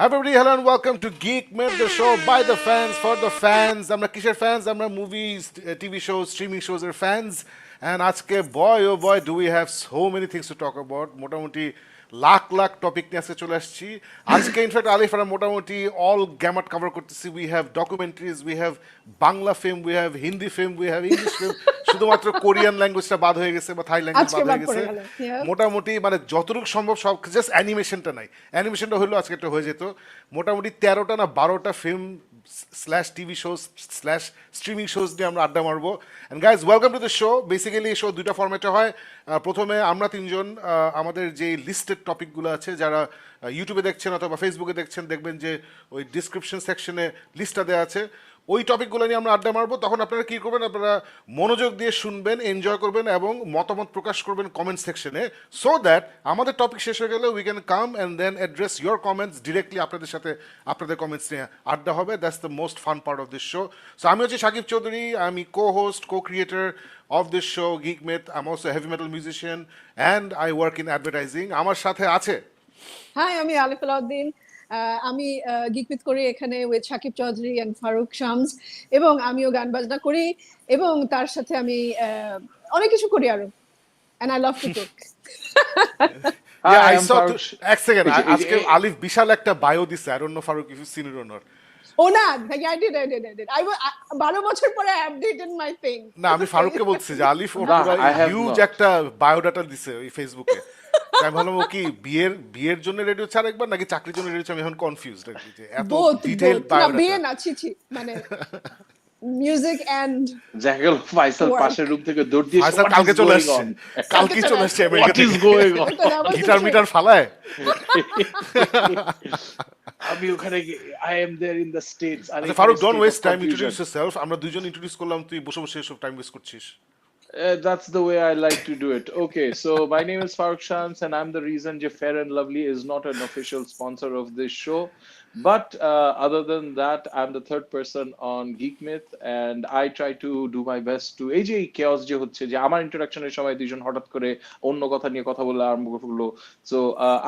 Hi everybody, hello and welcome to Geek Myth, the show by the fans, for the fans. আমরা কিসের fans? আমরা movies, TV shows, streaming shows এর fans. And আজকে boy oh boy do we have so many things to talk about. মোটামুটি lakh lakh topic নিয়ে আজকে চলে আসছি। আজকে ইনফ্যাক্ট আলিফ আমরা মোটামুটি অল গ্যামাট কভার করতেছি। We have documentaries, we have Bangla film, we have Hindi film, we have English film. শুধুমাত্র কোরিয়ান ল্যাঙ্গুয়েজটা বাদ হয়ে গেছে বা থাই ল্যাঙ্গুয়েজ বাদ হয়ে গেছে। মোটামুটি মানে যতটুকু সম্ভব সব, জাস্ট অ্যানিমেশনটা নাই, অ্যানিমেশনটা হলেও আজকে একটা হয়ে যেত। মোটামুটি 13টা না 12টা film slash TV shows slash streaming shows নিয়ে আমরা আড্ডা মারবো। And guys welcome to the show. Basically এই শো দুইটা ফরম্যাটে হয়। প্রথমে আমরা তিনজন আমাদের যে লিস্টেড টপিকগুলো আছে, যারা ইউটিউবে দেখছেন অথবা ফেসবুকে দেখছেন, দেখবেন যে ওই ডিসক্রিপশন সেকশনে লিস্টটা দেওয়া আছে। ওই টপিকগুলো নিয়ে আমরা আড্ডা মারবো। তখন আপনারা কী করবেন, আপনারা মনোযোগ দিয়ে শুনবেন, এনজয় করবেন এবং মতামত প্রকাশ করবেন কমেন্ট সেকশনে, সো দ্যাট আমাদের টপিক শেষ হয়ে গেলে we can come and then address your comments directly. আপনাদের সাথে আপনাদের কমেন্টস নিয়ে আড্ডা হবে। That's the most fun part of this show. So আমি হচ্ছে সাকিব চৌধুরী, আমি co-host, co-creator of this show, Geek Myth. I'm also a heavy metal musician and I work in advertising. আমার সাথে আছে হাই, আমি আলিফ আলাউদ্দিন। আমি গিক মিথ করি এখানে উইথ সাকিব চৌধুরী এন্ড ফারুক শামস, এবং আমিও গান বাজনা করি এবং তার সাথে আমি অনেক কিছু করি আরো, and I love to cook. Yeah, I saw এক সেকেন্ড আজকে আলিফ বিশাল একটা বায়ো দিছে। I don't know Farooq if you've seen it or not. Oh না, I did. I 12 বছর পরে I updated my thing. না, আমি ফারুককে বলছি যে আলিফ ওর পুরো হিউজ একটা বায়োডাটা দিছে ওই ফেসবুকে। আমি ভাবলাম ও কি বিয়ের জন্য রেডি হচ্ছে আরেকবার নাকি চাকরির জন্য রেডি হচ্ছে। আমি এখন কনফিউজড আর কি, যে এত ডিটেইলড বায়োডাটা। বিয়ে না, ছি মানে মিউজিক এন্ড জাকেল ফাইসাল পাশের রুম থেকে দৌড় দিয়ে ফাইসাল কালকে চলে আসছে, কালকে চলে আসছে আমেরিকা থেকে। গিটার মিটার ফালায়। আমি ওখানে I am there in the States. আচ্ছা Farooq, don't waste time, introduce yourself. আমরা দুইজন ইন্ট্রোডিউস করলাম, তুই বসে বসে সব টাইম ওয়েস্ট করছিস। That's the way I like to do it. Okay, so my name is Farooq Shams and I'm the reason Je Fair and Lovely is not an official sponsor of this show. But other than that, I'm the third person on Geek Myth and I try to do my best to এই যে chaos যে হচ্ছে, যে আমার ইন্ট্রোডাকশনের সময় দুইজন হঠাৎ করে অন্য কথা নিয়ে কথা বলে আরম্ভ করলো। So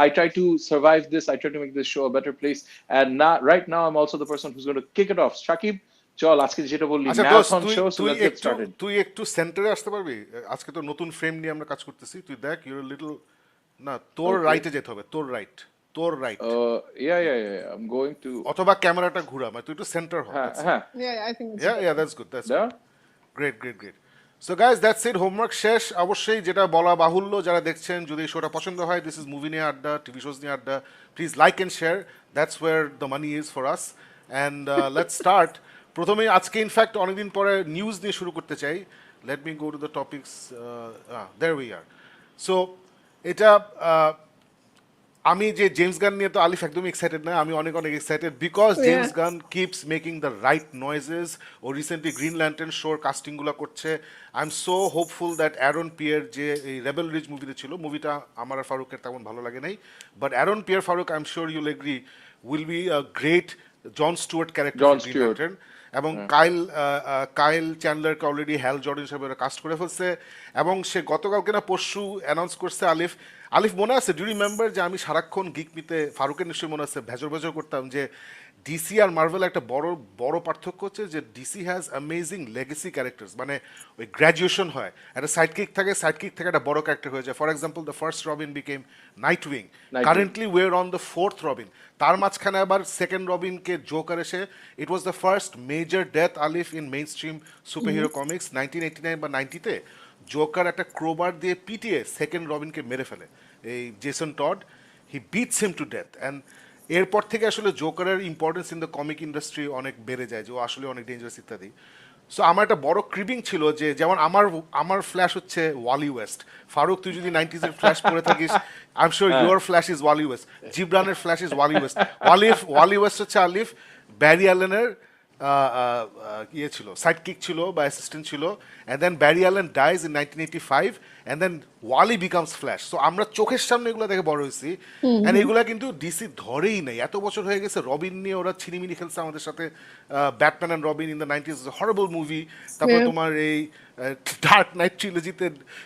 I try to survive this, I try to make this show a better place, and now right now I'm also the person who's going to kick it off. Shakib, চল আজকে যেটা বললি marathon show, so let's get started. তুই একটু সেন্টারে আসতে পারবি? আজকে তো নতুন ফ্রেম নিয়ে আমরা কাজ করতেছি। তুই দেখ, ইউর লিটল না, তোর রাইটে যেতে হবে, তোর right. Yeah I am going to, অথবা ক্যামেরাটা ঘুরা, মানে তুই একটু সেন্টার হ। হ্যাঁ yeah, I think yeah that's good great so guys, that's it, homework শেষ। অবশ্যই যেটা বলা বাহুল্য, যারা দেখছেন যদি শোটা পছন্দ হয়, দিস ইজ মুভি নিয়ে আড্ডা, টিভি শোজ নিয়ে আড্ডা, please like and share, that's where the money is for us. And let's start. প্রথমে আজকে ইনফ্যাক্ট অনেকদিন পরে নিউজ দিয়ে শুরু করতে চাই। Let me go to the topics. There we are. So এটা আমি যে জেমস গান নিয়ে তো আলিফ একদমই এক্সাইটেড না, আমি অনেক excited because James Gunn keeps making the right noises. ও রিসেন্টলি গ্রিন ল্যান্টার্ন শোর কাস্টিংগুলো করছে। I am so hopeful that Aaron Pierre যে এই রেবেল রিজ মুভিতে ছিল, মুভিটা আমার আর ফারুকের তেমন ভালো লাগে নাই, but Aaron Pierre Faruk I am sure you'll agree will be a great John Stewart character. এবং কাইল চ্যান্ডলারকে অলরেডি হ্যাল জর্ডন হিসেবে কাস্ট করে ফেলছে, এবং সে গতকালকে না পরশু অ্যানাউন্স করছে। আলিফ মনে আছে, ডু রিমেম্বার যে আমি সারাক্ষণ গিক মিতে, ফারুকের নিশ্চয়ই মনে আছে, ভেজর করতাম যে ডিসি আর মার্ভেল একটা বড় পার্থক্য হচ্ছে যে DC has amazing legacy characters, মানে ওই গ্র্যাজুয়েশন হয়, একটা সাইডকিক থেকে একটা বড় ক্যারেক্টার হয়ে যায়। For example the first Robin became Nightwing, currently we're on the fourth Robin. তার মাঝখানে আবার সেকেন্ড রবিনকে জোকার এসে, it was the first major death আলিফ in main stream super hero comics 1989 বা 90-তে। জোকার একটা ক্রোবার দিয়ে পিটিয়ে সেকেন্ড রবিনকে মেরে ফেলে, এই Jason Todd, he beats him to death. And এরপর থেকে আসলে জোকারের importance in the comic industry অনেক বেড়ে যায়, যে ও আসলে অনেক ডেঞ্জারাস ইত্যাদি। সো আমার একটা বড় ক্রিবিং ছিল যে, যেমন আমার ফ্ল্যাশ হচ্ছে ওয়ালি ওয়েস্ট। ফারুক, তুই যদি 90s-এর ফ্ল্যাশ পরে থাকিস, I am sure your Flash is Wally West. জিব্রানের Flash is Wally West. Wally West হচ্ছে আলিফ ব্যারি অ্যালেনের ইয়ে ছিল, সাইডকিক ছিল বা অ্যাসিস্ট্যান্ট ছিল, and then Barry Allen dies in 1985, and then Wally becomes Flash. So আমরা চোখের সামনে এগুলো দেখে বড় হয়েছি, and এগুলা কিন্তু ডিসি ধরেই নেই। এত বছর হয়ে গেছে, রবিন নিয়ে ওরা ছিনিমিনি খেলছে আমাদের সাথে, Batman and Robin in the 90s, horrible movie. তারপর Yeah. তোমার এই ডার্ক নাইট ট্রিলজিতে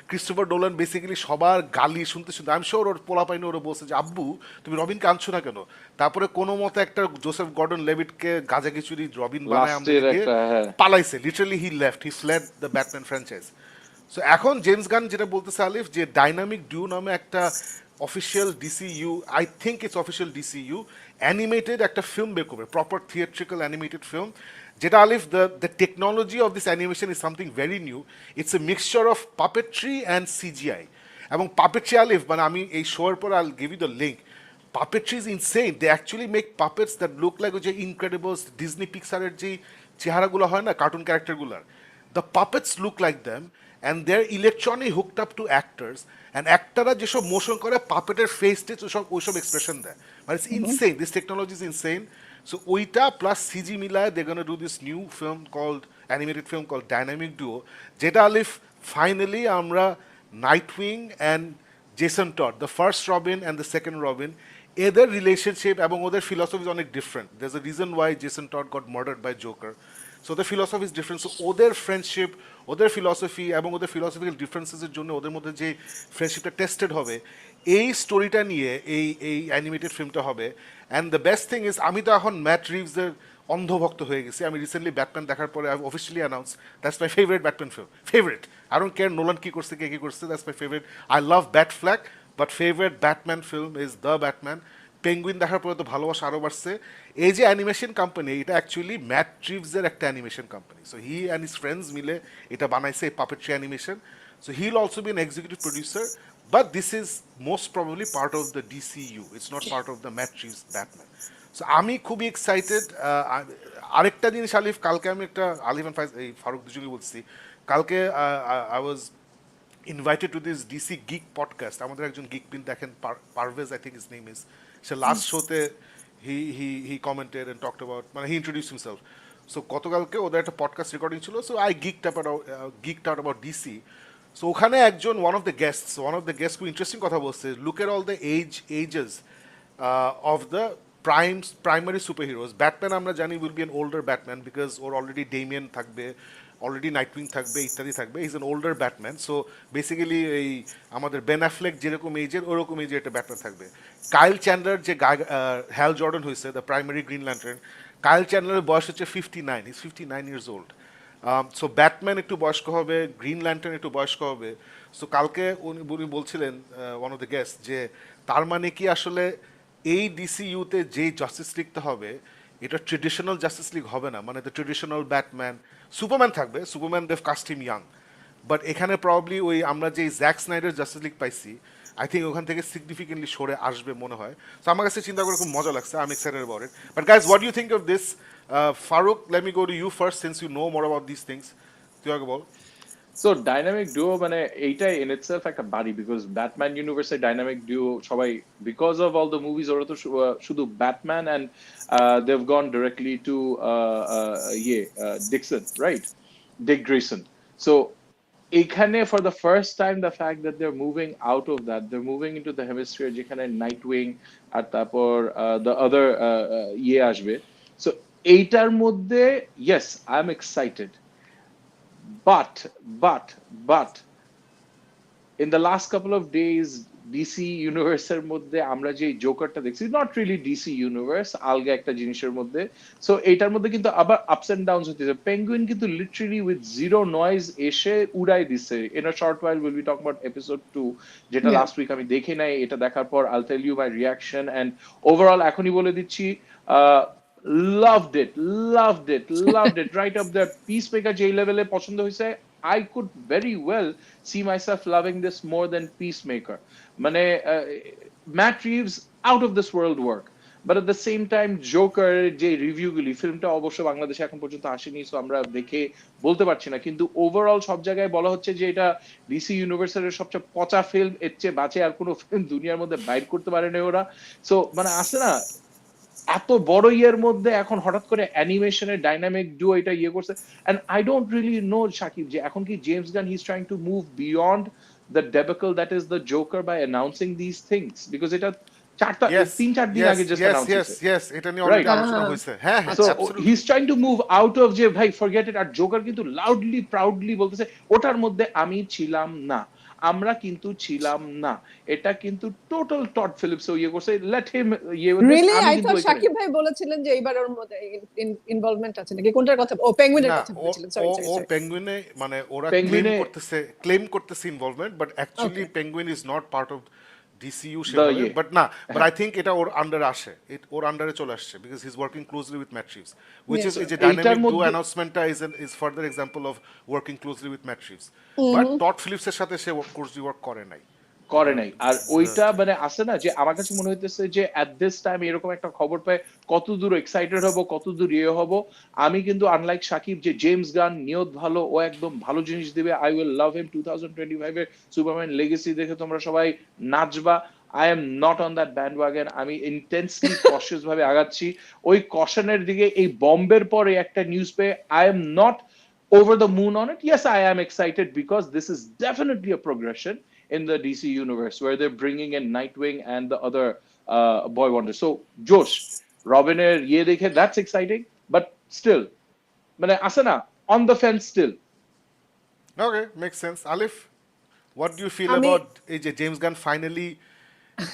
ক্রিস্টোফার নোলান বেসিক্যালি সবার গালি শুনতে শুনতে আই এম শিওর ওর পোলা পাইনি ওরা বলছে যে আব্বু তুমি রবিনকে আনছো না কেন। তারপরে কোনো মতে একটা জোসেফ গর্ডন লেভিটকে গাজা খিচুড়ি রবিন বানায় লাস্টের আমাদেরকে একটা, হ্যাঁ। পালাইছে, literally he left, he fled the Batman franchise. So এখন জেমস গান যেটা বলতেছে আলিফ, যে ডাইনামিক ডিউ নামে একটা official DCU, I think it's official DCU animated একটা ফিল্ম বের করবে, প্রপার থিয়েট্রিক্যাল অ্যানিমেটেড ফিল্ম, যেটা আলিফ the technology of this animation is something very new. It's a mixture of puppetry and CGI. এবং puppetry Alif, মানে আমি এই শোয়ের পর I will give you the link, puppetry is insane. They actually make puppets that look like ওই যে Incredibles, Disney Pixar-এর যে চেহারাগুলো হয় না cartoon ক্যারেক্টারগুলোর, the puppets look like them and they're electronically hooked up to actors, and অ্যাক্টররা যেসব motion করে পাপেটের face টেস ওইসব expression দেয়, মানে it's insane, this technology is insane. So ওইটা প্লাস সিজি মিলায় they gonna do this new film called animated film called Dynamic Duo, যেটা আলিফ finally আমরা Nightwing and Jason Todd, the first Robin and the second Robin, এদের relationship এবং ওদের philosophy অনেক different. There is a reason why Jason Todd got murdered by Joker. So ওদের philosophy is different. So ওদের friendship, ওদের philosophy এবং ওদের philosophical ডিফারেন্সেসের জন্য ওদের মধ্যে যে ফ্রেন্ডশিপটা টেস্টেড হবে, এই স্টোরিটা নিয়ে এই অ্যানিমেটেড ফিল্মটা হবে। And the best thing is, আমি তো এখন ম্যাট রিভসের অন্ধভক্ত হয়ে গেছি। আমি রিসেন্টলি ব্যাটম্যান দেখার পরে I officially announce that's my favourite Batman film, favourite. I don't care Nolan কী করছে, কে কী করছে, that's my favourite. I love bat flag, but favourite Batman film is the Batman. Penguin দেখার পরে তো ভালোবাসা আরও বাড়ছে। এই যে অ্যানিমেশন কোম্পানি, এটা অ্যাকচুয়ালি ম্যাট রিভসের একটা animation company. So he and his friends মিলে এটা বানাইছে, এই puppetry animation. So he will also be an executive producer, but this is most probably part of the DCU, it's not part of the Matt Reeves Batman. So আমি খুবই excited. আরেকটা জিনিস আলিফ, কালকে আমি একটা, আলিফ অ্যান্ড এই ফারুক দুজনকে বলছি, কালকে I was invited to this DC Geek podcast. আমাদের একজন গিক পিন দেখেন, Parvez I think his name is, সে লাস্ট শোতে he commented and talked about, মানে হি ইন্ট্রোডিউস হিমসেলফ। সো গতকালকে ওদের একটা পডকাস্ট রেকর্ডিং ছিল, so I geeked out about DC. So ওখানে একজন ওয়ান অফ দ্য গেস্ট খুব ইন্টারেস্টিং কথা বলছে, look at all the ages of the primary super heroes. Batman আমরা জানি will be an older Batman, because ওর already Damian থাকবে, already নাইটউইং থাকবে, ইত্যাদি থাকবে। Is an older Batman. So basically এই আমাদের বেন অ্যাফ্লেক যেরকম এজের, ওরকম এজের একটা ব্যাটম্যান থাকবে। কাইল চ্যান্ডলার যে হ্যাল জর্ডন হয়েছে, দ্য প্রাইমারি গ্রিন ল্যান্টার্ন, কাইল চ্যান্ডলারের বয়স হচ্ছে 59, is 59 years old. So Batman একটু বয়স্ক হবে, গ্রিন ল্যান্টার্ন একটু বয়স্ক হবে। সো কালকে উনি বলছিলেন, ওয়ান অফ দ্য গেস্ট, যে তার মানে কি আসলে এই ডিসিইউতে যে জাস্টিস লিগটা হবে, এটা ট্রেডিশনাল জাস্টিস লিগ হবে না, মানে দ্য ট্রেডিশনাল ব্যাটম্যান, সুপারম্যান থাকবে, Superman they've cast him young, but এখানে প্রবাবলি ওই আমরা যে জ্যাক স্নাইডার জাস্টিস লিগ পাইছি, আই থিঙ্ক ওখান থেকে সিগনিফিকেন্টলি সরে আসবে মনে হয়। তো আমার কাছে চিন্তা করে খুব মজা লাগছে, I am excited about it. But guys, what you think of this? Faruk, let me go to you first, since you know more about this things. তুই আগে বল। সো ডাইনামিক ডুও মানে এইটাই ইন ইটসেলফ একটা বাড়ি, বিকজ ব্যাটম্যান ইউনিভার্সের Dynamic Duo সবাই, because of all the movies, ওরা তো শুধু Batman and they've gone directly to Dickson, right, Dick Grayson. So এখানে for the first time the fact that they are moving out of that, they are moving into the hemisphere, যেখানে Nightwing আর তারপর the other আসবে। So এইটার মধ্যে yes, I am excited, but in the last couple of days DC ইউনিভার্সের মধ্যে আমরা যে জোকারটা দেখছি, নট রিয়েলি ডিসি ইউনিভার্স, আলগা একটা জিনিসের মধ্যে। সো এইটার মধ্যে কিন্তু আবার আপস এন্ড ডাউনস হতেছে। পেঙ্গুইন কিন্তু লিটারালি উইথ জিরো নয়েজ এসে উড়াই দিচ্ছে। In a short while we'll be talking about episode 2, যেটা লাস্ট উইক আমি দেখি নাই। এটা দেখার পর I'll tell you my reaction, and overall এখনই বলে দিচ্ছি, loved it right up there. Peacemaker যে লেভেলে পছন্দ হয়েছে, I could very well see myself loving this more than Peacemaker. মানে Matt Reeves out of this world work, but at the same time Joker যে রিভিউগুলি, ফিল্মটা অবশ্য বাংলাদেশে এখন পর্যন্ত আসেনি, সো আমরা দেখে বলতে পারছি না, কিন্তু ওভারঅল সব জায়গায় বলা হচ্ছে যে এটা ডিসি ইউনিভার্সের সবচেয়ে পচা ফিল্ম, এর চেয়ে বাজে আর কোনো ফিল্ম দুনিয়ার মধ্যে বাইর করতে পারে না ওরা। সো মানে আসে না, এত বড় ইয়ের মধ্যে এখন হঠাৎ করে অ্যানিমেশনের ডাইনামিক ডুও এটা ইয়ে করছে, and I don't really know Shakib যে এখন কি James Gunn he is trying to move beyond the debacle that is the Joker by announcing these things, because এটা Yes, 3-4 দিন yes, আগে জাস্ট yes, অ্যানাউন্স yes, হয়েছে, yes, এটা নিয়ে already right? আলোচনা হয়েছে। হ্যাঁ হ্যাঁ, so absolutely. He is trying to move out of যে ভাই ফরগেট ইট, আর জোকার কিন্তু লাউডলি প্রাউডলি বলতেছে ওটার মধ্যে আমি ছিলাম না, আমরা কিন্তু ছিলাম না, এটা কিন্তু টোটাল টড ফিলিপস ইয়ে করছে, লেট হিম ইয়ে উইথ দিস, রিয়েলি আমি আই কিন্তু থট ওইখানে শাকিব ভাই বলেছিলেন যে এইবার ওর মধ্যে ইনভলভমেন্ট আছে নাকি, কোনটার কথা? ও পেঙ্গুইনের না কথা ও বলেছিলেন, ও সরি ও সরি। পেঙ্গুইনে মানে ওরা পেঙ্গুইনে ক্লেম করতেছে involvement, but actually okay penguin is not part of DCU the সেভাবে, ইয়ে, বাট না, বাট হ্যাঁ আই থিঙ্ক এটা ওর আন্ডারে আসে, ওর আন্ডারে চলে আসছে, because he is working closely with Matt Reeves, which yes is এই স্যার। যে এইটার ডাইনামিক ডুও মধ্যে অ্যানাউন্সমেন্টটা is further example of working closely with Matt Reeves, but Todd ফিলিপসের সাথে সে ক্লোজলি ওয়ার্ক করে নাই। করে এটা নাই। আর দিস ইজ ওইটা মানে আছে না যে আমার কাছে মনে হইতেছে যে এট দিস টাইম এরকম একটা খবর পায় কত দূর এক্সাইটেড হব, কত দূর ইয়ে হব। আমি কিন্তু আনলাইক সাকিব যে জেমস গান নিয়ত ভালো, ও একদম ভালো জিনিস দিবে, আই উইল লাভ হিম। 2025 এর সুপারম্যান লেগেসি দেখে তোমরা সবাই নাচবা, I am not on that band wagon. আমি ইন্টেন্সলি কশিয়াস ভাবে আগাচ্ছি ওই কশনের দিকে। এই বম্বের পরে একটা নিউজ পেয়ে I am not over the moon on it. Yes, I am excited because this is definitely a progression in the DC universe where they're bringing in Nightwing and the other Boy Wonder. So, Josh, Robin ye dekhe, that's exciting, but still, mane ase na, on the fence still. Okay, makes sense. Alif, what do you feel আমি about এই যে James Gunn finally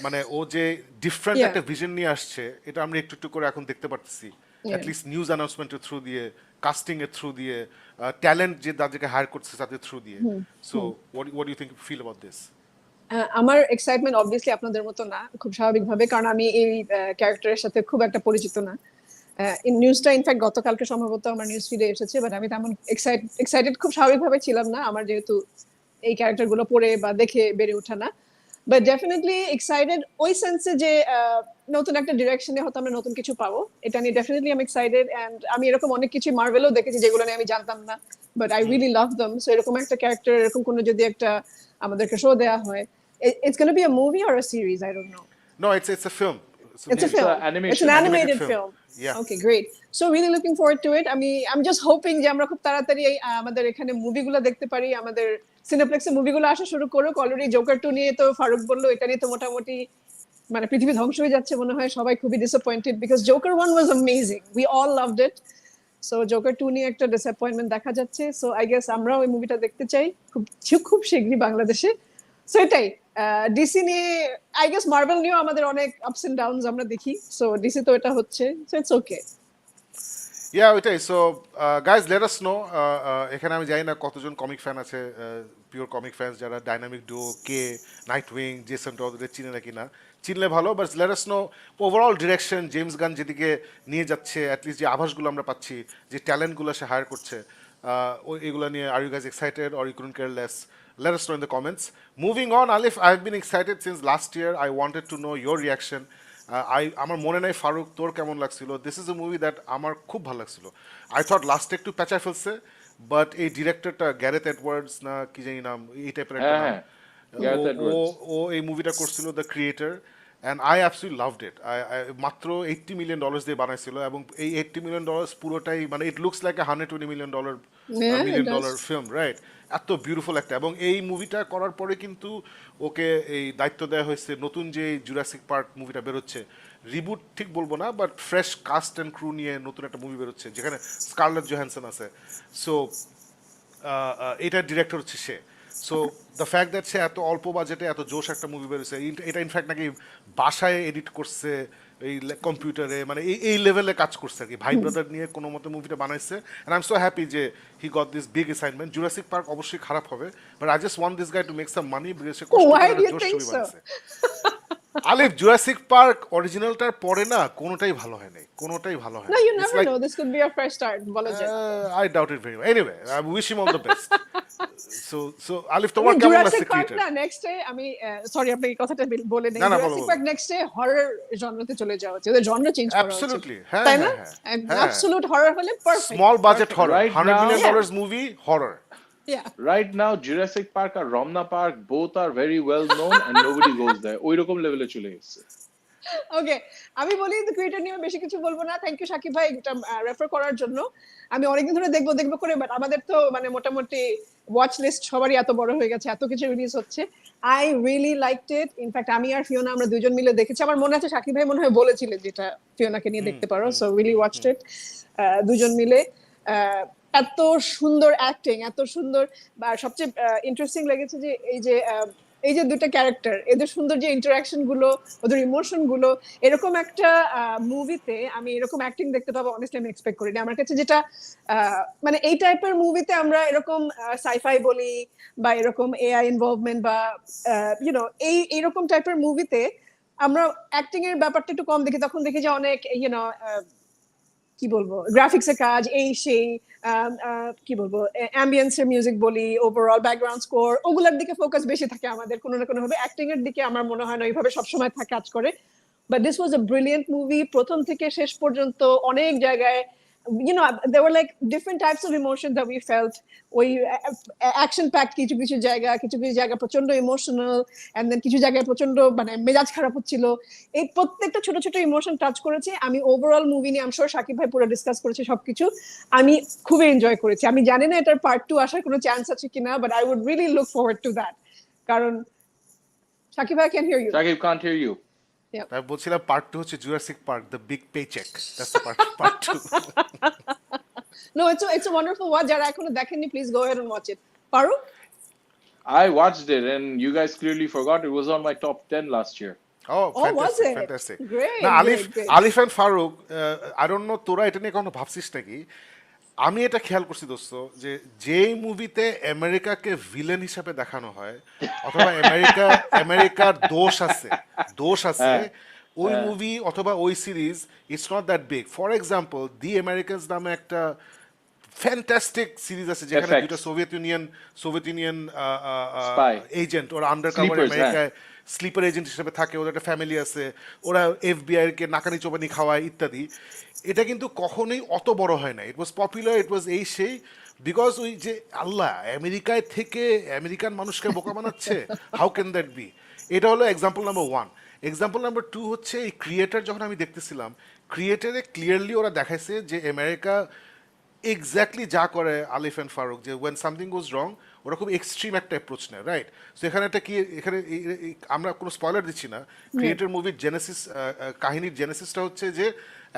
মানে ও যে different ইয়া একটা vision নিয়ে আসছে, এটা আমরা একটু একটু করে এখন দেখতে পারতেছি, ইয়া অ্যাটলিস্ট নিউজ অ্যানাউন্সমেন্টের থ্রু দিয়ে, কাস্টিং এর থ্রু দিয়ে, ট্যালেন্ট যে যাদেরকে হায়ার করছে তাদের থ্রু দিয়ে। So what you think feel about this? আমার এক্সাইটমেন্ট অবভিয়াসলি আপনাদের মতো না, খুব স্বাভাবিকভাবে, কারণ আমি এই ক্যারেক্টারের সাথে খুব একটা পরিচিত না। নিউজটা ইনফ্যাক্ট গতকালকে সম্ভবত আমার নিউজ ফিডে এসেছে, বাট আমি তেমন এক্সাইটেড খুব স্বাভাবিকভাবে ছিলাম না, আমার যেহেতু এই ক্যারেক্টারগুলো পড়ে বা দেখে বেড়ে ওঠা না। বাট ডেফিনেটলি এক্সাইটেড ওই সেন্সে যে নতুন একটা ডিরেকশনে হয়তো আমরা নতুন কিছু পাবো, এটা নিয়ে ডেফিনেটলি আমি এক্সাইটেড। অ্যান্ড আমি এরকম অনেক কিছু মার্ভেলও দেখেছি যেগুলো নিয়ে আমি জানতাম না, but I really love them. So এরকম একটা ক্যারেক্টার, এরকম কোনো যদি একটা আমাদেরকে শো দেওয়া হয়, it's going to be a movie or a series, I don't know. No, it's a film. It's a It's film. a It's an animation. animated Animated film. film. Yeah. Okay, great. So really looking forward to it. I'm just hoping যে আমরা খুব তাড়াতাড়ি আমাদের এখানে মুভিগুলো দেখতে পারি, আমাদের সিনেপ্লেক্সে মুভিগুলো আসা শুরু করুক। অলরেডি জোকার 2 নিয়ে তো ফারুক বললো, এটা নিয়ে তো মোটামুটি মানে পৃথিবী ধ্বংস হয়ে যাচ্ছে মনে হয়, সবাই খুবই disappointed, because Joker 1 was amazing, we all loved it. So Joker 2 নিয়ে একটা ডিসঅ্যাপয়েন্টমেন্ট দেখা যাচ্ছে। সো আই গেস আমরাও ওই মুভিটা দেখতে চাই খুব খুব শীঘ্রই বাংলাদেশে। সো এটাই ডিসি নিয়ে, আই গেস মার্ভেল নিয়েও আমাদের অনেক আপস এন্ড ডাউনস আমরা দেখি, সো ডিসি তো এটা হচ্ছে, সো ইটস ওকে। ইয়া ওইটাই। So guys let us know, এখানে আমি জানি না কতজন কমিক ফ্যান আছে, পিওর কমিক ফ্যান্স যারা ডাইনামিক ডুও, কে, নাইটউইং, জেসন টড চিনে নাকি না, চিনলে ভালো। But let us know overall direction James Gunn যেদিকে নিয়ে যাচ্ছে, অ্যাটলিস্ট যে আভাসগুলো আমরা পাচ্ছি, যে ট্যালেন্টগুলো সে হায়ার করছে, এগুলো নিয়ে are you guys excited or you couldn't care less? Let us know in the comments. Moving on, Alif, I've been excited since last year. I wanted to know your reaction. আমার মনে নাই ফারুক তোর কেমন লাগছিল। This is A movie that আমার খুব ভালো লাগছিল। আই থট লাস্টে একটু প্যাঁচা ফেলছে, বাট এই ডিরেক্টরটা গ্যারেথ এডওয়ার্ডস না কি জানি নাম, এই টাইপের একটা নাম, Gareth Edwards. ও এই মুভিটা করছিল, the creator, and I absolutely loved it. মাত্র $80 million দিয়ে বানাইছিল, এবং এই $80 million পুরোটাই মানে it looks like $120 million film, right? এত বিউটিফুল একটা। এবং এই মুভিটা করার পরে কিন্তু ওকে এই দায়িত্ব দেওয়া হয়েছে, নতুন যে জুরাসিক পার্ক মুভিটা বেরোচ্ছে, রিবুট ঠিক বলবো না, but fresh cast and crew নিয়ে নতুন একটা মুভি বেরোচ্ছে যেখানে স্কারলেট জোহানসন আছে। সো এটার ডিরেক্টর হচ্ছে সে। সো দ্য ফ্যাক্ট দ্যাট সে এত অল্প বাজেটে এত জোশ একটা মুভি বেরোচ্ছে, এটা ইনফ্যাক্ট নাকি বাসায় এডিট করছে এই কম্পিউটারে, মানে এই লেভেলে কাজ করছে আর কি, ভাই ব্রাদার নিয়ে কোনো মতো মুভিটা বানাইছে। And I am so happy যে he got this big assignment. Jurassic Park অবশ্যই খারাপ হবে, but I just want this guy to make some money, because সে কষ্ট করে একটা জোশ ছবি বানাইছে। আলিফ, জুরাসিক পার্ক অরিজিনালটার পরে না কোনোটাই ভালো হয় নাই, কোনোটাই ভালো হয় No, নাই। you never know, this could be a fresh start, বলা যায়। I doubt it very much. Anyway, I wish him all the best. So Alif, তোমার কেমন লাগছে জুরাসিক পার্ক ক্রিয়েটর? না নেক্সট ডে, আমি সরি আপনি এই কথাটা বলে নেই, না, বলো, জুরাসিক বলো। পার্ক নেক্সট ডে হরর জনরাতে চলে যাওয়া উচিত, ওদের জনরা চেঞ্জ করা উচিত। Absolutely. হ্যাঁ, তাই না? হ্যাঁ, হ্যাঁ। অ্যাবসলিউট হরর হলে perfect. Small budget horror, Right $100 now- million movie horror. Yeah. Right now, Jurassic Park আর Ramna Park both are very well known and nobody goes there. ওই রকম লেভেলে চলে এসেছে। ওকে, আমি বলি দ্য ক্রিয়েটর নিয়ে বেশি কিছু বলবো না। থ্যাংক ইউ শাকিব ভাই এটা রেফার করার জন্য। আমি অনেকদিন ধরে দেখবো করে, বাট আমাদের তো মানে মোটামুটি ওয়াচ লিস্ট সবারই এত বড় হয়ে গেছে, এত কিছু রিলিজ হচ্ছে। I really liked it. In fact আমি আর ফিওনা আমরা দুজন মিলে দেখেছি। আমার মনে আছে শাকিব ভাই মনে হয় বলেছিলেন যেটা ফিওনাকে নিয়ে দেখতে পারো, সো রিয়েলি ওয়াচড ইট দুজন মিলে। এত সুন্দর অ্যাক্টিং, এত সুন্দর। বা সবচেয়ে ইন্টারেস্টিং লেগেছে যে এই যে দুটো ক্যারেক্টার, এদের সুন্দর যে ইন্টারাকশন গুলো, ওদের ইমোশন গুলো, এরকম একটা মুভিতে আমি এরকম অ্যাক্টিং দেখতে পাবো অনেস্টলি আমি এক্সপেক্ট করিনি। আমার কাছে যেটা মানে এই টাইপের মুভিতে আমরা এরকম সাইফাই বলি বা এরকম এআই ইনভলভমেন্ট বা এইরকম টাইপের মুভিতে আমরা অ্যাক্টিং এর ব্যাপারটা একটু কম দেখি। তখন দেখি যে অনেক কি বলবো গ্রাফিক্সের কাজ, এই সেই কি বলবো অ্যাম্বিয়েন্সের মিউজিক বলি, ওভারঅল ব্যাকগ্রাউন্ড স্কোর, ওগুলোর দিকে ফোকাস বেশি থাকে আমাদের কোনো না কোনো ভাবে। অ্যাক্টিং এর দিকে আমার মনে হয় না ওইভাবে সবসময় কাজ করে। But this was a brilliant movie. প্রথম থেকে শেষ পর্যন্ত অনেক জায়গায় there were like different types of emotions that we felt. ওই অ্যাকশন প্যাক কিছু কিছু জায়গা প্রচন্ড ইমোশনাল, এন্ড দেন কিছু জায়গায় প্রচন্ড মানে মেজাজ খারাপ হচ্ছিল। এই প্রত্যেকটা ছোট ছোট ইমোশন টাচ করেছে। আমি ওভারঅল মুভি নিয়ে আমি শিওর শাকিব ভাই পুরো ডিসকাস করেছে সবকিছু, আমি খুবই এনজয় করেছি। আমি জানি না এটার পার্ট 2 আসার কোনো চান্স আছে কিনা, but I would really look forward to that. কারণ শাকিব ভাই can hear you. Shakib can't hear you. তাই বলছিলাম পার্ট 2 হচ্ছে Jurassic Park the big paycheck, that's the part 2। No, it's a wonderful watch. যারা এখনো দেখেননি please go ahead and watch it. পারো? I watched it, and you guys clearly forgot it was on my top 10 last year. Oh, was it? fantastic. Great, না great. Alif and Faruk, I don't know তোরা এটা নিয়ে কখনো ভাবছিস নাকি? আমি এটা খেয়াল করছি দোস্ত, যে মুভিতে আমেরিকাকে ভিলেন হিসেবে দেখানো হয় অথবা আমেরিকার দোষ আছে ওই মুভি অথবা ওই series, it's not that big. For example the Americans নামে একটা ফ্যান্টাস্টিক সিরিজ আছে যেখানে FX. দুটো সোভিয়েত ইউনিয়ন Spy. এজেন্ট, ওরা আন্ডারকভার Sleepers, আমেরিকায় স্লিপার এজেন্ট হিসেবে থাকে, ওদের একটা ফ্যামিলি আছে, ওরা এফবিআই কে নাকানি চোবানি খাওয়ায় ইত্যাদি। এটা কিন্তু কখনোই অত বড় হয় না। ইট ওয়াজ পপুলার, ইট ওয়াজ এই সেই, বিকজ ওই যে আল্লাহ আমেরিকায় থেকে আমেরিকান মানুষকে বোকা বানাচ্ছে, হাউ ক্যান দ্যাট বি? এটা হলো এক্সাম্পল নাম্বার 1। এক্সাম্পল নাম্বার 2 হচ্ছে এই ক্রিয়েটার, যখন আমি দেখতেছিলাম ক্রিয়েটারে ক্লিয়ারলি ওরা দেখাইছে যে আমেরিকা এক্স্যাক্টলি যা করে আলিফ অ্যান্ড ফারুক, যে ওয়েন সামথিং গোজ রং ওরা খুব এক্সট্রিম একটা অ্যাপ্রোচ নেয়, রাইট? সো এখানে একটা কি, এখানে আমরা কোনো স্পয়লার দিচ্ছি না, ক্রিয়েটর মুভির জেনেসিস, কাহিনীর জেনেসিসটা হচ্ছে যে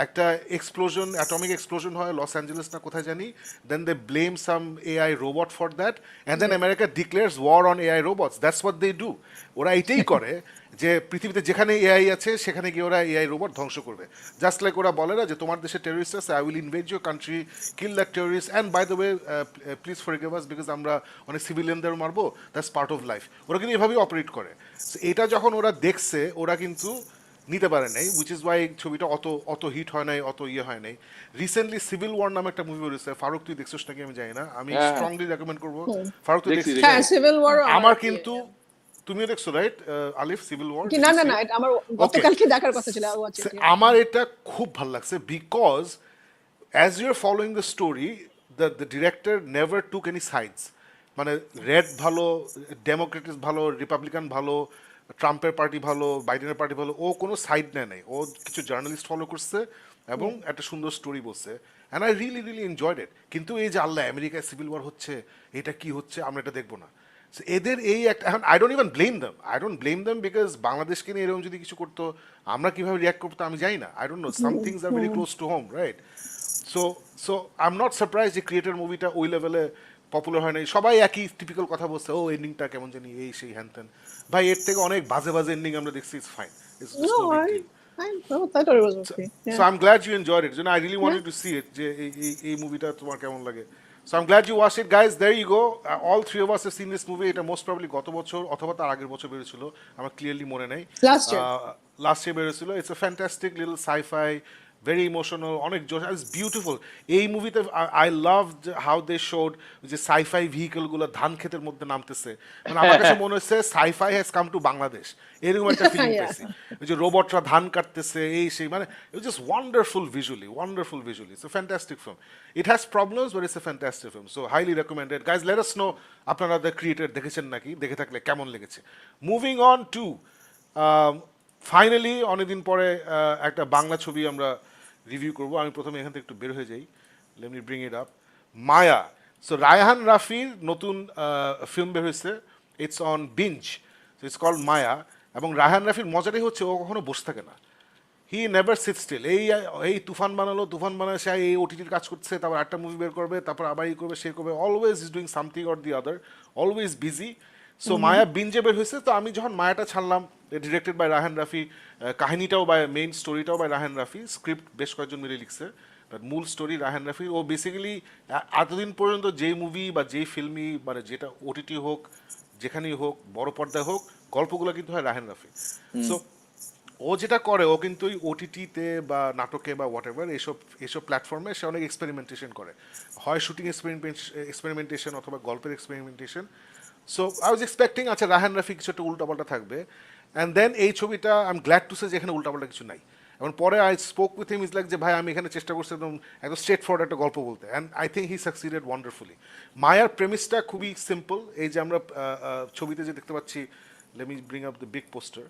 একটা এক্সপ্লোশন, অ্যাটমিক এক্সপ্লোশন হয় লস অ্যাঞ্জেলেস না কোথায় জানি, then they blame some AI robot for that, and then America declares war on AI robots. That's what they do. ওরা এটাই করে যে পৃথিবীতে যেখানে এআই আছে সেখানে গিয়ে ওরা এআই রোবট ধ্বংস করবে। জাস্ট লাইক ওরা বলে না যে তোমার দেশে টেররিস্ট আছে, I will invade your country, kill that terrorist, and by the way please forgive us because আমরা অনেক সিভিলিয়ানদের মারবো, দ্যাটস পার্ট অফ লাইফ। ওরা কিন্তু এভাবেই অপারেট করে। এটা যখন ওরা দেখছে ওরা কিন্তু নিতে পারে নাই, উইচ ইজ ওয়াই ছবিটা অত হিট হয় নাই, অত ইয়ে হয় নাই। রিসেন্টলি সিভিল ওয়ার নামে একটা মুভি বেরিয়েছে, ফারুক তুই দেখছিস নাকি আমি জানি না, আমি স্ট্রংলি রেকমেন্ড করবো। ফারুক তুই দেখছিস? হ্যাঁ, সিভিল ওয়ার আমার কিন্তু, তুমিও দেখছো রাইট আলিফ সিভিল ওয়ার? না না না, আমার গতকালকে দেখার কথা ছিল। আমার এটা খুব ভালো লাগছে because as you are following the story, the director never took any sides. মানে রেড ভালো, ডেমোক্রেটিক ভালো, রিপাবলিকান ভালো, ট্রাম্পের পার্টি ভালো, বাইডেনের পার্টি ভালো, ও কোনো সাইড নেয় নাই। ও কিছু জার্নালিস্ট ফলো করছে এবং একটা সুন্দর স্টোরি বলছে, অ্যান্ড আই রিয়েলি এনজয়েড ইট। কিন্তু এই যে আল্লাহ আমেরিকায় সিভিল ওয়ার হচ্ছে, এটা কি হচ্ছে আমরা এটা দেখবো না। এদের এই একটা, এখন I don't even blame them because বাংলাদেশকে নিয়ে এরকম যদি কিছু করতো আমরা কিভাবে রিয়াক্ট করতো আমি জানি না। I don't no, some things are very close two home, right? So I am not surprise যে ক্রিয়েটর মুভিটা ওই লেভেলে পপুলার হয় নাই। সবাই একই টিপিক্যাল কথা বলছে, ও এন্ডিংটা কেমন জানি এই সেই হ্যান ত্যান। ভাই এর থেকে অনেক বাজে এন্ডিং আমরা দেখছি, it's fine, it's just no big deal. I thought it was okay. So I'm glad you enjoyed it. I really wanted to see it. যে এই মুভিটা তোমার কেমন লাগে? So I'm glad you watched it, guys. There you go. All three of us have seen this movie. এটা most probably গত বছর অথবা তার আগের বছর বেরিয়েছিল, আমার ক্লিয়ারলি মনে নেই। লাস্ট ইয়ার বেরিয়েছিল। It's a fantastic little sci-fi, very emotional, অনেক জোশ, ইটস বিউটিফুল। এই মুভিতে I love how they showed যে সাইফাই ভেহিকলগুলো ধান ক্ষেতের মধ্যে নামতেছে। মানে আমার কাছে মনে হচ্ছে sci fi has come to Bangladesh, এরকম একটা ফিলিং পেয়েছি। ওই যে রোবটরা ধান কাটতেছে এই সেই, মানে it just wonderful visually. It's a fantastic film. It has problems but it's a fantastic film. So highly recommended. Guys let us no আপনারা দ্য ক্রিয়েটর দেখেছেন নাকি, দেখে থাকলে কেমন লেগেছে। মুভিং অন টু ফাইনালি অনেকদিন পরে একটা বাংলা ছবি আমরা রিভিউ করব। আমি প্রথমে এখান থেকে একটু বের হয়ে যাই, let me bring it up. Maya. So Raihan রাফির নতুন ফিল্ম বের হয়েছে, it's on Binge, it's called Maya. এবং রায়হান রাফির মজাটাই হচ্ছে ও কখনো বসে থাকে না, হি নেভার সিট স্টিল। এই তুফান বানালো, তুফান বানায় সে এই ওটিটির কাজ করছে, তারপর একটা মুভি বের করবে, তারপর আবার এই করবে, সে করবে, always is doing something or the other, always busy. So Maya বিঞ্জে বের হয়েছে। তো আমি যখন মায়াটা ছাড়লাম, ডিরেক্টেড বাই রায়হান রাফি, কাহিনীটাও বাই, মেইন স্টোরিটাও বাই রায়হান রাফি, স্ক্রিপ্ট বেশ কয়েকজন মিলে লিখছে, বাট মূল স্টোরি রায়হান রাফি। ও বেসিক্যালি এতদিন পর্যন্ত যেই মুভি বা যেই ফিল্মই, মানে যেটা ওটিটি হোক, যেখানেই হোক, বড় পর্দায় হোক, গল্পগুলো কিন্তু হয় রায়হান রাফি। সো ও যেটা করে, ও কিন্তু ওই ওটিটিতে বা নাটকে বা হোয়াট এভার এইসব এইসব প্ল্যাটফর্মে সে অনেক এক্সপেরিমেন্টেশন করে, হয় শুটিং এক্সপেরিমেন্টেশন অথবা গল্পের experimentation. So I was expecting আচ্ছা রায়হান রাফি কিছু একটা উল্টাপাল্টা থাকবে, অ্যান্ড দেন এই ছবিটা I am glad to say যে এখানে উল্টাপাল্টা কিছু নাই। এবং পরে I spoke with him, is like যে ভাই আমি এখানে চেষ্টা করছি একদম একদম স্ট্রেট ফরওয়ার্ড একটা গল্প বলতে, and I think he succeeded wonderfully. মায়ার প্রেমিসটা খুবই সিম্পল। এই যে আমরা ছবিতে যে দেখতে পাচ্ছি, late me bring up the big poster,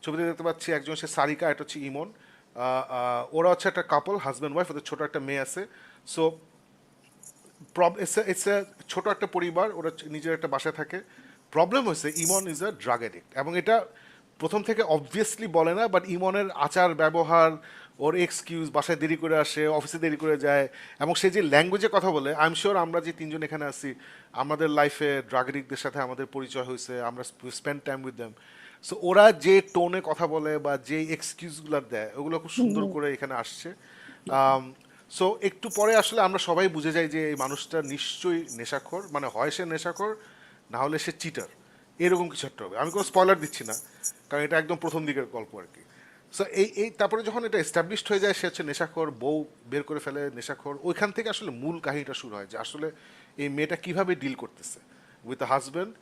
ছবিতে দেখতে পাচ্ছি একজন সে সারিকা, এটা হচ্ছে ইমন, ওরা হচ্ছে একটা কাপল, হাজব্যান্ড ওয়াইফ, ওদের ছোট একটা মেয়ে আছে। সো ইটস এ ছোট একটা পরিবার, ওরা নিজের একটা বাসায় থাকে। প্রবলেম হয়েছে ইমন ইজ আ ড্রাগ এডিক্ট, এবং এটা প্রথম থেকে অবভিয়াসলি বলে না, বাট ইমনের আচার ব্যবহার, ওর এক্সকিউজ, বাসায় দেরি করে আসে, অফিসে দেরি করে যায়, এবং সে যে ল্যাঙ্গুয়েজে কথা বলে, আই এম শিওর আমরা যে তিনজন এখানে আছি, আমাদের লাইফে ড্রাগ এডিক্টদের সাথে আমাদের পরিচয় হয়েছে, আমরা spend time with them. So ওরা যে টোনে কথা বলে বা যে এক্সকিউজগুলো দেয়, ওগুলো খুব সুন্দর করে এখানে আসছে। সো একটু পরে আসলে আমরা সবাই বুঝে যাই যে এই মানুষটা নিশ্চয়ই নেশাখোর, মানে হয় সে নেশাখোর, না হলে সে চিটার, এরকম কিছু একটা হবে। আমি কোনো স্পয়লার দিচ্ছি না, কারণ এটা একদম প্রথম দিকের গল্প আর কি। সো এই তারপরে যখন এটা এস্টাবলিশড হয়ে যায় সে হচ্ছে নেশাখোর, বউ বের করে ফেলে নেশাখোর, ওইখান থেকে আসলে মূল কাহিনীটা শুরু হয় যে আসলে এই মেয়েটা কিভাবে ডিল করতেছে উইথ আ হাজব্যান্ড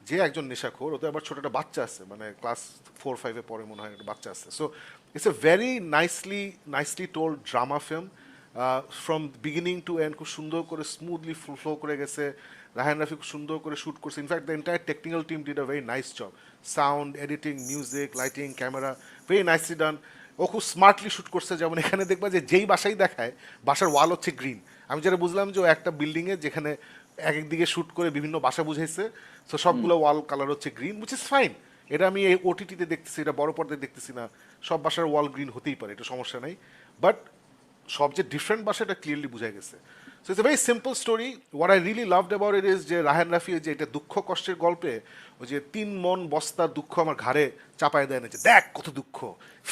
যে একজন নেশাখোর। ওতে আবার ছোট একটা বাচ্চা আছে, মানে ক্লাস 4-5-এ পরে মনে হয় একটা বাচ্চা আছে। So it's a very nicely told drama film, from beginning to end খুব সুন্দর করে স্মুথলি ফ্লো করে গেছে। রায়হান রাফি খুব সুন্দর করে শ্যুট করছে, in fact the entire technical team did a very nice job, sound, editing, music, lighting, camera, very nicely done. ও খুব স্মার্টলি শ্যুট করছে। যেমন এখানে দেখবা যে যেই বাসাই দেখায়, বাসার ওয়াল হচ্ছে গ্রিন। আমি যেটা বুঝলাম যে ও একটা বিল্ডিংয়ে যেখানে এক একদিকে শ্যুট করে বিভিন্ন বাসা বুঝাইছে, সো সবগুলো ওয়াল কালার হচ্ছে গ্রিন, উইচ ইজ ফাইন। এটা আমি এই ওটিটিতে দেখতেছি, এটা বড় পর্দায় দেখতেছি না, সব বাসার ওয়াল গ্রিন হতেই পারে, এটা সমস্যা নাই। বাট সব যে ডিফারেন্ট বাসা এটা ক্লিয়ারলি বোঝা গেছে। So it's a very simple story. What I really loved about it is যে রায়হান রাফি যে এটা দুঃখ কষ্টের গল্পে, ওই যে 3 মন বস্তার দুঃখ আমার ঘাড়ে চাপায় দেয় না, যে দেখ কত দুঃখ,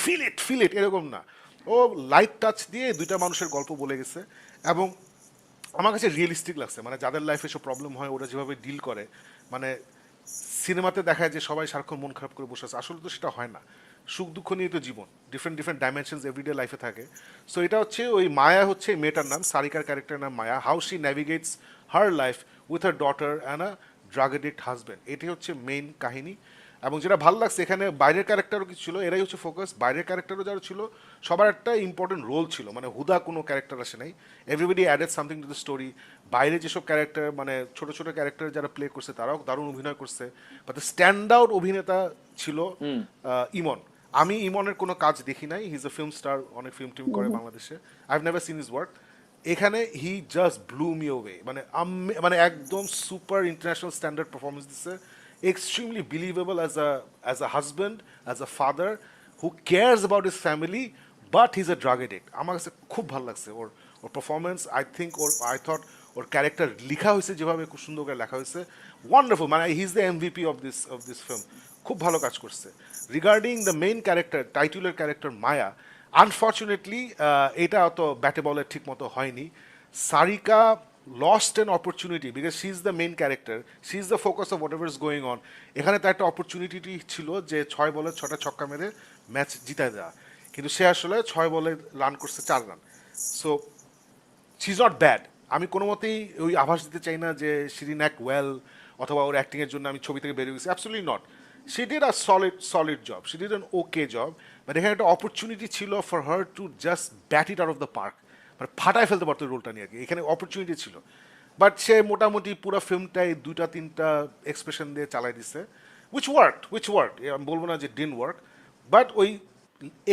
ফিল ইট, এরকম না। ও লাইট টাচ দিয়ে দুইটা মানুষের গল্প বলে গেছে, এবং আমার কাছে রিয়েলিস্টিক লাগছে। মানে যাদের লাইফে সব প্রবলেম হয় ওরা যেভাবে ডিল করে, মানে সিনেমাতে দেখায় যে সবাই সারাক্ষণ মন খারাপ করে বসে আছে, আসলে তো সেটা হয় না। সুখ দুঃখ নিয়ে তো জীবন, ডিফারেন্ট ডাইমেনশনস এভরিডে লাইফে থাকে। সো এটা হচ্ছে ওই মায়া, হচ্ছে মেয়েটার নাম, সারিকার ক্যারেক্টার নাম Maya, how she navigates her life with her daughter and a drug addict husband, এটি হচ্ছে মেইন কাহিনী। এবং যেটা ভালো লাগছে এখানে বাইরের ক্যারেক্টারও কিছু ছিল, এরাই হচ্ছে ফোকাস। বাইরের ক্যারেক্টারও যারা ছিল সবার একটা ইম্পর্টেন্ট রোল ছিল, মানে হুদা কোনো ক্যারেক্টার আসে নাই, everybody added something to the story. বাইরে যেসব ক্যারেক্টার, মানে ছোট ছোট ক্যারেক্টার যারা প্লে করছে তারাও দারুণ অভিনয় করছে, বাট স্ট্যান্ড আউট অভিনেতা ছিল ইমন। আমি ইমনের কোনো কাজ দেখি নাই, he is a film star, অনেক ফিল্ম টিম করে বাংলাদেশে, I have never seen his work. এখানে he just blew me away, মানে মানে একদম সুপার ইন্টারন্যাশনাল স্ট্যান্ডার্ড পারফরমেন্স দিচ্ছে, extremely believable as a husband, as a father who cares about his family, but he's a drug addict. আমার কাছে খুব ভালো লাগছে ওর ওর পারফরমেন্স। আই থট ওর ক্যারেক্টার লেখা হয়েছে যেভাবে, খুব সুন্দর করে লেখা হয়েছে, ওয়ান্ডারফুল। মানে he is the MVP of this film, খুব ভালো কাজ করছে। রিগার্ডিং দ্য মেইন ক্যারেক্টার, টাইটুলের ক্যারেক্টার মায়া, আনফর্চুনেটলি এটা অত ব্যাটে বলে ঠিক মতো হয়নি। Sarika lost an opportunity because she is the main character, she is the focus of whatever is going on. এখানে তার একটা অপরচুনিটি ছিল যে 6 বলে 6টা ছক্কা মেরে ম্যাচ জিতায় দেওয়া, কিন্তু সে আসলে 6 বলে রান করছে 4 run. So she is not bad, আমি কোনো মতেই ওই আভাস দিতে চাই না যে শি ডিডন্ট অ্যাক্ট ওয়েল, অথবা ওর অ্যাক্টিংয়ের জন্য আমি ছবি থেকে বেরিয়ে গেছি, absolutely not. She did a solid job, she did an okay job, but এখানে একটা অপরচুনিটি ছিল for her to just bat it out of the park, মানে ফাটায় ফেলতে পারতো রোলটা নিয়ে আর কি, এখানে অপরচুনিটি ছিল। বাট সে মোটামুটি পুরো ফিল্মটাই 2-3টা এক্সপ্রেশন দিয়ে চালাই দিছে, উইচ ওয়ার্ক, আমি বলবো না যে ডিডন্ট ওয়ার্ক, বাট ওই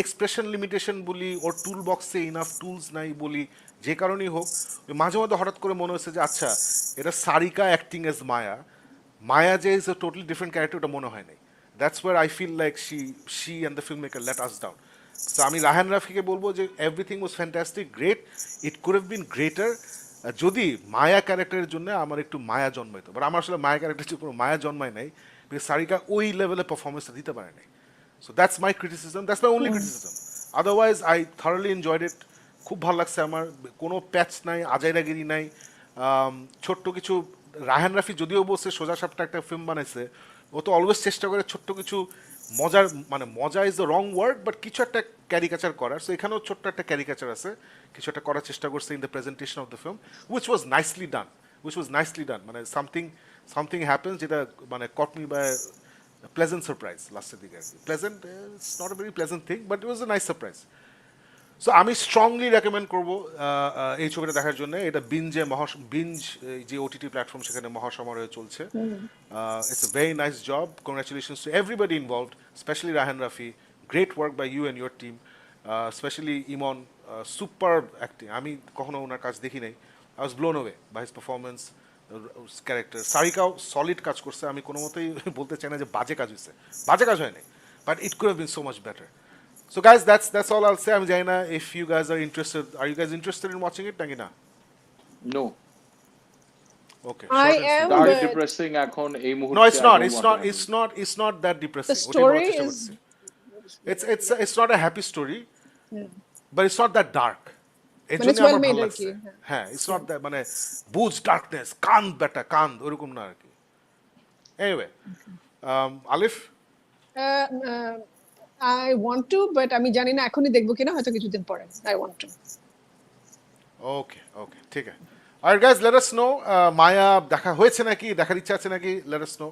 এক্সপ্রেশন লিমিটেশন বলি, ওর টুল বক্সে ইনাফ টুলস নাই বলি, যে কারণেই হোক, ওই মাঝে মধ্যে হঠাৎ করে মনে হচ্ছে যে আচ্ছা এটা সারিকা অ্যাক্টিং এজ মায়া, মায়া যে is a totally different character, ওটা মনে হয় নাই। That's where I feel like she and the film maker let us down. তো আমি রাহান রাফিকে বলবো যে everything was fantastic, great, it could have been greater যদি মায়া ক্যারেক্টারের জন্য আমার একটু মায়া জন্মাইতো, বাট আমার আসলে মায়া ক্যারেক্টার কোনো মায়া জন্মায় নাই, বিকজ সারিকা ওই লেভেলে পারফরমেন্সটা দিতে পারে নাই। So that's my criticism, that's my only criticism. Otherwise I thoroughly enjoyed ইট, খুব ভালো লাগছে আমার, কোনো প্যাচ নাই, আজাইরাগিরি নাই, ছোট্ট কিছু। রাহান রাফি যদিও বলছে সোজা সাপটা একটা ফিল্ম বানাইছে, ও তো অলওয়েজ চেষ্টা করে ছোট্ট কিছু মজার, মানে মজা is the wrong word, but কিছু একটা ক্যারিকাচার করার। সো এখানেও ছোট্ট একটা ক্যারিকাচার আছে, কিছু একটা করার চেষ্টা করছে in the presentation of the film, which was nicely done, মানে সামথিং হ্যাপেন্স যেটা মানে caught me by pleasant surprise লাস্টের দিকে আর কি। Pleasant, it's not a very pleasant thing, but it was a nice surprise. So আমি strongly recommend করবো এই ছবিটা দেখার জন্য। এটা বিঞ্জ যে ওটিটি প্ল্যাটফর্ম, সেখানে মহাসমারোহে চলছে। It's a very nice job, congratulations to everybody involved, specially Rahan Rafi, great work by you and your team, specially Emon, super acting, আমি কখনো ওনার কাজ দেখি নাই, I was blown away by his performance, character. সারিকাও সলিড কাজ করছে, আমি কোনো মতেই বলতে চাই না যে বাজে কাজ হয়েছে, বাজে কাজ হয় নাই, but it could have bin so much better. So guys, that's all I'll say. I'm Jaina. If you guys are interested, are you guys interested in watching it? Nagina? No. Okay. I short and am, sweet. Dark but- depressing এখন এই মুহূর্তে No, it's not. I don't It's want not. to It's not. It's not that depressing. The ওটাই বলার story চেষ্টা is করছি। It's not a happy story, but it's not that dark. এর মানে জন্য it's well আমার made ভালো আর কি, লাগছে। হ্যাঁ, it's not that মানে বুঝ ডার্কনেস, কান বেটা কান, ওরকম না আর কি। Anyway, Alif? I want to, but আমি জানি না এখনই দেখবো কিনা, হয়তো কিছুদিন পরে। I want to. Okay, ঠিক আছে। Alright guys, let us know মায়া দেখা হয়েছে নাকি, দেখার ইচ্ছা আছে নাকি, let us know.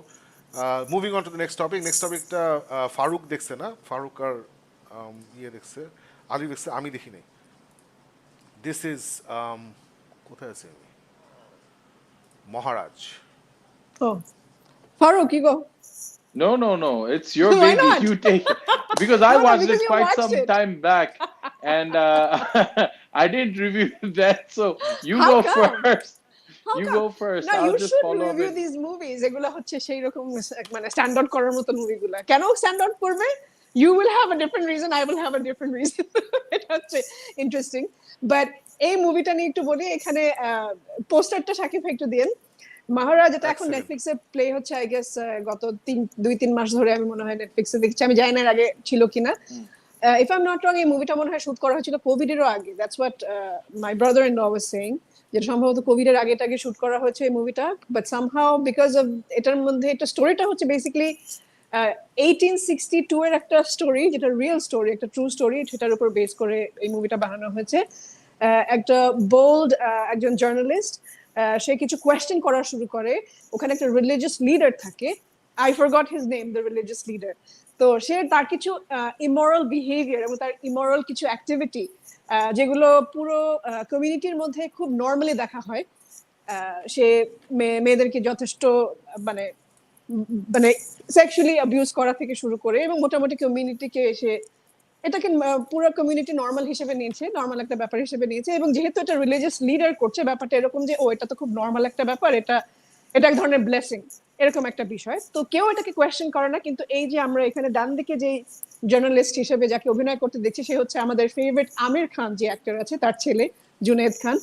Moving on to the next topic. Next topic টা ফারুক দেখছে না, ফারুক আর ইয়ে দেখছে, আলী দেখছে, আমি দেখি নাই। This is কোথায় আছে মহারাজ। Oh, ফারুক কি গো? No. It's your Why baby. not? You take it. Because I No, watched because it you quite watched some it. time back, and I didn't review that. So you How go come? first. How You come? go first. No, I'll you just should follow up review it. these movies. এগুলো হচ্ছে সেই রকম মানে stand out করার মতো মুভিগুলো। কেন stand out করবে? You will have a different reason, I will have a different reason. এটা হচ্ছে ইন্টারেস্টিং। বাট এই মুভিটা নিয়ে একটু বলি, এখানে পোস্টারটা শাকিব একটু দিন। মহারাজ, এটা এখন Excellent. নেটফ্লিক্সে প্লে হচ্ছে, আই গেস গত 2-3 মাস ধরে আমি মনে হয় নেটফ্লিক্সে দেখছি, আমি জানি না এর আগে ছিল কিনা। If I am not wrong, এই মুভিটা মনে হয় শুট করা হয়েছিল কোভিডেরও আগে। That's what my brother in law was saying, যেটা সম্ভবত কোভিডের আগে শুট করা হয়েছে এই মুভিটা। বাট সামহাউ বিকজ অফ এটার মধ্যে একটা স্টোরিটা হচ্ছে বেসিক্যালি 1862 এর একটা স্টোরি, যেটা রিয়েল স্টোরি, একটা ট্রু স্টোরি, সেটার উপর বেস করে এই মুভিটা বানানো হয়েছে। একটা বোল্ড একজন জার্নালিস্ট, সে কিছু কোয়েশ্চেন করা শুরু করে। ওখানে একটা রিলিজিয়াস লিডার থাকে, I forgot his name, the religious leader. তো সে তার কিছু ইমোরাল বিহেভিয়ার এবং তার ইমোরাল কিছু অ্যাক্টিভিটি, যেগুলো পুরো কমিউনিটির মধ্যে খুব নর্মালি দেখা হয়। সে মেয়েদেরকে যথেষ্ট মানে মানে সেক্সুয়ালি অ্যাবিউজ করা থেকে শুরু করে, এবং মোটামুটি কমিউনিটিকে এসে এটাকে পুরো কমিউনিটি নর্মাল হিসেবে নিয়েছে, নর্মাল একটা ব্যাপার হিসেবে নিয়েছে। এবং যেহেতু এটা রিলিজিয়াস লিডার করছে, ব্যাপারটা এরকম যে ও এটা তো খুব নর্মাল একটা ব্যাপার, এটা এক ধরনের ব্লেসিং, এরকম একটা বিষয়। তো কেউ এটাকে কোয়েশ্চেন করে না। কিন্তু এই যে আমরা এখানে ডান দিকে যে জার্নালিস্ট হিসেবে যাকে অভিনয় করতে দেখছি, সে হচ্ছে আমাদের ফেভারিট আমির খান, যে অ্যাক্টর আছে, তার ছেলে জুনেদ খান।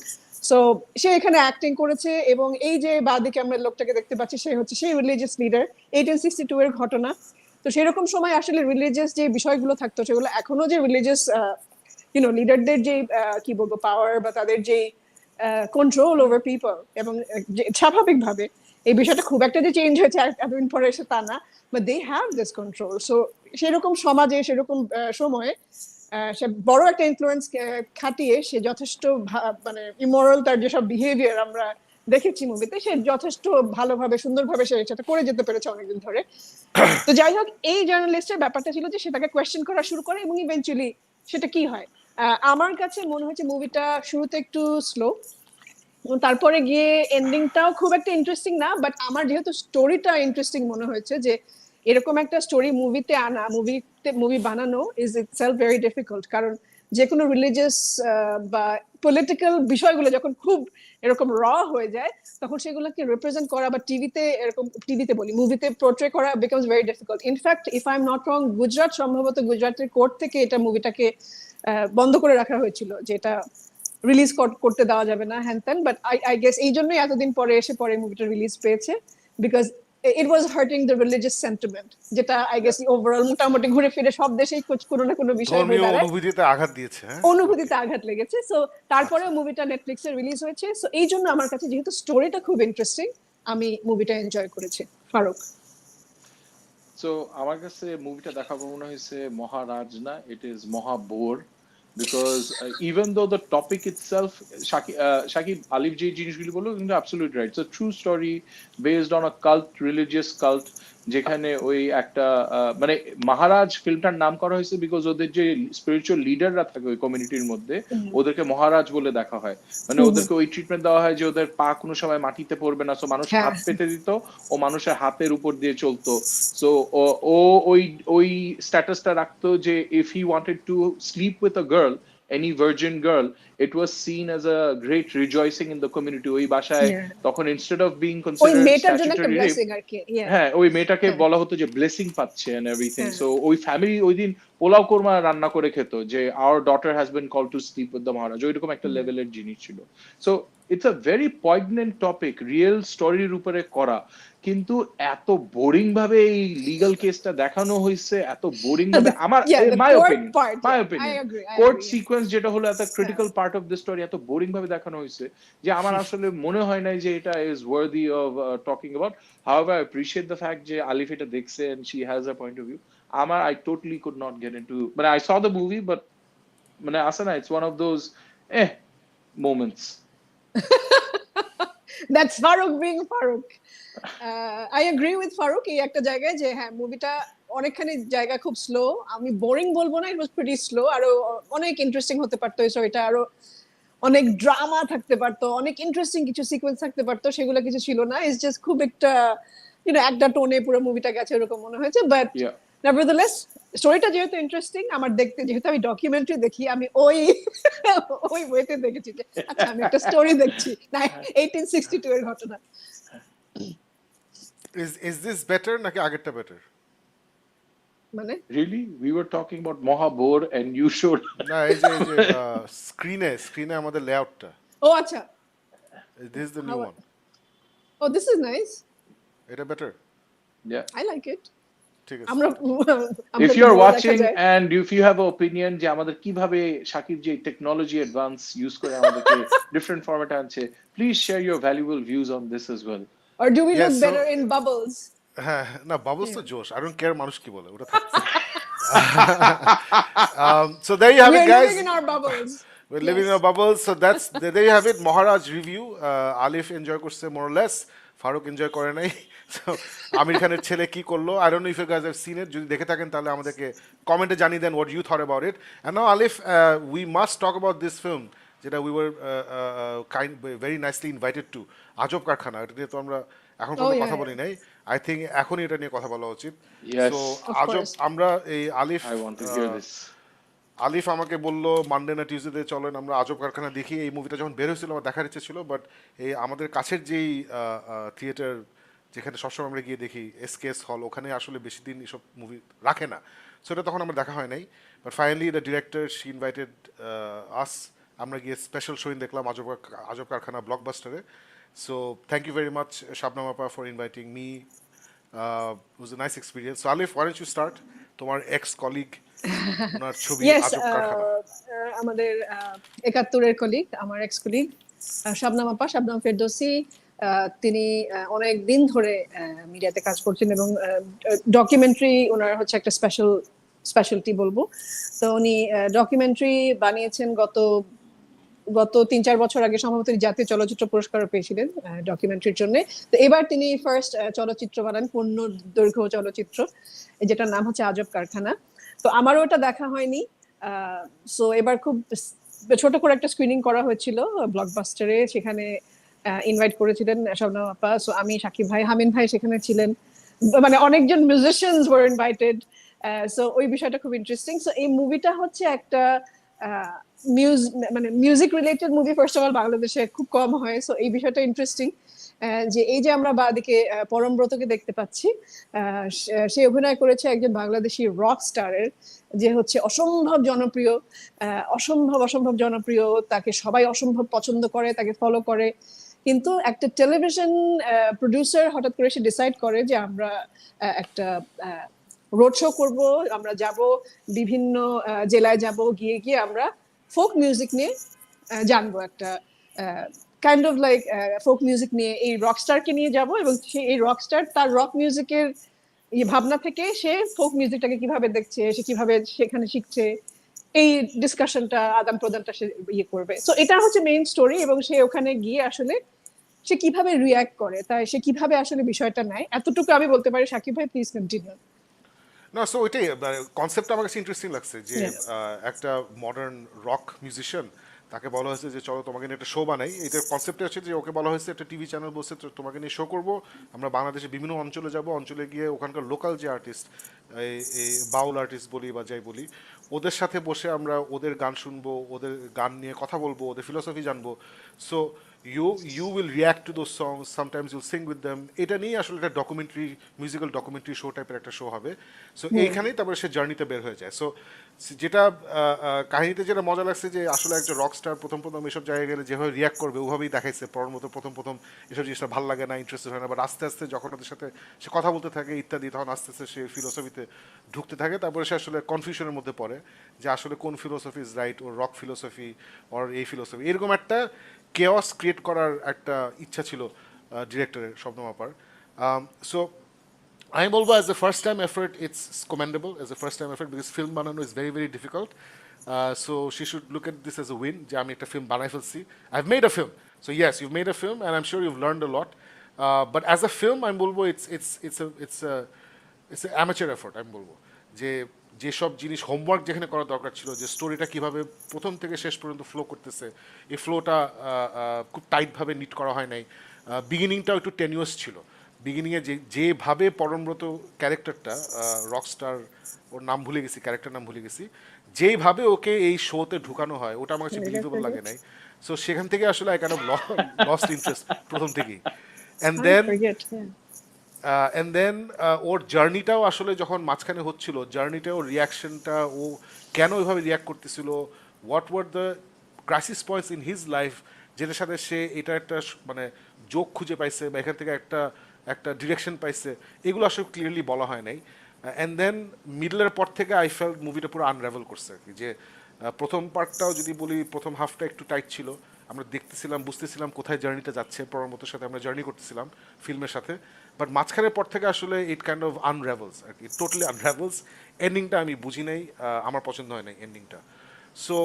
সো সে এখানে অ্যাক্টিং করেছে। এবং এই যে বাদিকে আমরা লোকটাকে দেখতে পাচ্ছি, সে হচ্ছে সেই রিলিজিয়াস লিডার। 1862 এর ঘটনা। তো সেরকম সময় আসলে রিলিজিয়াস যে বিষয়গুলো থাকতো, সেগুলো এখনো যে রিলিজিয়াস লিডারদের যে কি বলবো পাওয়ার বা তাদের যে কন্ট্রোল ওভার পিপল, এবং স্বাভাবিকভাবে এই বিষয়টা খুব একটা যে চেঞ্জ হয়েছে এতদিন পরে এসে তা না, but they have this control. So সেরকম সমাজে, সেরকম সময়ে সে বড় একটা ইনফ্লুয়েন্স খাটিয়ে সে যথেষ্ট মানে ইমোরাল তার যেসব বিহেভিয়ার আমরা দেখেছি মুভিতে, সে যথেষ্ট ভালোভাবে সুন্দরভাবে সে সেটা করে যেতে পেরেছে অনেকদিন ধরে। তো যাই হোক, এই জার্নালিস্টের ব্যাপারটা ছিল যে সেটাকে কোয়েশ্চেন করা শুরু করে, এবং ইভেন্চুয়ালি সেটা কি হয়, আমার কাছে মনে হচ্ছে মুভিটা শুরুতে একটু স্লো, তারপরে গিয়ে এন্ডিংটাও খুব একটা ইন্টারেস্টিং না। বাট আমার যেহেতু স্টোরিটা ইন্টারেস্টিং মনে হয়েছে, যে এরকম একটা স্টোরি মুভিতে আনা, মুভি বানানো ইজ ইটসেলফ ভেরি ডিফিকাল্ট। কারণ যে কোনো রিলিজিয়াস বা পলিটিক্যাল বিষয়গুলো যখন খুব এরকম র হয়ে যায়, তখন সেগুলোকে রিপ্রেজেন্ট করা বা টিভিতে বলি, মুভিতে পোর্ট্রে করা becomes very difficult. In fact if I am not রং, সম্ভবত গুজরাটের কোর্ট থেকে এটা মুভিটাকে বন্ধ করে রাখা হয়েছিল, যেটা রিলিজ করতে দেওয়া যাবে না হ্যান ত্যান। বাট আই গেস এই জন্যই এতদিন পরে এসে পরে মুভিটা রিলিজ পেয়েছে, because it was hurting the religious sentiment, যেটা আই গেস ওভারঅল মোটামুটি ঘুরে ফিরে সব দেশেই কোনো না কোনো বিষয় হয়ে দাঁড়ায়, অনুভূতিতে আঘাত দিয়েছে। অনুভূতিতে আঘাত লেগেছে। সো তারপরে মুভিটা নেটফ্লিক্সে রিলিজ হয়েছে। সো এই জন্য আমার কাছে যেহেতু স্টোরিটা খুব ইন্টারেস্টিং, আমি মুভিটা এনজয় করেছি। ফারুক? সো আমার কাছে মুভিটা দেখা মনে হয়েছে মহারাজ না, ইট ইজ মহাবোর, because even though the topic itself, Shakib, Alif যে জিনিসগুলি বললো কিন্তু absolutely right. It's a true story based on a cult, religious cult, যেখানে ওই একটা মানে মহারাজ ফিল্মটার নাম করা হয়েছে বিকজ ওদের যে স্পিরিচুয়াল লিডাররা থাকে ওই কমিউনিটির মধ্যে ওদেরকে মহারাজ বলে দেখা হয়, মানে ওদেরকে ওই ট্রিটমেন্ট দেওয়া হয় যে ওদের পা কোনো সময় মাটিতে পড়বে না, সো মানুষ হাত পেতে দিত ও মানুষের হাতের উপর দিয়ে চলতো। সো ও ওই স্ট্যাটাসটা রাখতো যে if he wanted to sleep with a girl, any virgin girl, it was seen as a great rejoicing in the community. ওই বাসায় তখন instead of being considered statutory rape, হ্যাঁ ওই মেয়েটাকে বলা হতো যে ব্লেসিং পাচ্ছে and everything. So ওই ফ্যামিলি ওই দিন পোলাও কোরমা রান্না করে খেত যে our daughter has been called to sleep with the Maharaj, ওইরকম একটা লেভেলের জিনিস ছিল। So it's a very poignant topic, real স্টোরির উপরে করা, কিন্তু এত বোরিং ভাবে এই লিগ্যাল কেসটা দেখানো হয়েছে, এত বোরিং ভাবে আমার মাই অপিনিয়ন কোর্ট সিকোয়েন্স যেটা হলো এত critical part of the story এত বোরিং ভাবে দেখানো হয়েছে যে আমার আসলে মনে হয় নাই যে এটা is worthy of talking about. However I appreciate the fact যে আলিফ এটা দেখছে and she has a point of view. আমার I totally could not get into, মানে I saw the movie but মানে আসে না, it's one of those moments. That's Farooq being Farooq. I agree with Farooq এই একটা জায়গায় যে হ্যাঁ মুভিটা অনেকখানি জায়গা খুব স্লো, আমি বোরিং বলবো না, ইট ওয়াজ প্রিটি স্লো, আরো অনেক ইন্টারেস্টিং হতে পারতো এই স্টোরিটা, আরো অনেক ড্রামা থাকতে পারতো, অনেক ইন্টারেস্টিং কিছু সিকোয়েন্স থাকতে পারতো, সেগুলো কিছু ছিল না। ইটস জাস্ট খুব একটা একটা টোনে পুরো মুভিটা গেছে এরকম মনে হয়েছে। বাট নেভারদারলেস স্টোরিটা যেহেতু ইন্টারেস্টিং, আমার দেখতে, যেহেতু আমি ডকুমেন্টারি দেখি, আমি ওই ওয়েতে দেখেছি যে আচ্ছা আমি একটা স্টোরি দেখছি না 1862 এর ঘটনা। Is this better নাকি আগেরটা বেটার? মানে Really? We were talking about Mahabor and you showed না এই যে স্ক্রিনে আমাদের লেআউটটা। ও আচ্ছা, This is the new one. Oh, this is nice. এটা better? Yeah. I like it. ঠিক আছে। আমরা If you are watching and if you have an opinion যে আমাদের কিভাবে শাকিব যে টেকনোলজি অ্যাডভান্স ইউজ করে আমাদেরকে ডিফারেন্ট ফরম্যাটে আনছে, please share your valuable views on this as well. Or do we Yes, look so- better in bubbles? হ্যাঁ না বাবলস তো জোশ, আই ডোন্ট কেয়ার মানুষ কি বলে ওটা থাকছে। So there you have it We're guys. living in our bubbles. We're living in our bubbles. So that's there you have it. Maharaj review. Alif enjoy করছে more or less. Faruk enjoy করে নাই। So আমির খানের ছেলে কি করলো? I don't know if you guys have seen it. যদি দেখে থাকেন তাহলে আমাদেরকে কমেন্টে জানিয়ে দেন what you thought about it. And now Alif, we must talk about this film যেটা we were very nicely invited to. আজব কারখানা। এটা নিয়ে তো আমরা এখন কোনো কথা বলি নাই। I think এখনই এটা নিয়ে কথা বলা উচিত। Yes. So Of আজব course. আমরা এই আলিফ I want to hear this. আলিফ আমাকে বললো মানডে না টিউসডে চলেন আমরা আজব কারখানা দেখি। এই মুভিটা যখন বের হয়েছিল আমার দেখার ইচ্ছে ছিল, বাট এই আমাদের কাছের যেই থিয়েটার যেখানে সবসময় আমরা গিয়ে দেখি এসকেএস হল, ওখানে আসলে বেশি দিন এসব মুভি রাখে না, সো এটা তখন আমার দেখা হয় নাই। But finally the director she invited us, আমরা গিয়ে স্পেশাল শোইং দেখলাম আজব কারখানা ব্লকবাস্টারে। So thank you very much Shabnam আপা for inviting me, was a nice experience. So Alif, why don't you start, তোমার এক্স কলিগ ওনার ছবি আজব কারখানা। আমাদের 71-এর কলিগ, আমার এক্স কলিগ শাবনাম আপা, শাবনাম ফেরদৌসী, তিনি অনেক দিন ধরে মিডিয়াতে কাজ করছেন এবং ডকুমেন্টারি ওনার হচ্ছে একটা স্পেশালিটি বলবো। তো উনি ডকুমেন্টারি বানিয়েছেন গত 3-4 বছর আগে, সম্ভবত জাতীয় চলচ্চিত্র পুরস্কারও পেয়েছিলেন ডকুমেন্টারির জন্য। তো এবার তিনি ফার্স্ট চলচ্চিত্র বানান, পূর্ণ দৈর্ঘ্য চলচ্চিত্র, যেটার নাম হচ্ছে আজব কারখানা। তো আমারও ওটা দেখা হয়নি, সো এবার খুব ছোট করে একটা স্ক্রিনিং করা হয়েছিল ব্লকবাস্টারে, সেখানে ইনভাইট করেছিলেন শাবনাম আপা। সো আমি, সাকিব ভাই, হামিন ভাই সেখানে ছিলেন। মানে অনেকজন মিউজিশিয়ানস ওয়ার ইনভাইটেড, সো ওই বিষয়টা খুব ইন্টারেস্টিং। সো এই মুভিটা হচ্ছে একটা মানে music related movie. First of all বাংলাদেশে খুব কম হয়, সো এই বিষয়টা ইন্টারেস্টিং যে এই যে আমরা বাদিকে পরমব্রতকে দেখতে পাচ্ছি, সে অভিনয় করেছে একজন বাংলাদেশি রক স্টারের, যে হচ্ছে অসম্ভব জনপ্রিয়, অসম্ভব অসম্ভব জনপ্রিয়, তাকে সবাই অসম্ভব পছন্দ করে, তাকে ফলো করে। কিন্তু একটা টেলিভিশন প্রডিউসার হঠাৎ করে সে ডিসাইড করে যে আমরা একটা রোড শো করব, আমরা যাব বিভিন্ন জেলায়, যাব, গিয়ে গিয়ে আমরা ফোক মিউজিক নিয়ে জানবো, একটা kind of like folk music নিয়ে এই রকস্টারকে নিয়ে যাব, এবং সে এই রকস্টার তার রক মিউজিকের ভাবনা থেকে সে ফোক মিউজিকটাকে কিভাবে দেখছে, সে কিভাবে সেখানে শিখছে, এই ডিসকাশনটা, আদান প্রদানটা সে করবে। সো এটা হচ্ছে মেইন স্টোরি, এবং সে ওখানে গিয়ে আসলে সে কিভাবে রিয়াক্ট করে, তাই সে কিভাবে আসলে বিষয়টা নেয়, এতটুকু আমি বলতে পারি। সাকিব ভাই প্লিজ কন্টিনিউ। না, সো ওইটাই কনসেপ্টটা আমার কাছে ইন্টারেস্টিং লাগছে যে একটা মডার্ন রক মিউজিশিয়ান, তাকে বলা হয়েছে যে চলো তোমাকে নিয়ে একটা শো বানাই। এটার কনসেপ্টটা হচ্ছে যে ওকে বলা হয়েছে একটা টিভি চ্যানেল বলছে তোমাকে নিয়ে শো করবো, আমরা বাংলাদেশের বিভিন্ন অঞ্চলে যাব, অঞ্চলে গিয়ে ওখানকার লোকাল যে আর্টিস্ট, এই বাউল আর্টিস্ট বলি বা যাই বলি, ওদের সাথে বসে আমরা ওদের গান শুনবো, ওদের গান নিয়ে কথা বলবো, ওদের ফিলোসফি জানবো। So you will react to those songs, sometimes you'll sing with them. এটা নিয়ে আসলে একটা ডকুমেন্টারি, মিউজিক্যাল ডকুমেন্টারি শো টাইপের একটা শো হবে। সো এইখানেই তারপরে সে জার্নিতে বের হয়ে যায়। সো যেটা কাহিনীতে যেটা মজা লাগছে যে আসলে একটা রক স্টার প্রথম প্রথম এসব জায়গায় গেলে যেভাবে রিয়াক্ট করবে ওভাবেই দেখাইছে। পরের মতো প্রথম প্রথম এসব জিনিসটা ভালো লাগে না, ইন্টারেস্টেড হয় না, বাট আস্তে আস্তে যখন ওদের সাথে সে কথা বলতে থাকে ইত্যাদি, তখন আস্তে আস্তে সে ফিলোসফিতে ঢুকতে থাকে। তারপরে সে আসলে কনফিউশনের মধ্যে পড়ে যে আসলে কোন philosophy is right, or rock philosophy or এই ফিলোসফি, এরকম একটা কেওয়াস ক্রিয়েট করার একটা ইচ্ছা ছিল ডিরেক্টরের, শবনম আপার। সো আমি বলবো as a first time effort it's commendable, as a first time effort, because film বানানো is very very difficult. So she should look at this as a win, যে আমি একটা ফিল্ম বানাই ফেলছি, I have made a film. So yes, you made a film and I am sure you've learned a lot, but as a film আমি বলবো it's amateur effort. আমি বলবো যে যেসব জিনিস হোমওয়ার্ক যেখানে করা দরকার ছিল, যে স্টোরিটা কীভাবে প্রথম থেকে শেষ পর্যন্ত ফ্লো করতেছে, এই ফ্লোটা খুব টাইটভাবে নিট করা হয় নাই। বিগিনিংটাও একটু টেনিউয়াস ছিল। বিগিনিংয়ে যেভাবে পরমব্রত ক্যারেক্টারটা, রকস্টার, ওর নাম ভুলে গেছি, ক্যারেক্টার নাম ভুলে গেছি, যেইভাবে ওকে এই শোতে ঢুকানো হয় ওটা আমার কাছে বিলিভেবল লাগে নাই। সো সেখান থেকে আসলে I kind of lost interest প্রথম থেকেই। অ্যান্ড দেন ওর জার্নিটাও আসলে যখন মাঝখানে হচ্ছিল, জার্নিটা ওর রিয়াকশনটা, ও কেন ওইভাবে রিয়াক্ট করতেছিল, what were the crisis points in his life, যেটার সাথে সে এটা একটা মানে যোগ খুঁজে পাইছে বা এখান থেকে একটা একটা ডিরেকশন পাইছে, এগুলো আসলে ক্লিয়ারলি বলা হয় নাই। অ্যান্ড দেন মিডলের পর থেকে আই ফেল মুভিটা পুরো আনরাভেল করছে আর কি। যে প্রথম পার্টটাও যদি বলি, প্রথম হাফটা একটু টাইট ছিল, আমরা দেখতেছিলাম, বুঝতেছিলাম কোথায় জার্নিটা যাচ্ছে, পরমব্রতর সাথে আমরা জার্নি করতেছিলাম ফিল্মের সাথে, বাট মাঝখানের পর থেকে আসলে ইট কাইন্ড অফ আনরাভেলস আর কি, টোটালি আনরাভেলস। এন্ডিংটা আমি বুঝি নাই, আমার পছন্দ হয় নাই এন্ডিংটা। সো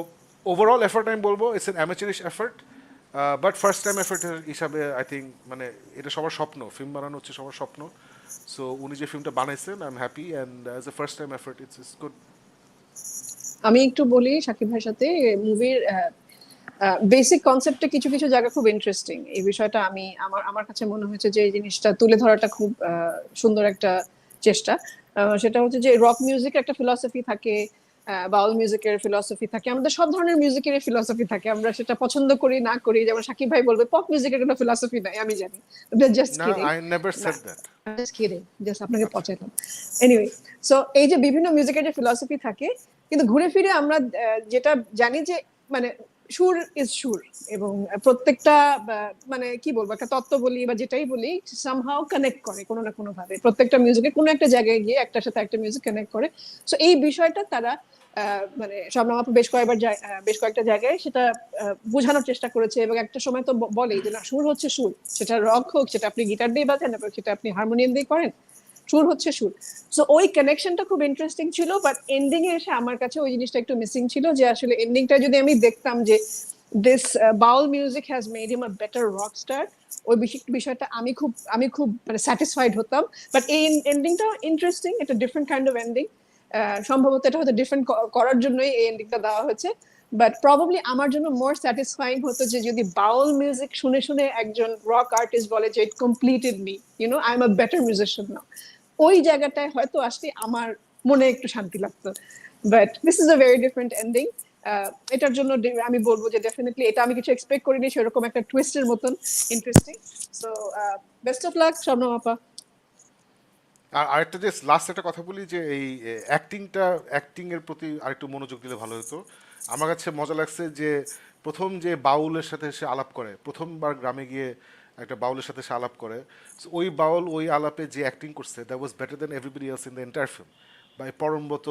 ওভারঅল এফার্ট আমি বলবো it's an amateurish effort, but first time effort হিসাবে আই থিঙ্ক মানে এটা সবার স্বপ্ন, ফিল্ম বানানো হচ্ছে সবার স্বপ্ন। সো উনি যে ফিল্মটা বানাইছেন I am happy, and as a first time effort it's good. আমি একটু বলি সাকিব ভাইয়ের সাথে, মুভির বেসিক কনসেপ্টে কিছু কিছু জায়গা খুব ইন্টারেস্টিং। এই বিষয়টা আমি আমার কাছে মনে হয়েছে যে এই জিনিসটা তুলে ধরাটা খুব সুন্দর একটা চেষ্টা। সেটা হচ্ছে যে রক মিউজিকের একটা ফিলসফি থাকে, বাউল মিউজিকের ফিলসফি থাকে, আমাদের সব ধরনের মিউজিকের ফিলসফি থাকে, আমরা সেটা পছন্দ করি না করি। যেমন সাকিব ভাই বলবে পপ মিউজিকের কোনো ফিলসফি নাই, আমি জানি, জাস্ট না, kidding, I never said that. Just kidding, just আপনাকে পচাইলাম। এনিওয়ে, সো এই যে বিভিন্ন মিউজিকের যে ফিলসফি থাকে, কিন্তু ঘুরে ফিরে আমরা যেটা জানি যে মানে সুর ইজ সুর, এবং প্রত্যেকটা মানে কি বলবো, একটা তত্ত্ব বলি বা যেটাই বলি, সামহাও কানেক্ট করে কোনো না কোনো ভাবে, প্রত্যেকটা মিউজিকে কোনো একটা জায়গায় গিয়ে একটার সাথে একটা মিউজিক কানেক্ট করে। সো এই বিষয়টা তারা মানে শবনম আপু বেশ কয়েকটা জায়গায় সেটা বোঝানোর চেষ্টা করেছে, এবং একটা সময় তো বলেই যে না, সুর হচ্ছে সুর, সেটা রক হোক, সেটা আপনি গিটার দিয়ে বাজান, সেটা আপনি হারমোনিয়াম দিয়ে করেন, সুর হচ্ছে সুর। সো ওই কানেকশনটা খুব ইন্টারেস্টিং ছিল, বাট এন্ডিং এ এসে আমার কাছে ওই জিনিসটা একটু মিসিং ছিল, যে আসলে এন্ডিংটা যদি আমি দেখতাম যে this Baul music has made him a better rock star, ওই বিষয়টা আমি খুব মানে স্যাটিসফাইড হতাম। বাট এই এন্ডিংটা ইন্টারেস্টিং, এটা ডিফারেন্ট কাইন্ড অফ এন্ডিং, সম্ভবত এটা হয়তো ডিফারেন্ট করার জন্যই এই এন্ডিংটা দেওয়া হয়েছে। বাট প্রবাবলি আমার জন্য মোর স্যাটিসফাইং হতো যে যদি বাউল মিউজিক শুনে শুনে একজন রক আর্টিস্ট বলে যে it completed me, I am a better musician now, ওই জায়গাটায় হয়তো আসলে আমার মনে একটু শান্তি লাগতো, but this is a very different ending. এটার জন্য আমি বলবো যে ডেফিনেটলি এটা আমি কিছু এক্সপেক্ট করিনি সেরকম একটা টুইস্টের মতন interesting. So best of luck Shabnam আপা। আর আরেকটা যে লাস্ট একটা কথা বলি যে এই অ্যাক্টিং এর প্রতি আরেকটু মনোযোগ দিলে ভালো হতো। আমার কাছে মজা লাগছে যে প্রথম যে বাউলের সাথে সে আলাপ করে, প্রথমবার গ্রামে গিয়ে একটা বাউলের সাথে সে আলাপ করে, so ওই বাউল ওই আলাপে যে অ্যাক্টিং করছে that was better than everybody else in the entire film. বা এই পরমব্রত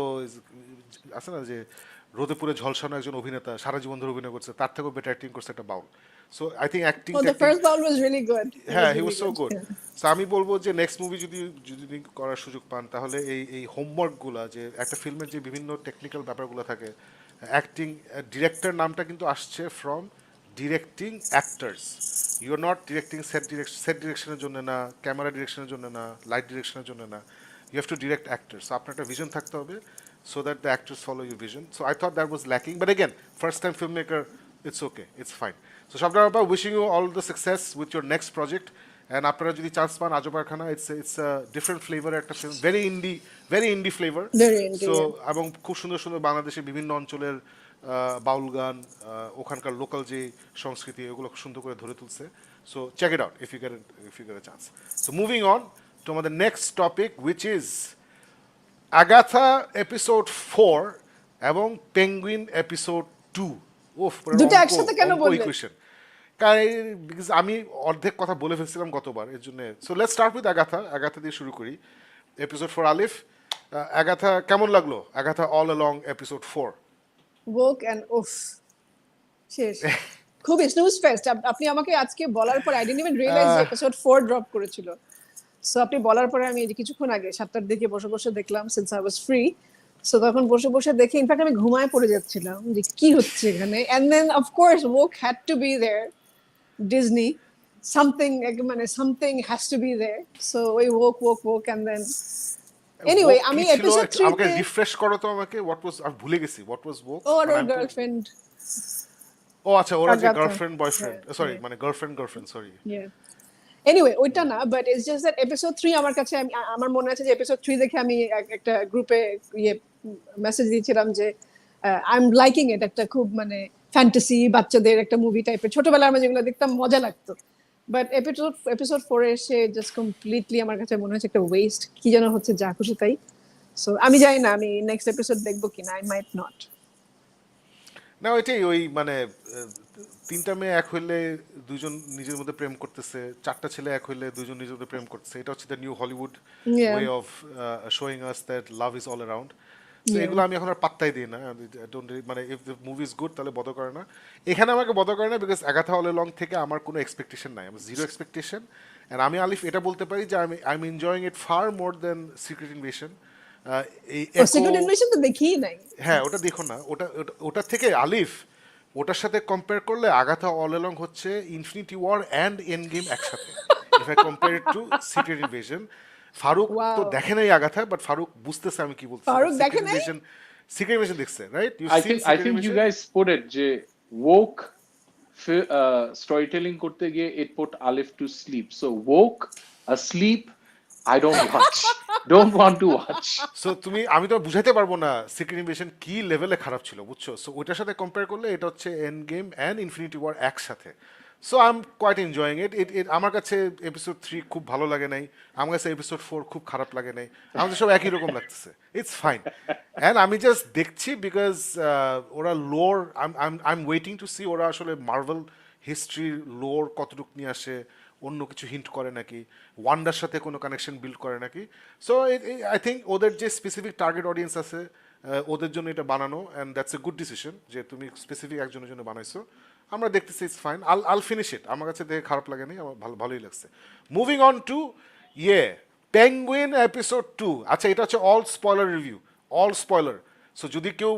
আছে না যে রোদে পুরে ঝলসানো একজন অভিনেতা সারা জীবন ধরে অভিনয় করছে, তার থেকেও বেটার অ্যাক্টিং করছে একটা Baul. So I think acting Oh, the first bowl was really good. It হ্যাঁ was he really was so good. Good. Yeah. So আমি বলবো যে নেক্সট মুভি যদি যদি করার সুযোগ পান তাহলে এই হোমওয়ার্কগুলা, যে একটা ফিল্মের যে বিভিন্ন টেকনিক্যাল ব্যাপারগুলো থাকে, অ্যাক্টিং ডিরেক্টর নামটা কিন্তু আসছে from directing actors. You are not directing set ডিরেকশনের জন্য না, ক্যামেরা ডিরেকশনের জন্য না, লাইট ডিরেকশনের জন্য না, you have to direct actors. So আপনার একটা ভিশন থাকতে হবে so that the actors follow your vision. So I thought that was lacking. But again, first time filmmaker, it's okay, it's fine. So Shabnam Appa, wishing you all the success with your next project. And আপনারা যদি chance পান Ajob Karkhana, it's a different flavor একটা film, very indie flavor. Very indie, So yeah. এবং খুব সুন্দর সুন্দর বাংলাদেশের বিভিন্ন অঞ্চলের বাউল গান, ওখানকার লোকাল যে সংস্কৃতি ওগুলো খুব সুন্দর করে ধরে তুলছে। So check it out if you get a chance. So moving on to আমাদের next topic, which is Agatha episode 4 এবং পেঙ্গুইন এপিসোড 2। ওফ, দুটো একসাথে কেন বললেন? ইকুয়েশন বিকজ আমি অর্ধেক কথা বলে ফেলছিলাম গতবার, এর জন্য। So let's start with Agatha দিয়ে শুরু করি। এপিসোড 4 আলিফ, আগাথা কেমন লাগলো? Agatha all along episode 4। woke and উফ শেষ, খুব স্নুজ ফেস্ট। আপনি আমাকে আজকে বলার পর আই ডিডন্ট ইভেন রিয়েলাইজ যে এপিসোড 4 ড্রপ করেছিল। সো আপনি বলার পরে আমি এই যে কিছুক্ষণ আগে 7টার দিকে বসে বসে দেখলাম, since I was free. So তখন বসে বসে দেখে ইনফ্যাক্ট আমি ঘুমায় পড়ে যাচ্ছিলাম যে কি হচ্ছে এখানে। And then of course woke had to be there, Disney something, মানে something has to be there. So ওই woke and then এনিওয়ে আমি এপিসোড 3 আমাকে তে রিফ্রেশ করো তো আমাকে, হোয়াট ওয়াজ, আমি ভুলে গেছি হোয়াট ওয়াজ ওক। ওর গার্লফ্রেন্ড, ও আচ্ছা, ওরা যে Agatha. Girlfriend boyfriend, Yeah, sorry yeah. মানে গার্লফ্রেন্ড সরি। এনিওয়ে ওইটা না, but it's just that episode 3 আমার কাছে, আমার মনে আছে যে এপিসোড 3 দেখে আমি একটা গ্রুপে মেসেজ দিয়েছিলাম যে আই এম লাইকিং ইট, একটা খুব মানে ফ্যান্টাসি বাচ্চাদের একটা মুভি টাইপের, ছোটবেলায় আমরা যেগুলো দেখতাম মজা লাগতো। বাট এপিসোড 4 এ এসে জাস্ট কমপ্লিটলি আমার কাছে মনে হচ্ছে একটা ওয়েস্ট, কি যেন হচ্ছে যা খুশি তাই। সো আমি জানি না আমি নেক্সট এপিসোড দেখবো কিনা, আই মাইট নট। না ওইটাই, ওই মানে তিনটা মেয়ে এক হইলে দুজন নিজের মধ্যে প্রেম করতেছে, চারটা ছেলে এক হইলে দুজন নিজের মধ্যে প্রেম করতেছে, এটা হচ্ছে the new Hollywood Yeah. Way of showing us that love is all around. তো Yeah. এগুলো আমি এখন আর পাত্তাই দিই না, মানে if the movie is good তাহলে বদর করে না। এখানে আমাকে বদর করে না বিকজ আগাথা অল অ্যালং থেকে আমার কোনো এক্সপেকটেশন নাই, আমার জিরো এক্সপেকটেশন। অ্যান্ড আমি আলিফ এটা বলতে পারি যে I am enjoying it far more than Secret Invasion. এই সিক্রেট ইনভেশন তো দেখিই নাই। হ্যাঁ ওটা দেখো না, ওটা থেকে আলিফ ওটার সাথে কম্পেয়ার করলে আগাথা অল অ্যালং হচ্ছে infinity war and end game একসাথে। If I compare it to secret invasion. Farooq Wow. তো দেখে নাই আগাথা, বাট ফারুক বুঝতেছে আমি কি বলছি। ফারুক দেখে নাই? সিক্রেট ইনভেশন দেখছে, right? I think you guys put it যে woke storytelling করতে গিয়ে it put Alif to sleep. So woke, asleep, I don't want to watch. So আমি তো বুঝাইতে পারবো না সিক্রেট ইনভেশন কি লেভেলে খারাপ ছিল, বুঝছো? সো ওইটার সাথে কম্পেয়ার করলে এটা হচ্ছে and game and infinity war একসাথে। So I am quite enjoying it. আমার কাছে এপিসোড 3 খুব ভালো লাগে নাই, আমার কাছে এপিসোড 4 খুব খারাপ লাগে নাই, আমাদের সব একই রকম লাগতেছে। It's fine. অ্যান্ড আমি জাস্ট দেখছি বিকজ ওরা lore, I am waiting to see ওরা আসলে মার্ভেল হিস্ট্রির লোর কতটুকু নিয়ে আসে, অন্য কিছু হিন্ট করে নাকি, ওয়ান্ডার সাথে কোনো কানেকশন বিল্ড করে নাকি। সো আই থিঙ্ক ওদের যে স্পেসিফিক টার্গেট অডিয়েন্স আছে ওদের জন্য এটা বানানো, and that's a good decision যে তুমি স্পেসিফিক একজনের জন্য বানাইছো। আমরা দেখতেছি it's fine, I'll finish it. আমার কাছে দেখে খারাপ লাগে নি, আমার ভালোই লাগছে। Moving on to Penguin episode 2। আচ্ছা, এটা হচ্ছে all spoiler review, all spoiler. So যদি কেউ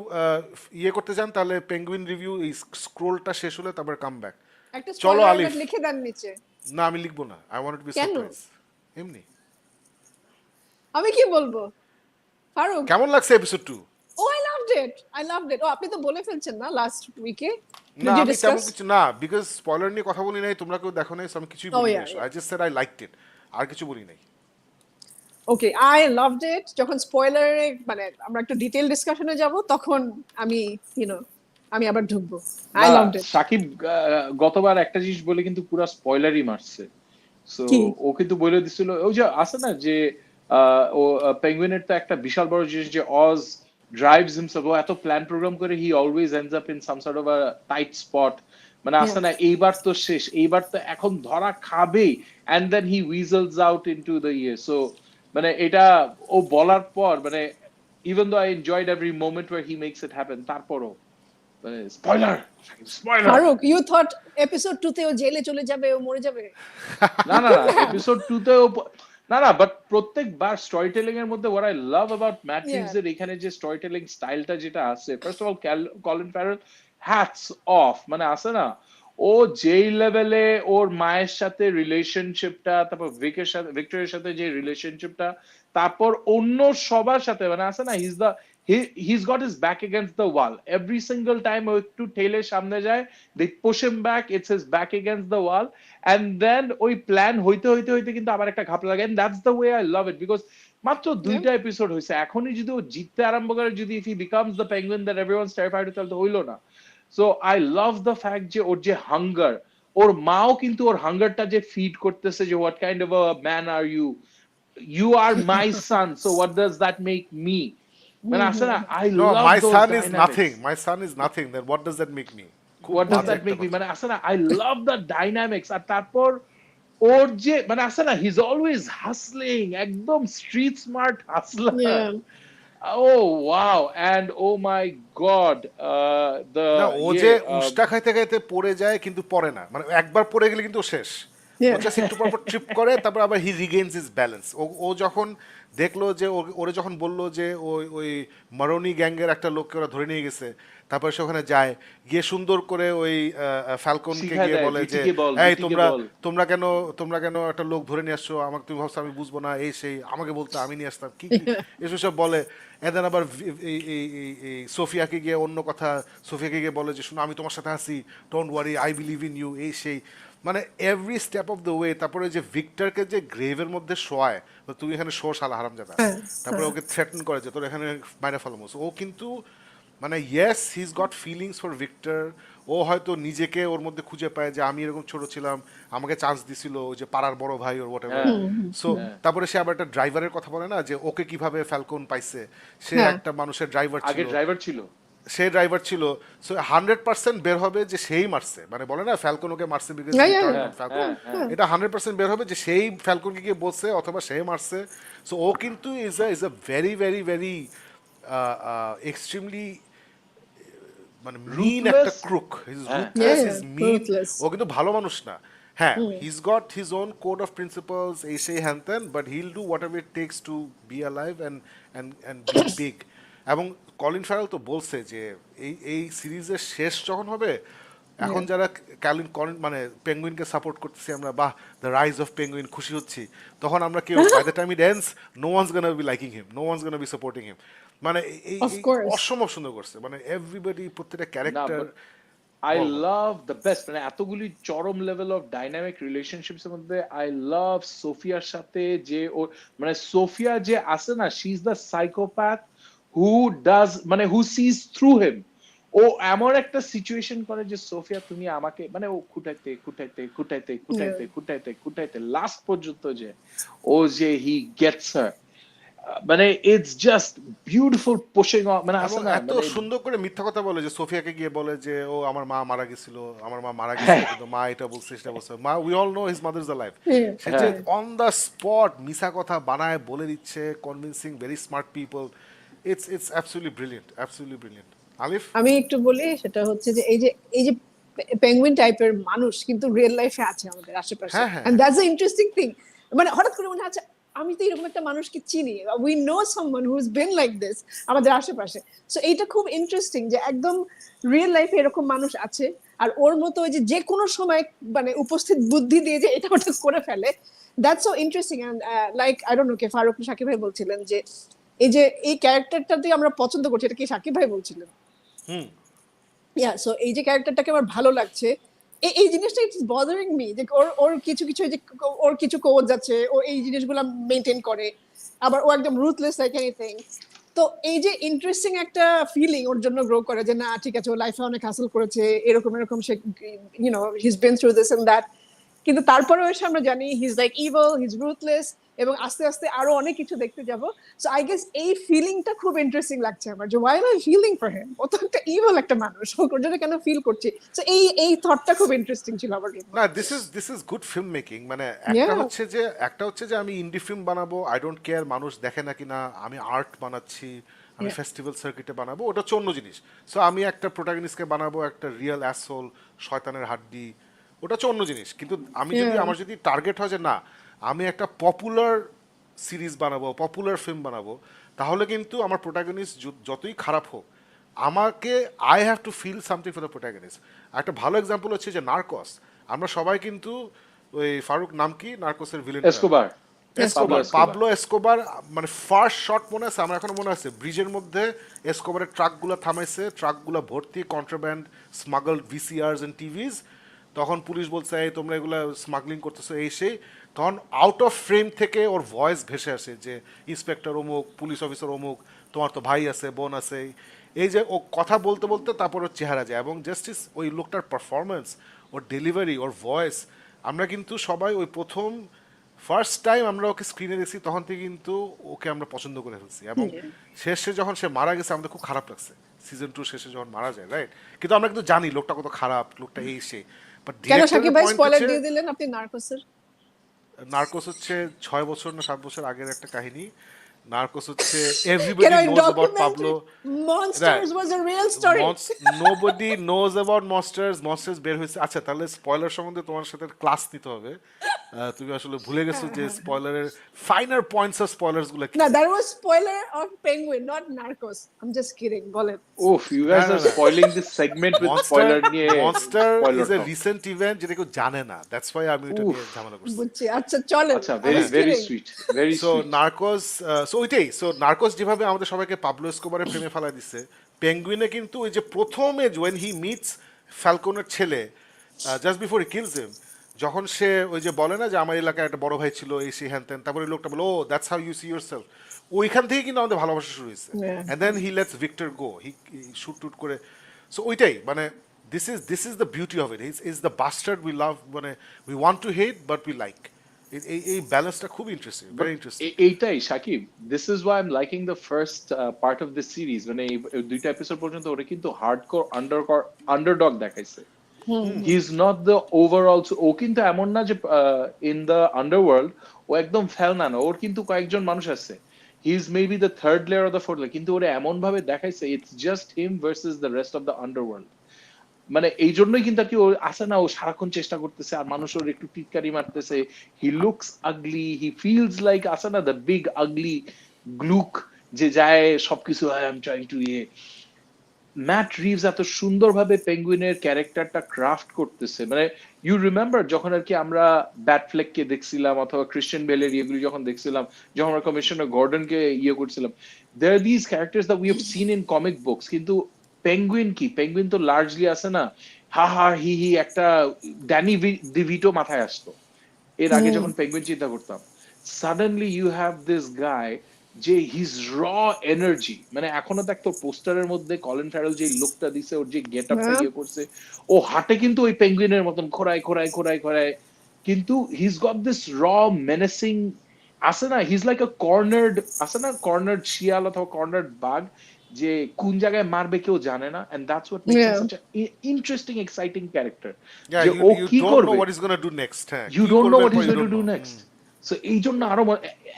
করতে চান তাহলে পেঙ্গুইন রিভিউ এই স্ক্রোলটা শেষ হলে তারপর কাম ব্যাক। একটা চলো স্পয়লার আলিফ। অলর্ট লিখে দেন নিচে। না আমি লিখবো না, আই ওয়ান্ট টু বি কেন? সারপ্রাইজ। এমনি আমি কি বলবো? ফারুক, কেমন লাগছে episode 2? Oh I loved it. ও আপনি তো বলে ফেলছেন না লাস্ট উইকে? না আমি তেমন কিছু না, বিকজ স্পয়লার নিয়ে কথা বলি নাই, তোমরা কেউ দেখো নাই, সো আমি কিছুই বলি yeah, নাই। yeah. I just said I liked it, আর কিছু বলি নাই। Okay, I loved it. যখন স্পয়লারে মানে আমরা একটু ডিটেইল ডিসকাশনে যাব তখন আমি আমি আবার ঢুকবো। আই না লাভড ইট। সাকিব গতবার একটা জিনিস বলে কিন্তু পুরা স্পয়লারই মারছে। সো কি? ও কিন্তু বলে দিছিল, ওই যে আছে না যে ও পেঙ্গুইনের তো একটা বিশাল বড় জিনিস যে অজ ড্রাইভস হিমসেলফ, ও এত প্ল্যান প্রোগ্রাম করে he always ends up in some sort of a tight spot, মানে আছে না এইবার তো শেষ, এইবার তো এখন ধরা খাবেই, and then he weasels out into the ইয়ে। সো মানে এটা ও বলার পর মানে even though I enjoyed every moment where he makes it happen, তারপরও মানে spoiler, spoiler. Farooq, you thought episode 2 তে ও জেলে চলে যাবে, ও মরে যাবে? না না না, এপিসোড 2 তেও না না, বাট প্রত্যেকবার স্টোরি টেলিং এর মধ্যে what I love about Matt Reeves এর এখানে যে স্টোরি টেলিং স্টাইলটা যেটা আছে, first of all Colin Farrell hats off, মানে আছে না ও যেই লেভেলে ওর মায়ের সাথে রিলেশনশিপটা, তারপর ভিক্টরের সাথে যে রিলেশনশিপটা, তারপর অন্য সবার সাথে, মানে আছে না he's got his back against the wall every single time ও একটু ঠেলে সামনে যায়, they push him back, it's his back against the wall, and then ওই প্ল্যান হইতে হইতে হইতে কিন্তু আবার একটা ঘাপ লাগে, and that's the way I love it, because মাত্র 2টা এপিসোড হয়েছে, এখনই যদি ও জিততে আরম্ভ করে, যদি if he becomes the penguin that everyone's terrified of, তাহলে তো হইলো না। So I love the fact যে ওর যে হাঙ্গার, ওর মাও কিন্তু ওর হাঙ্গারটা যে ফিড করতেছে, যে what kind of a man are you, you are my son, so what does that make me, মানে আছে না I No, love my those son is dynamics. nothing. My son is nothing. Then what does that make me? What does that make me, মানে আছে না I love the dynamics. আর তারপর ওর যে মানে আছে না হি ইজ অলওয়েজ হাসলিং, একদম street smart hustler. Oh wow, and oh my god, না, ও যে উষ্টা খাইতে খাইতে পড়ে যায় কিন্তু পড়ে না, মানে একবার পড়ে গেলে কিন্তু ও শেষ। ও জাস্ট একটু পর পর ট্রিপ করে, তারপর আবার হি রিগেইনস হিজ ব্যালেন্স। ও যখন দেখলো যে ওরে যখন বললো যে ওই মারোনি গ্যাংয়ের একটা লোককে ওরা ধরে নিয়ে গেছে, তারপর সে ওখানে যায়, গিয়ে সুন্দর করে ওই ফ্যালকনকে গিয়ে বলে যে এই তোমরা কেন একটা লোক ধরে নিয়ে আসছো, আমাকে তুমি ভাবছো আমি বুঝবো না, এই সেই আমাকে বলতে আমি নিয়ে আসতাম কি এসব সব বলে। এদের আবার সোফিয়াকে গিয়ে অন্য কথা, সোফিয়াকে গিয়ে বলে যে শুনো আমি তোমার সাথে আছি, don't worry, I believe in you, এই সেই, মানে every step of the way. তারপরে যে ভিক্টরকে যে গ্রেভের মধ্যে শোয়ায়, তুমি এখানে শো শালা হারামজাদা, তারপরে ওকে থ্রেটন করে যে তোর এখানে মাইরে ফেলামোস। ও কিন্তু মানে yes he is got feelings for Victor. ও হয়তো নিজেকে ওর মধ্যে খুঁজে পায় যে আমি এরকম ছোট ছিলাম, আমাকে চান্স দিছিল ওই যে পাড়ার বড় ভাই ওর হোয়াট এভার। সো তারপরে সে আবার একটা ড্রাইভারের কথা বলে না, যে ওকে কিভাবে ফ্যালকন পাইছে, সে একটা মানুষের ড্রাইভার ছিল, আগে ড্রাইভার ছিল, সে ড্রাইভার ছিল। সো 100% বের হবে যে সেই মারছে, মানে বলে না ফ্যালকন ওকে মারছে বিকজ ফ্যালকন, এটা 100% বের হবে যে সেই ফ্যালকনকে গিয়ে বলছে অথবা সে মারছে। সো ও কিন্তু is a very very very extremely মানে মিন একটা crook, he's ruthless, he's mean. ও কিন্তু ভালো মানুষ না। হ্যাঁ, he's got his own code of principles, এই সেই হ্যান ত্যান, but he'll do whatever it takes to be alive and be big. এবং কলিন ফ্যারেল তো বলছে যে এই সিরিজের শেষ যখন হবে, এখন যারা কলিন মানে পেঙ্গুইনকে সাপোর্ট করতেছি আমরা, বাহ দ্য রাইজ অফ পেঙ্গুইন, খুশি হচ্ছি, তখন আমরা কেউ by the time it ends no one's gonna be liking him, no one's gonna be supporting him. মানে এই অসম্ভব সুন্দর করছে, মানে এভরিবডি, প্রত্যেকটা character. I love the best, মানে এতগুলি চরম লেভেল অফ ডাইনামিক রিলেশনশিপস এর মধ্যে আই লাভ সোফিয়ার সাথে যে ও মানে সোফিয়া যে আছে না, she is the psychopath who does মানে হু সিজ থ্রু হিম। ও এমন একটা সিচুয়েশন করে যে সোফিয়া তুমি আমাকে মানে ও খুঁটাইতে লাস্ট পর্যন্ত যে ও যে হি গেটস হার, মানে it's just beautiful pushing of, মানে আসলে না এত সুন্দর করে মিথ্যা কথা বলে, যে সোফিয়াকে গিয়ে বলে যে ও আমার মা মারা গেছিল, আমার মা মারা গেছিল, কিন্তু মা এটা বলছে সেটা বলছে, মা we all know his mother is alive. সে যে অন দ্য স্পট মিছা কথা বানায় বলে দিচ্ছে, convincing very smart people. It's absolutely brilliant, absolutely brilliant. Alif, আমি একটু বলি, সেটা হচ্ছে যে এই যে পেঙ্গুইন টাইপের মানুষ কিন্তু রিয়েল লাইফে আছে আমাদের আশেপাশে, and that's a interesting thing. মানে হঠাৎ করে মনে হচ্ছে আমি তো এরকম একটা মানুষকে চিনি, we know someone who is been like this আমাদের আশেপাশে। সো এইটা খুব ইন্টারেস্টিং যে একদম রিয়েল লাইফে এরকম মানুষ আছে, আর ওর মতো যে কোনো সময় মানে উপস্থিত বুদ্ধি দিয়ে যে এটা ওটা করে ফেলে। That's so interesting. And like I don't know কে ফারুক সাকিব ভাই বলছিলেন যে এই ক্যারেক্টারটাতে আমরা পছন্দ করছি, এটা কি সাকিব ভাই বলছিলেন? সো এই যে ক্যারেক্টারটাকে আমার ভালো লাগছে, এই জিনিসটা ইটস বদারিং মি, যে ওর কিছু যে ওর কিছু কোড যাচ্ছে, ও এই জিনিসগুলো মেইনটেইন করে, আবার ও একদম রুথলেস লাইক এনিথিং। তো এই যে ইন্টারেস্টিং একটা ফিলিং ওর জন্য গ্রো করে যে না ঠিক আছে ও লাইফে অনেক হাসিল করেছে, এরকম এরকম সে he's been through this and that, কিন্তু তারপরেও এসে আমরা জানি he is like evil, he is ruthless, এবং আস্তে আস্তে আরো অনেক কিছু দেখতে যাব। সো আই গেস এই ফিলিংটা খুব ইন্টারেস্টিং লাগছে আমার, যে why am I feeling for him, ও তো একটা ইভিল একটা মানুষ, ওর জন্য কেন ফিল করছি। সো এই থটটা খুব ইন্টারেস্টিং ছিল আমার জন্য। না, this is good film making. মানে একটা হচ্ছে যে আমি ইন্ডি ফিল্ম বানাবো, আই ডোন্ট কেয়ার মানুষ দেখে নাকি না, আমি আর্ট বানাচ্ছি, আমি ফেস্টিভ্যাল সার্কিটে বানাবো, ওটা হচ্ছে অন্য জিনিস। সো আমি একটা প্রোটাগনিস্টকে বানাবো একটা রিয়েল অ্যাসোল, শয়তানের হাড্ডি, ওটা হচ্ছে অন্য জিনিস। কিন্তু আমার যদি টার্গেট হয় যে না আমি একটা পপুলার সিরিজ বানাবো, পপুলার ফিল্ম বানাবো, তাহলে কিন্তু আমার প্রোটাগনিস্ট যতই খারাপ হোক, আমাকে I have to feel something for the protagonist. একটা ভালো এক্সাম্পল হচ্ছে যে নার্কস। আমরা সবাই কিন্তু ওই ফারুক নাম কি নার্কোসের ভিলেন, এসকোবার, পাবলো এসকোবার, মানে ফার্স্ট শট মনে আছে, আমার এখনো মনে আছে, ব্রিজের মধ্যে এসকোবারের ট্রাকগুলো থামাইছে, ট্রাকগুলো ভর্তি কন্ট্রাব্যান্ড স্মাগলড ভিসিআরস এন্ড টিভিস। তখন পুলিশ বলছে এই তোমরা এগুলো স্মাগলিং করতেছো এই সেই, তখন আউট অফ ফ্রেম থেকে ওর ভয়েস ভেসে আসে যে ইন্সপেক্টর অমুক, পুলিশ অফিসার অমুক, তোমার তো ভাই আছে, বোন আছে, এই যে ও কথা বলতে বলতে তারপর ওর চেহারা যায়, এবং জাস্টিস ওই লোকটার পারফরমেন্স, ওর ডেলিভারি, ওর ভয়েস, আমরা কিন্তু সবাই ওই প্রথম ফার্স্ট টাইম আমরা ওকে স্ক্রিনে দেখছি তখন থেকে কিন্তু ওকে আমরা পছন্দ করে ফেলছি, এবং শেষে যখন সে মারা গেছে আমাদের খুব খারাপ লাগছে, সিজন 2 শেষে যখন মারা যায়, রাইট? কিন্তু আমরা কিন্তু জানি লোকটা কত খারাপ, লোকটা এই সে, বাট কেন সাকিব ভাই স্পয়লার দিয়ে দিলেন আপনি নার্কোসের? নার্কোস হচ্ছে 6 বছর না 7 বছর আগের একটা কাহিনী। নার্কোস হচ্ছে everybody knows about Pablo, monsters was a real story. Nobody knows about monsters বের হয়েছে। আচ্ছা তাহলে স্পয়লার সম্বন্ধে তোমার সাথে ক্লাস নিতে হবে। তুমি আসলে ভুলে গেছো যে স্পয়লারের ফাইনার পয়েন্টস অফ স্পয়লারস গুলো কি। না, that was spoiler of penguin, not Narcos. I am just kidding, বলেন। Oof, you guys are spoiling this segment with spoiler নিয়ে। Monster spoiler is a talk. Recent event যেটা কেউ জানে না, দ্যাটস ওয়াই আমি এটা নিয়ে ঝামেলা করছি। বুঝছি, আচ্ছা চলেন। আচ্ছা, very sweet, very so sweet. Narcos, so ওইটাই, সো নার্কোস যেভাবে আমাদের সবাইকে পাবলো এসকোবারের প্রেমে ফেলা দিচ্ছে, পেঙ্গুইনে কিন্তু ওই যে প্রথমে ওয়েন হি মিটস ফ্যালকনের ছেলে, জাস্ট বিফোর হি কিলস হিম, যখন সে ওই যে বলে না যে আমার এলাকায় একটা বড় ভাই ছিল এই সে হ্যান ত্যান, তারপরে লোকটা বলো ও that's how you see yourself, ওইখান থেকে কিন্তু আমাদের ভালোবাসা শুরু হয়েছে। And then he lets Victor go, he shoot টুট করে। সো ওইটাই মানে this is the beauty of it, is the bastard we love, মানে we want to hate but we like. এই ব্যালেন্সটা খুব ইন্টারেস্টিং, ভেরি ইন্টারেস্টিং। এইটাই Shakib, this is why I'm liking the first part of this series, মানে এই দুইটা episode পর্যন্ত ওরা কিন্তু হার্ডকোর আন্ডারডগ দেখাইছে। He is not the overall, ও কিন্তু এমন না যে ইন দ্য আন্ডারওয়ার্ল্ড ও একদম ফেলনা না, ওর কিন্তু কয়েকজন মানুষ আছে, he is maybe the third layer of the fourth layer, কিন্তু ওরা এমন ভাবে দেখাইছে it's just him versus the rest of the underworld. মানে এই জন্যই কিন্তু আর কি ও আসে না, ও সারাক্ষণ চেষ্টা করতেছে আর মানুষ ওর একটু টিটকারি মারতেছে, he looks ugly, he feels like আসে না দ্য বিগ আগলি গ্লুক, যে যায় সবকিছু আই এম ট্রাইং টু ইয়ে। ম্যাট রিভস এত সুন্দরভাবে পেঙ্গুইনের ক্যারেক্টারটা ক্রাফট করতেছে, মানে ইউ রিমেম্বার যখন আর কি আমরা ব্যাটফ্লেককে দেখছিলাম অথবা ক্রিশ্চিয়ান বেলের ইয়েগুলি যখন দেখছিলাম, যখন আমরা কমিশনার গর্ডনকে ইয়ে করছিলাম, there this characters that we have seen in comic books, কিন্তু পেঙ্গুইন কি, পেঙ্গুইন তো লার্জলি আছে না হা হা হি হি, একটা ড্যানি ডিভিটো মাথায় আসতো এর আগে যখন পেঙ্গুইন চিন্তা করতাম। Suddenly you have this guy যে হিজ র এনার্জি, মানে এখনো দেখ তোর পোস্টারের মধ্যে কলিন ফ্যারেল যে লুকটা দিছে, ওর যে গেট আপটা ইয়ে করছে, ও হাঁটে কিন্তু ওই পেঙ্গুইনের মতন খোরায় খোরায় খোরায় খোরায়, কিন্তু হিজ গট দিস র মেনেসিং আছে না, হিজ লাইক আ কর্নার্ড, আছে না কর্নার্ড শিয়াল অথবা কর্নার্ড বাঘ, যে কোন জায়গায় মারবে কেউ জানে না, and that's what makes him such a interesting exciting character, যে ও কি করবে, what he's going to do next, হ্যাঁ, you don't know what he's going to do next. So এই জন্য আরো,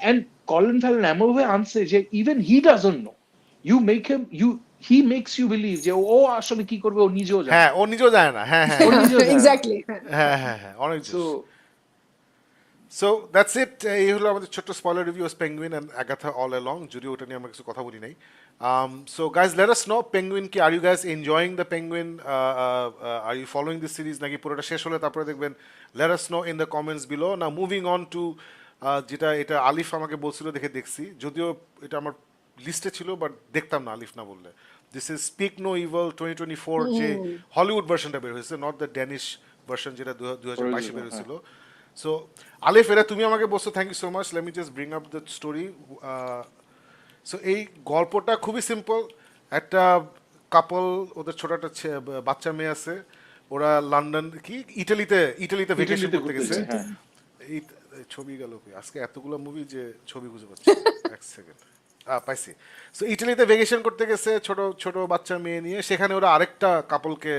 and Colin Farrell এমন ভাবে আনছে যে even he doesn't know, you make him, he makes you believe যে ও আসলে কি করবে ও নিজেও জানে, হ্যাঁ ও নিজেও জানে না, হ্যাঁ হ্যাঁ ও নিজেও জানে না। এক্স্যাক্টলি। হ্যাঁ হ্যাঁ হ্যাঁ অনেক। সো দ্যাটস ইট, এই হলো আমাদের ছোট্ট spoiler review of Penguin and Agatha all along, যদিও ওটা নিয়ে আমরা কিছু কথা বলি নাই। So guys let us know Penguin কি, are you guys enjoying the Penguin, are you following this series, নাকি পুরোটা শেষ হলে তারপরে দেখবেন? Let us know in the comments below. না মুভিং অন টু যেটা, এটা আলিফ আমাকে বলছিল দেখে দেখছি, যদিও এটা আমার লিস্টে ছিল বাট দেখতাম না আলিফ না বললে। This is speak no evil 2024, যে হলিউড ভার্সনটা বের হয়েছে, নট দ্য ড্যানিশ ভার্সন যেটা 2022 বের হয়েছিল। সো আলিফ, এটা তুমি আমাকে বলছো, thank you so much. Let me just bring up the story. So এই গল্পটা খুবই সিম্পল। একটা কাপল, ওদের ছোট একটা বাচ্চা মেয়ে আছে, ওরা লন্ডন কি ইটালিতে ভেকেশন ইটালিতে করতে ঘুরতে গেছে। গেছে, হ্যাঁ। এই ছবি গেল কই? আজকে এতগুলো মুভি যে ছবি খুঁজে পাচ্ছি না। এক সেকেন্ড, পাইছি। সো ইটালিতে ভেকেশন করতে গেছে ছোট ছোট বাচ্চা মেয়ে নিয়ে। সেখানে ওরা আরেকটা কাপলকে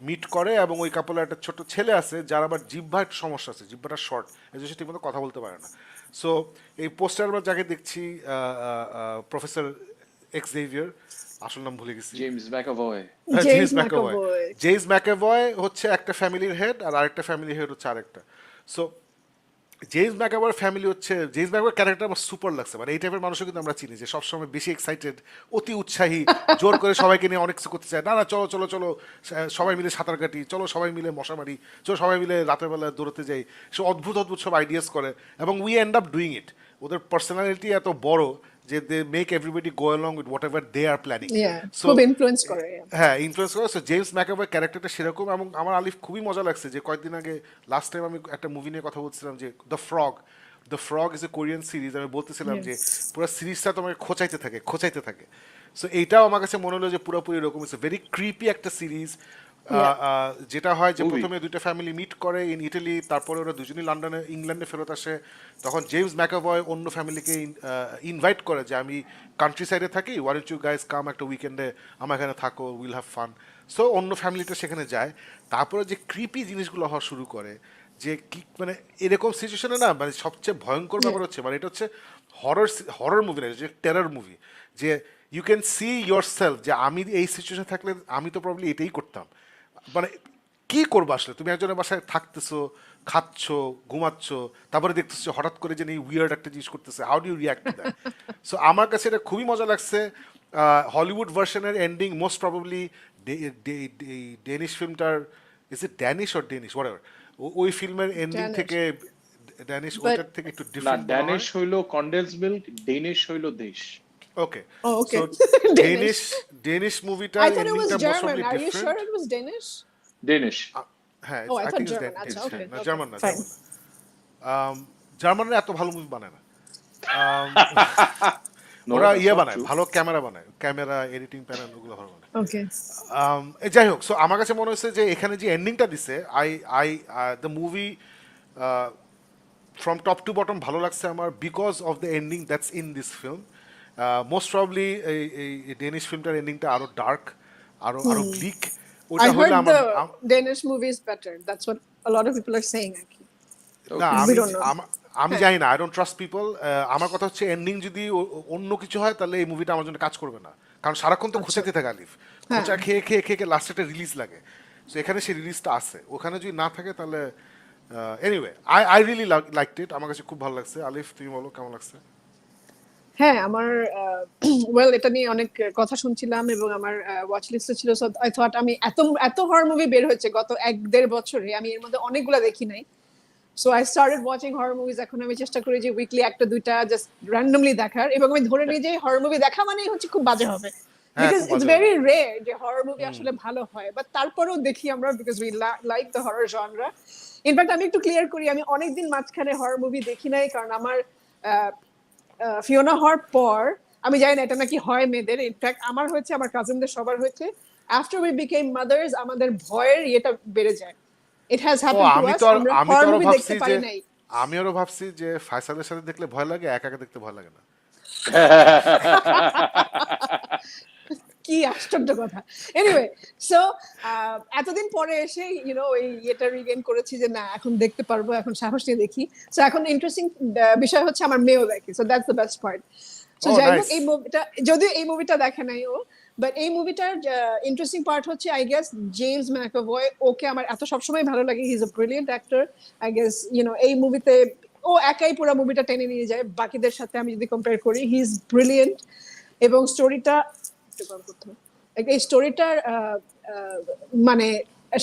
মিট করে, এবং ওই কাপলের একটা ছোট ছেলে আছে যার আবার জিহ্বার একটু সমস্যা আছে, জিহ্বাটা শর্ট, এই জন্য সে ঠিকমতো কথা বলতে পারে না। সো এই পোস্টার আমরা যাকে দেখছি, প্রফেসর এক্সেভিয়ার, আসল নাম ভুলে গেছি, James McAvoy. James James McAvoy. McAvoy. James McAvoy হচ্ছে একটা ফ্যামিলির হেড, আর আরেকটা ফ্যামিলির হেড হচ্ছে আরেকটা। সো জেমস ম্যাকঅ্যাভয়ের ফ্যামিলি হচ্ছে, জেমস ম্যাকঅ্যাভয়ের ক্যারেক্টার আমার সুপার লাগছে। মানে এই টাইপের মানুষও কিন্তু আমরা চিনি যে সবসময় বেশি এক্সাইটেড, অতি উৎসাহী, জোর করে সবাইকে নিয়ে অনেক কিছু করতে চায়। না না, চলো চলো চলো, সবাই মিলে সাঁতার কাটি, চলো সবাই মিলে মশা মারি, চলো সবাই মিলে রাতের বেলা দৌড়তে যাই। সে অদ্ভুত অদ্ভুত সব আইডিয়াস করে, এবং we end up doing it. ওদের পার্সোনালিটি এত বড় যে they make everybody go along with whatever they are planning. খুব ইনফ্লুয়েন্স করে। হ্যাঁ, ইনফ্লুয়েন্স করে। সো জেমস ম্যাকঅ্যাভয়ের ক্যারেক্টারটা সেরকম। এবং আমার আলিফ খুবই মজা লাগছে যে কয়েকদিন আগে লাস্ট টাইম আমি একটা মুভি নিয়ে কথা বলছিলাম যে the frog is a Korean series. আমি বলতেছিলাম যে পুরো সিরিজটা তোমাকে খোঁচাইতে থাকে। সো এইটাও আমার কাছে মনে হলো যে পুরোপুরি এরকম। ইটস ভেরি ক্রিপি একটা সিরিজ। যেটা হয় যে প্রথমে দুইটা ফ্যামিলি মিট করে ইন ইটালি, তারপরে ওরা দুজনই ইংল্যান্ডে ফেরত আসে। তখন জেমস ম্যাকঅ্যাভয় অন্য ফ্যামিলিকে ইনভাইট করে যে আমি কান্ট্রি সাইডে থাকি, ওয়াই ডোন্ট ইউ গাইজ কাম একটা উইকেন্ডে আমার এখানে থাকো, উইল হ্যাভ ফান। সো অন্য ফ্যামিলিটা সেখানে যায়। তারপরে যে ক্রিপি জিনিসগুলো হওয়া শুরু করে, যে কি মানে এরকম সিচুয়েশনে না, মানে সবচেয়ে ভয়ঙ্কর ব্যাপার হচ্ছে, মানে এটা হচ্ছে হরর মুভি না, যে টেরর মুভি, যে you can see yourself, যে আমি এই সিচুয়েশনে থাকলে আমি তো প্রবলি এটাই করতাম। মানে কি করবো আসলে, তুমি একজনের বাসায় থাকতেছো, খাচ্ছ, ঘুমাচ্ছ, তারপরে দেখতেছো হঠাৎ করে যে এই উইয়ার্ড একটা জিনিস করতেছে, how do you react to that? So আমার কাছে এটা খুবই মজা লাগছে। হলিউড ভার্সনের এন্ডিং মোস্ট প্রবাবলি ডেনিশ ফিল্মটার, is it Danish or Danish whatever, ওই ফিল্মের এন্ডিং Danish. থেকে, ড্যানিশ But- ওইটার থেকে একটু না, ডিফারেন্ট। ড্যানিশ হইলো কন্ডেন্স মিল্ক, ডেনিশ হইলো দেশ। Okay, Oh, okay. So Danish. Danish মুভিটার I thought it was ending most German. Probably Are you sure different. it was Danish? Danish. হ্যাঁ, Oh, I I thought think it's German. Danish. আচ্ছা, okay, না, okay, German না, fine. জার্মানরা এত ভালো movie বানায় না। No, ওরা that's ইয়ে not বানায়, true. ভালো ক্যামেরা বানায়, ক্যামেরা এডিটিং প্যানেল ওগুলো ভালো বানায়। Okay. যাই হোক, সো আমার কাছে মনে হচ্ছে যে এখানে যে এন্ডিংটা দিছে, I the movie from top to bottom ভালো লাগছে আমার, because of the ending that's in this film. Most probably এই ডেনিশ ফিল্মটার এন্ডিংটা আরো ডার্ক, আরো ব্লিক। ওটা I হলে heard আমার the Danish movie is better. That's what a lot of people are saying, actually. না, We don't know. আমি জানি না, আই ডোন্ট ট্রাস্ট পিপল। আমার কথা হচ্ছে এন্ডিং যদি অন্য কিছু হয় তাহলে এই মুভিটা আমার জন্য কাজ করবে না, কারণ সারাক্ষণ তো খোঁচাতে থাকে আলিফ, খোঁচা খেয়ে খেয়ে খেয়ে খেয়ে লাস্টে একটা রিলিজ লাগে। সো এখানে সেই রিলিজটা আছে, ওখানে যদি না থাকে তাহলে এনিওয়ে আই রিয়েলি লাইকড ইট। আমার কাছে খুব ভালো লাগছে। আলিফ, তুমি বলো কেমন লাগছে? হ্যাঁ, আমার ওয়েল এটা নিয়ে অনেক কথা শুনছিলাম এবং আমার ওয়াচ লিস্টে ছিল। সো আই থট আমি এত হরর মুভি বের হয়েছে গত 1-1.5 বছরে, আমি এর মধ্যে অনেকগুলো দেখি নাই। So I started watching horror movies. এখন আমি চেষ্টা করি যে উইকলি একটা দুইটা জাস্ট র্যান্ডমলি দেখার, এবং আমি ধরে নিই যে হরর মুভি দেখা মানেই হচ্ছে খুব বাজে হবে, বিকজ খুব ইটস বাজে ভেরি রেয়ার যে হরর মুভি আসলে ভালো হয়। বাট তারপরেও দেখি আমরা, because we like the horror genre. In fact আমি একটু ক্লিয়ার করি, আমি অনেকদিন মাঝখানে হরর মুভি দেখি নাই, কারণ আমার ফিওনা হওয়ার পর, আমি জানি না এটা নাকি হয় মেয়েদের, ইনফ্যাক্ট আমার হয়েছে, আমার কাজিনদের সবার হয়েছে, আফটার উই বিকেম মাদার্স আমাদের ভয়ের ইয়েটা বেড়ে যায়। It has happened to us. আমরা হরর মুভি দেখতে পারি নাই। আমি আরো ভাবছি যে ফায়সালের সাথে দেখলে ভয় লাগে, একা একা দেখতে ভয় লাগে না। কি আশ্চর্য কথা। এনিওয়ে, সো এতদিন পরে এসে এই এটা রিগেইন করেছি যে না, এখন দেখতে পারবো, এখন সাহস নিয়ে দেখি। সো এখন ইন্টারেস্টিং বিষয় হচ্ছে আমার মেয়েও দেখে, so that's the best part. So যাই হোক, এই মুভিটা, যদিও এই মুভিটা দেখে নাই ও, বাট এই মুভিটার ইন্টারেস্টিং পার্ট হচ্ছে আই গেস জেমস ম্যাকঅ্যাভয়। ওকে আমার এত সবসময় ভালো লাগে, হি is a brilliant actor. I guess এই মুভিতে ও একাই পুরো মুভিটা টেনে নিয়ে যায় বাকিদের সাথে, আমি যদি কম্পেয়ার করি। হি ইজ ব্রিলিয়েন্ট, এবং স্টোরিটা, এই স্টোরিটার মানে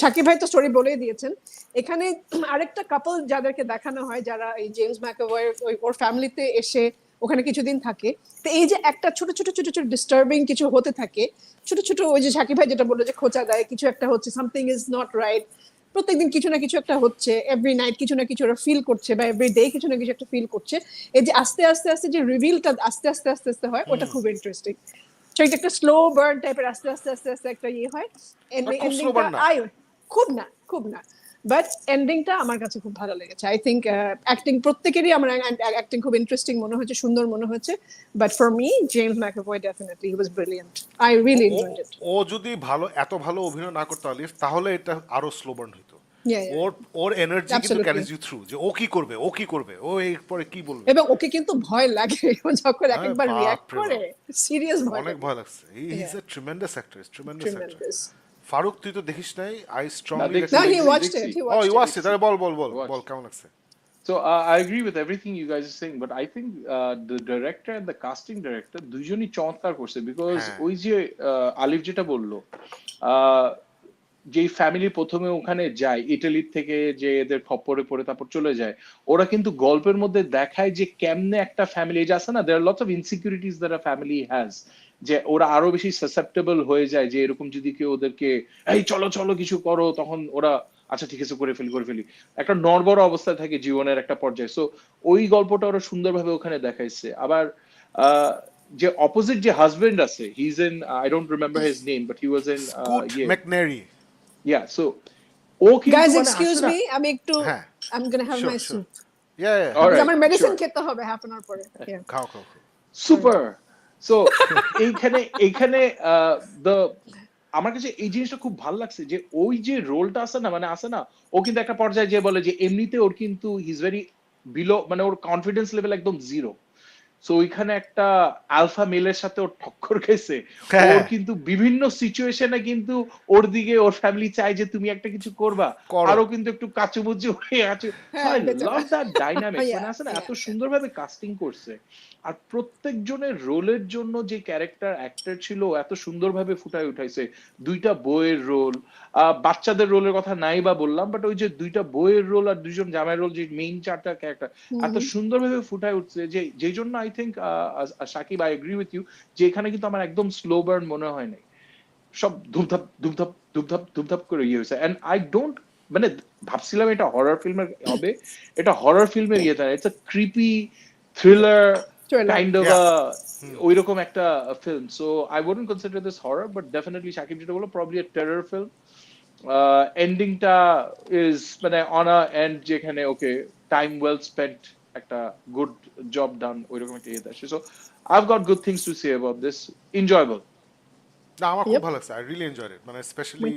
শাকিব ভাই তো স্টোরি বলেই দিয়েছেন। এখানে আরেকটা কাপল যাদেরকে দেখানো হয়, যারা এই জেমস ম্যাকঅ্যাভয় ওর ফ্যামিলিতে এসে ওখানে কিছুদিন থাকে, তো এই যে একটা ছোট ছোট ছোট ছোট ডিস্টার্বিং কিছু হতে থাকে, ছোট ছোট, ওই যে শাকিব ভাই যেটা বললো যে খোঁচা দেয়, কিছু একটা হচ্ছে, সামথিং ইজ নট রাইট, প্রত্যেকদিন কিছু না কিছু একটা হচ্ছে, এভরি নাইট কিছু না কিছু ওরা ফিল করছে বা এভরি ডে কিছু না কিছু একটা ফিল করছে, এই যে আস্তে আস্তে আস্তে যে রিভিলটা আস্তে আস্তে আস্তে আস্তে হয়, ওটা খুব ইন্টারেস্টিং। সেটা একটা স্লো বার্ন টাইপের আস্তে আস্তে আস্তে আস্তে একটা ইয়ে হয়। খুব slow burn না। খুব না, বাট এন্ডিংটা আমার কাছে খুব ভালো লেগেছে। আই থিঙ্ক অ্যাক্টিং প্রত্যেকেরই আমার অ্যাক্টিং খুব ইন্টারেস্টিং মনে হয়েছে, সুন্দর মনে হয়েছে, but for me James McAvoy definitely he was brilliant. I really enjoyed it. ও যদি এত ভালো অভিনয় না করতো আলিফ, তাহলে এটা আরো স্লো বার্ন হতো। ওর এনার্জি কিন্তু ক্যারিজ ইউ থ্রু, যে ও কি করবে, ও এরপরে কি বলবে। এবং ওকে কিন্তু ভয় লাগে যখন একবার রিঅ্যাক্ট করে, সিরিয়াস ভয়, অনেক ভয় লাগছে। He is a tremendous actor, Farooq তুই তো দেখিস নাই, I strongly recommend. He watched it, তাহলে বল কেমন লাগছে। So I agree with everything you guys are saying, but I think the director and the casting director দুইজনই চমৎকার করছে, because ওই যে আলিফ যেটা বললো, যে ফ্যামিলি প্রথমে ওখানে যায় ইটালি থেকে, যে এদের খপ্পরে পড়ে তারপর চলে যায়, ওরা কিন্তু গল্পের মধ্যে দেখায় যে কেমনে একটা ফ্যামিলি, এই যে আছে না, there lots of insecurities that a family has, যে ওরা আরো বেশি সাসেপ্টেবল হয়ে যায়, যে এরকম যদি কেউ ওদেরকে এই চলো কিছু করো, তখন ওরা আচ্ছা ঠিক আছে করে ফেলি, একটা নড়বড় অবস্থায় থাকে জীবনের একটা পর্যায়ে। সো ওই গল্পটা ওরা সুন্দরভাবে ওখানে দেখাইছে। আবার যে অপোজিট যে হাজবেন্ড আছে, he is in, I don't remember his name, but he was in McNairy. Yeah, so okay. Guys, excuse me, আমি একটু I'm going to have my soup. Yeah. All right, আমার মেডিসিন খেতে হবে half an hour পরে। খাও। Super. So এইখানে আমার কাছে এই জিনিসটা খুব ভালো লাগছে, যে ওই যে রোলটা আছে না, ও কিন্তু একটা পর্যায়ে যে বলে যে এমনিতে ওর কিন্তু হি ইজ ভেরি বিলো, মানে ওর কনফিডেন্স লেভেল একদম জিরো। সো ওইখানে একটা আলফা মেলের সাথে ওর ঠক্কর খেয়েছে, ওর কিন্তু বিভিন্ন সিচুয়েশনে কিন্তু ওর দিকে ওর ফ্যামিলি চায় যে তুমি একটা কিছু করবা, আরো কিন্তু একটু কাচুমুচু হয়ে আছে। আই লাভ দ্যাট ডাইনামিক্স, মানে আছে না, এত সুন্দরভাবে কাস্টিং করছে। আর প্রত্যেকজনের রোলের জন্য যে ক্যারেক্টার অ্যাক্টর ছিল এত সুন্দরভাবে ফুটায় উঠাইছে। দুইটা বইয়ের রোল, বাচ্চাদের রোলের কথা নাই বা বললাম, বাট ওই যে দুইটা বইয়ের রোল আর দুইজন জামাইয়ের রোল, যে মেইন চারটা ক্যারেক্টার এত সুন্দরভাবে ফুটায় উঠছে, যে যেই জন্য I think Shakib, I agree with you, যে এখানে কিন্তু আমার একদম স্লো বার্ন মনে হয় নাই, সব ধুপধাপ করে ইয়ে হয়েছে। এন্ড আই ডোন্ট, মানে ভাবছিলাম এটা হরর ফিল্মের হবে, এটা হরর ফিল্মের ইয়ে থাকে, it's a creepy thriller kind of ওইরকম একটা film. So I wouldn't consider this horror, but definitely Shakib যেটা বললো, probably a terror film. Ending টা is মানে on a end যেখানে okay, time well spent, একটা good job done, ওইরকম একটা ইয়ে আসে। So I've got good things to say about this. Enjoyable. না, আমার খুব ভালো লাগছে, I really enjoyed it, মানে স্পেশালি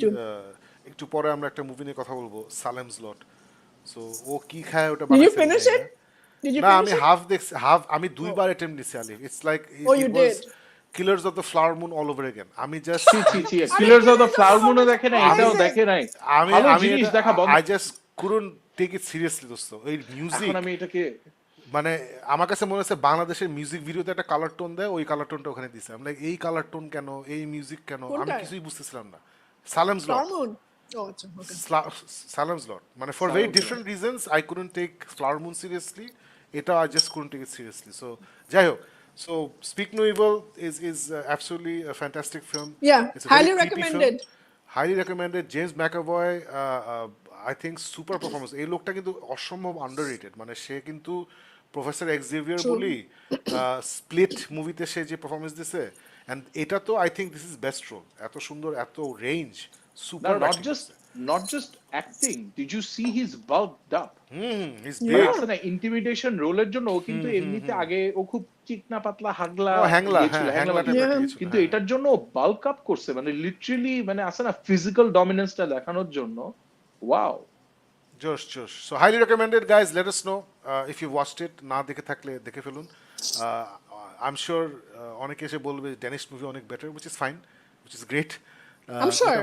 একটু পরে আমরা একটা মুভি নিয়ে কথা বলবো, সালেমস লট। সো ও কি খায় ওটা বানাইছে। Did you finish it? না, আমি আমি দুইবার অ্যাটেম্প দিছি Alif. It's like it was killers of the flower moon all over again. আমি just killers of the flower মুনও দেখে নাই, এটাও দেখে নাই। আমি জিনিস দেখা বন্ধ, I just couldn't take it seriously দোস্ত। এই মিউজিক, এখন আমি এটাকে মানে আমার কাছে মনে হচ্ছে বাংলাদেশের মিউজিক ভিডিওতে একটা কালার টোন দেয়, ওই কালার টোনটা ওখানে দিছে। আমি লাইক এই কালার টোন কেন, এই মিউজিক কেন, আমি কিছুই বুঝতেছিলাম না। সালেমস লট, সালেমস লট, মানে for very different reasons I couldn't take flower moon seriously. এটা I just couldn't take it seriously. So যাই হোক, so Speak No Evil is absolutely a fantastic film. Yeah, it's highly recommended. Highly recommended. James McAvoy, I think super performance. এই লোকটা কিন্তু অসম্ভব underrated, মানে সে কিন্তু professor এক্সেভিয়ার বলি স্প্লিট মুভিতে সে যে পারফরম্যান্স দিছে, এন্ড এটা তো I think this is best role. এত সুন্দর, এত range, super. not just acting, did you see he's bulked up? He's big. আসলে ইন্টিমিডেশন রোলের জন্য ও কিন্তু এমনিতে আগে ও খুব চিকনা পাতলা হাগলা, কিন্তু এটার জন্য বাল্ক আপ করছে, মানে লিটারালি, মানে আছে না ফিজিক্যাল ডমিনেন্সটা দেখানোর জন্য। ওয়াও, জোশ। So highly recommended guys, let us know if you watched it. না দেখে থাকলে দেখে ফেলুন। আই এম শিওর অনেকে এসে বলবে ড্যানিশ মুভি অনেক better, which is fine, which is great. I'm sure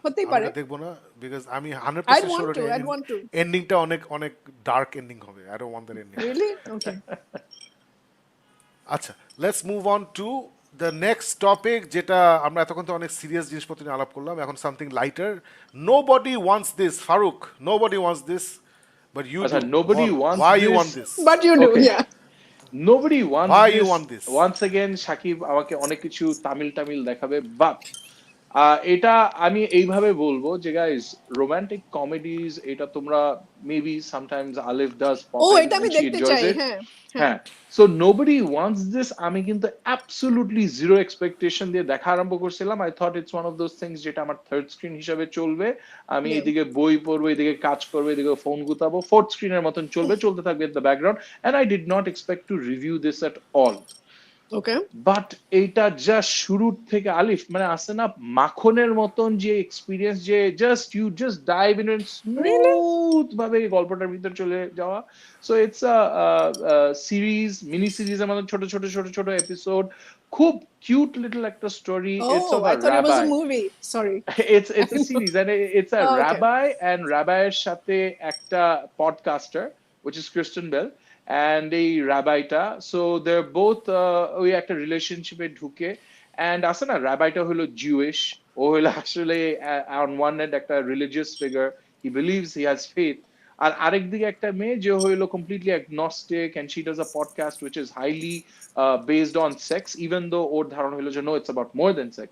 হতেই পারে, দেখবো না, বিকজ আমি 100% শিওর এন্ডিংটা অনেক ডার্ক এন্ডিং হবে। I don't want that ending. Really? Okay. আচ্ছা, let's move on to the next topic, যেটা আমরা এতক্ষণ তো অনেক সিরিয়াস জিনিসপত্র নিয়ে আলাপ করলাম, এখন something lighter. Nobody wants this, Farooq, nobody wants this, but you do. Nobody wants Why this. you want this? But you do, Okay. yeah. Nobody wants Why this. you want this? Once again Shakib আমাকে অনেক কিছু তামিল দেখাবে, but এটা আমি এইভাবে বলবো যে guys romantic comedies এটা তোমরা maybe sometimes Alif does pop in এটা আমি এন্ড শি দেখতে এনজয়স চাই, ইট। হ্যাঁ হ্যাঁ। হ্যাঁ, সো নোবডি ওয়ান্টস দিস। আমি কিন্তু অ্যাবসলিউটলি জিরো এক্সপেকটেশন দিয়ে দেখা আরম্ভ করছিলাম। I thought it's one of those things যেটা আমার থার্ড স্ক্রিন হিসাবে চলবে। আমি Yeah. এদিকে বই পড়বো, এদিকে কাজ করবো, এদিকে ফোন গুতাবো, ফোর্থ স্ক্রিনের মতন চলবে, চলতে থাকবে in the background, and I did not expect to review this at all. Okay. But এইটা জাস্ট শুরুর থেকে আলিফ মানে আসে না মাখনের মতন যে এক্সপিরিয়েন্স, যে just you just dive in really? Smooth ভাবে গল্পটার ভিতর চলে যাওয়া। So it's a series, mini সিরিজের মতন ছোট ছোট ছোট ছোট এপিসোড, খুব কিউট লিটল একটা story. It's of I a thought it was a রাবাই। movie, sorry. It's a series and it's a Okay. rabbi and rabbiর সাথে একটা podcaster which is Kristen Bell and এই রাবাইটা, so they're both ওই একটা রিলেশনশিপে ঢুকে, and আছে না রাবাইটা হলো Jewish, ও হলো আসলে on one end একটা religious figure, he believes, he has faith, আর আরেকদিকে একটা মেয়ে যে হইলো completely agnostic and she does a podcast which is highly based on sex, even though ওর ধারণা হলো যে no, it's about more than sex.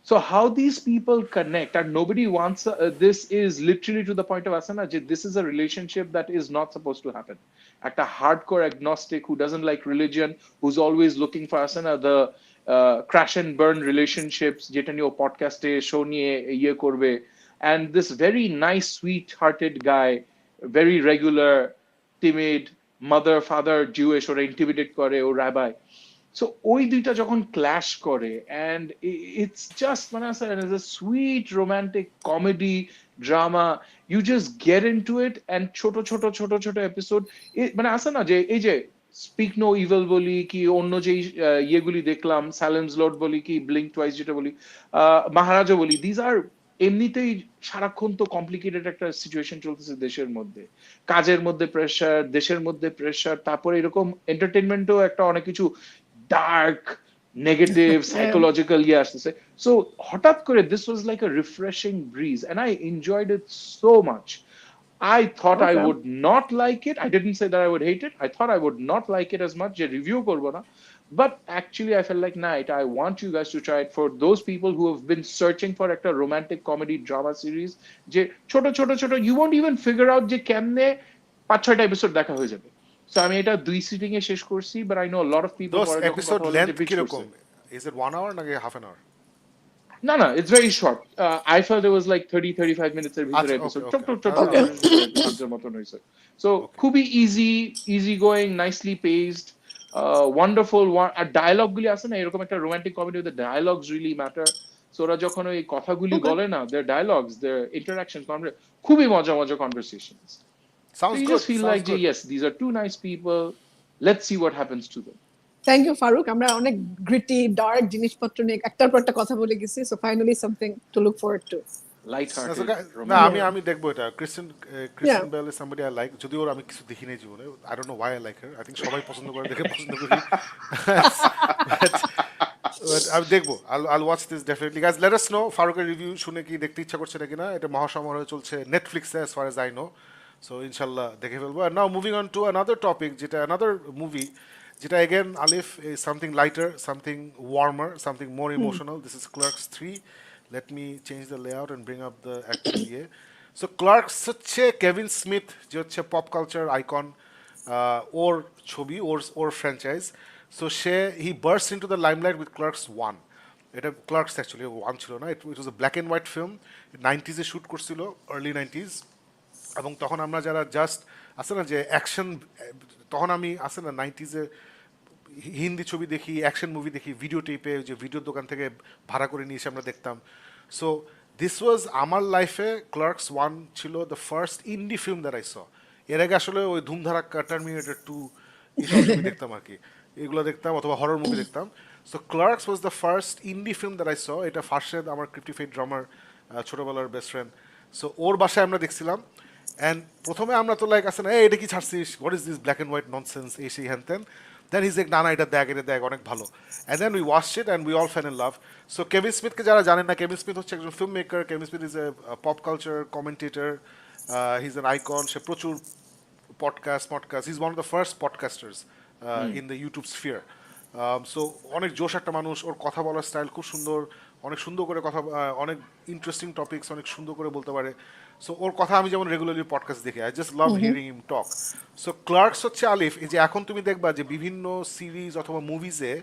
So how these people connect, and nobody wants this is literally to the point of asana this is a relationship that is not supposed to happen. একটা hardcore agnostic who doesn't like religion, who's always looking for asana the crash and burn relationships যেটা নিয়ে পডকাস্টে show নিয়ে ইয়ে করবে, and this very nice sweet hearted guy, very regular, timid, mother father Jewish, ওরা intimidate করে ও rabbi. So ওই দুইটা যখন ক্ল্যাশ করে অ্যান্ড ইটস জাস্ট মানে a sweet romantic comedy drama, you just get into it, and ছোট ছোট ছোট ছোট এপিসোড মানে আছে না যে এই যে স্পিক নো ইভিল বলি কি অন্য যে ইয়েগুলি দেখলাম, স্যালেমস লর্ড বলি কি ব্লিঙ্ক টুয়াইস যেটা বলি, মহারাজা বলি, দিজ আর এমনিতেই সারাক্ষণ তো কমপ্লিকেটেড একটা সিচুয়েশন চলতেছে দেশের মধ্যে, কাজের মধ্যে প্রেশার, দেশের মধ্যে প্রেশার, তারপরে এরকম এন্টারটেনমেন্টও একটা অনেক কিছু ডার্ক নেগেটিভ সাইকোলজিক্যাল ইয়ে আসতেছে। সো হঠাৎ করে this was like a refreshing breeze and I enjoyed it so much. I thought I Okay. would not like it. I didn't say that I would hate it. I thought I would not like it as much. Je review korbo na. But actually, I felt like, nah, I want you guys to try it. For those people who have been searching for a romantic comedy drama series, je choto choto choto, you won't even figure out je kemne 5-6টা episode দেখা হয়ে যাবে। So আমি এটা 2 sitting এ শেষ করছি, but I know a lot of people দোস্ত পরে যখন এপিসোড কথা বলেন যে লেন্থ বিচ কিরকম? করছে। ইজ ইট 1 আওয়ার নাকি হাফ অ্যান আওয়ার? না না, it's very short. I felt it was like 30-35 মিনিটসের ভিতরে আচ্ছা, এপিসোড, ওকে ছোট ওকে, ছোট ছোট Okay. এপিসোডের মতন হয়েছে। সো খুবই easy going, nicely paced, wonderful. আর ডায়ালগ গুলি আছে না, এরকম একটা romantic comedy with dialogues really matter. So ওরা যখন ওই কথাগুলি Okay. বলে না, দেয়ার ডায়ালগস, দেয়ার ইন্টারাকশন, খুবই মজা মজা conversations. So sounds you good, just feel sounds like, good. yes, these are two nice people. Let's see what happens to them. Thank you Farooq, আমরা অনেক গ্রিটি ডার্ক জিনিসপত্র নিয়ে একটার পর একটা কথা বলে গেছি, so finally something to look forward to. Light-hearted, না romantic. আমি দেখবো এটা। Kristen Yeah. Bell is somebody I like, যদিও ওর আমি কিছু দেখিনি জীবনে। I don't know why I like her. I think সবাই পছন্দ করে দেখে পছন্দ করি। But আমি দেখবো, I'll watch this definitely. Guys, let us know ফারুকের রিভিউ শুনে কি দেখতে ইচ্ছা করছে নাকি না। এটা মহাসমারোহে চলছে নেটফ্লিক্সে as far as I know. So ইনশাল্লাহ দেখে ফেলবো। And now moving on to another topic, যেটা another movie, যেটা again Alif is something lighter, something warmer, something more emotional. This is Clerks 3. Let me change the layout and bring up the actual year. So Clerks হচ্ছে Kevin Smith, যে হচ্ছে pop culture icon, ওর ছবি, ওর franchise. So he burst into the limelight with Clerks 1। এটা Clerks actually 1 ছিল না, it was a black and white film, 90s-এ শ্যুট করছিল, আর্লি 90s। এবং তখন আমরা যারা জাস্ট আছে না যে অ্যাকশন, তখন আমি আছে না 90s-এ হিন্দি ছবি দেখি, অ্যাকশন মুভি দেখি, ভিডিও টেপে যে ভিডিওর দোকান থেকে ভাড়া করে নিয়ে এসে আমরা দেখতাম। সো দিস ওয়াজ আমার লাইফে ক্লার্কস 1 ছিল the first indie film that I saw. এর আগে আসলে ওই ধুমধারাক্কা, টার্মিনেটর 2 এইসব ছবি দেখতাম আর কি, এগুলো দেখতাম অথবা হরর মুভি দেখতাম। So Clerks was the first indie film that I saw. এটা ফার্স্টেড আমার ক্রিপ্টিফাইড ড্রামার, ছোটোবেলার বেস্ট ফ্রেন্ড। সো ওর বাসায় আমরা দেখছিলাম। অ্যান্ড প্রথমে আমরা তো লাইক আছে না, এটা কি ছাড়ছিস, what is this black and white nonsense, এই সেই হ্যান ত্যান। দেন হিজ লাইক, না না এটা দেখ অনেক ভালো। And then we watch it and we all fall in love. So Kevin স্মিথকে যারা জানেন না, কেভিন স্মিথ হচ্ছে একজন film maker. Kevin Smith is a pop culture commentator, he is an icon. সে প্রচুর podcast, he is one of the first podcasters in the YouTube sphere. So অনেক জোশ একটা মানুষ, ওর কথা বলার স্টাইল খুব সুন্দর, অনেক সুন্দর করে কথা অনেক ইন্টারেস্টিং টপিকস অনেক সুন্দর করে বলতে পারে। সো ওর কথা আমি যেমন রেগুলারলি পডকাস্ট দেখি, I just love hearing him talk. So clerks হচ্ছে আলিফ, এই যে এখন তুমি দেখবা যে বিভিন্ন সিরিজ অথবা মুভিজে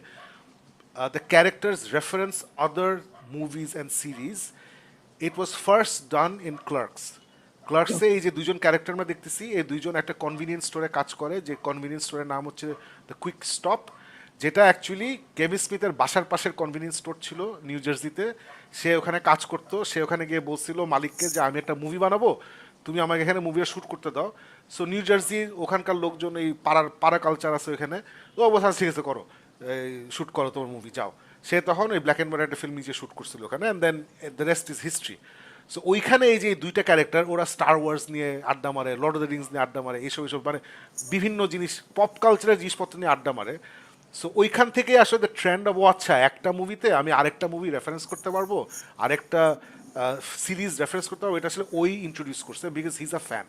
the characters reference other movies and series. It was first done in Clerks. ক্লার্কসে এই যে দুইজন ক্যারেক্টার আমরা দেখতেছি, এই দুইজন একটা কনভিনিয়েন্স স্টোরে কাজ করে, যে কনভিনিয়েন্স স্টোরের নাম হচ্ছে দ্য কুইক স্টপ, যেটা অ্যাকচুয়ালি কেভিন স্মিথের বাসার পাশের কনভিনিয়েন্স স্টোর ছিল নিউ জার্সিতে। সে ওখানে কাজ করতো, সে ওখানে গিয়ে বলছিল মালিককে যে আমি একটা মুভি বানাবো, তুমি আমাকে এখানে মুভি শ্যুট করতে দাও। সো নিউ জার্সি ওখানকার লোকজন, এই পাড়া কালচার আছে ওখানে, তো অবস্থা ঠিক আছে করো, শ্যুট করো তোমার মুভি যাও। সে তখন ওই ব্ল্যাক অ্যান্ড হোয়াইট একটা ফিল্ম নিজে শ্যুট করছিল ওখানে, and then the rest is history. So ওইখানে এই যে দুইটা ক্যারেক্টার, ওরা স্টার ওয়ার্স নিয়ে আড্ডা মারে, লর্ড অফ দ্য রিংস নিয়ে আড্ডা মারে, এইসব মানে বিভিন্ন জিনিস পপ কালচারের জিনিসপত্র নিয়ে আড্ডা মারে। সো ওইখান থেকে আসলে দ্য ট্রেন্ড অফ, আচ্ছা একটা মুভিতে আমি আরেকটা মুভি রেফারেন্স করতে পারবো, আরেকটা সিরিজ রেফারেন্স করতে পারবো, এটা আসলে ওই ইন্ট্রোডিউস করছে, because he is a fan.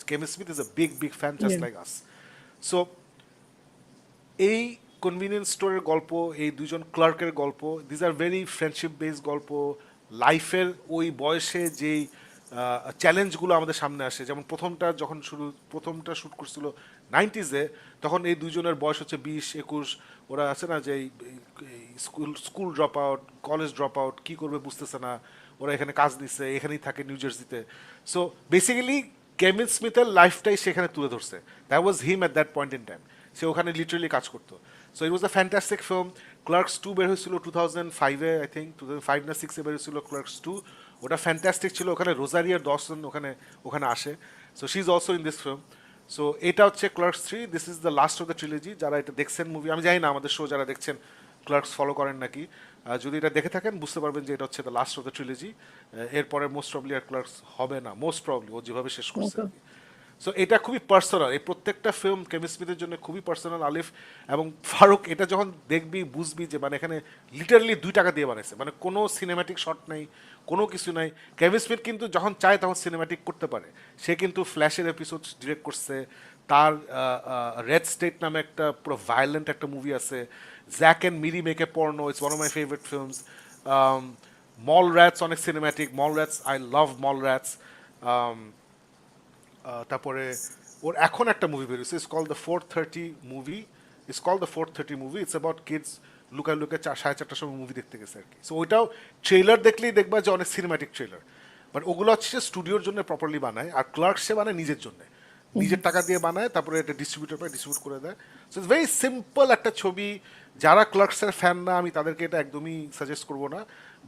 Kevin Smith is a big fan just like us. So এই কনভিনিয়েন্স স্টোরের গল্প, এই দুজন ক্লার্কের গল্প, these are very friendship based গল্প। লাইফের ওই বয়সে যেই চ্যালেঞ্জগুলো আমাদের সামনে আসে, যেমন প্রথমটা শ্যুট করছিল 90s-এ, তখন এই দুজনের বয়স হচ্ছে 20-21, ওরা আছে না যে school drop out, college drop out, কী করবে বুঝতেছে না, ওরা এখানে কাজ নিচ্ছে, এখানেই থাকে নিউ জার্সিতে। সো বেসিক্যালি কেভিন স্মিথের লাইফটাই সেখানে তুলে ধরছে, that was him at that point in time. সে ওখানে লিটারেলি কাজ করতো। So it was a fantastic film. Clerks 2 বের হয়েছিল 2005-এ, আই থিঙ্ক 2005 না 6-এ বের হয়েছিল ক্লার্কস 2। ওটা ফ্যান্টাস্টিক ছিল, ওখানে রোজারিয়ার দর্শন ওখানে আসে। So she is also in this film. So এটা হচ্ছে clerks 3, this is the last of the trilogy. যারা এটা দেখছেন মুভি, আমি জানি না আমাদের শো যারা দেখছেন ক্লার্কস ফলো করেন নাকি, যদি এটা দেখে থাকেন বুঝতে পারবেন যে এটা হচ্ছে the last of the trilogy. এরপরে মোস্ট প্রবলি আর ক্লার্কস হবে না, মোস্ট প্রবলি, ও যেভাবে শেষ করছে আর কি। সো এটা খুবই পার্সোনাল, এই প্রত্যেকটা ফিল্ম কেভিন স্মিথের জন্য খুবই পার্সোনাল। আলিফ এবং ফারুক এটা যখন দেখবি বুঝবি যে মানে এখানে লিটারালি 2 টাকা দিয়ে বানাইছে, মানে কোনো সিনেম্যাটিক শট নেই, কোনো কিছু নাই। কেভিন স্মিথ কিন্তু যখন চায় তখন সিনেম্যাটিক করতে পারে। সে কিন্তু ফ্ল্যাশের এপিসোড ডিরেক্ট করছে, তার রেড স্টেট নামে একটা পুরো ভায়োলেন্ট একটা মুভি আছে, Zack and Miri make a porno, it's one of my favourite films. Mallrats অনেক cinematic, Mallrats, I love Mallrats. তারপরে ওর এখন একটা মুভি বেরিয়েছে, it's call the 430 movie, it's call the 430 movie, it's about kids লুকায় 4:30টার সময় movie দেখতে গেছে আর কি। সো ওইটাও ট্রেলার দেখলেই দেখবা যে অনেক সিনেম্যাটিক ট্রেলার, বাট ওগুলো হচ্ছে স্টুডিওর জন্য প্রপারলি বানায়, আর ক্লার্কস সে বানায় নিজের জন্য, নিজের টাকা দিয়ে বানায়, তারপরে এটা ডিস্ট্রিবিউট করে দেয়। সো ইটস ভেরি সিম্পল একটা ছবি। যারা ক্লার্কসের ফ্যান না, আমি তাদেরকে এটা একদমই সাজেস্ট করবো না,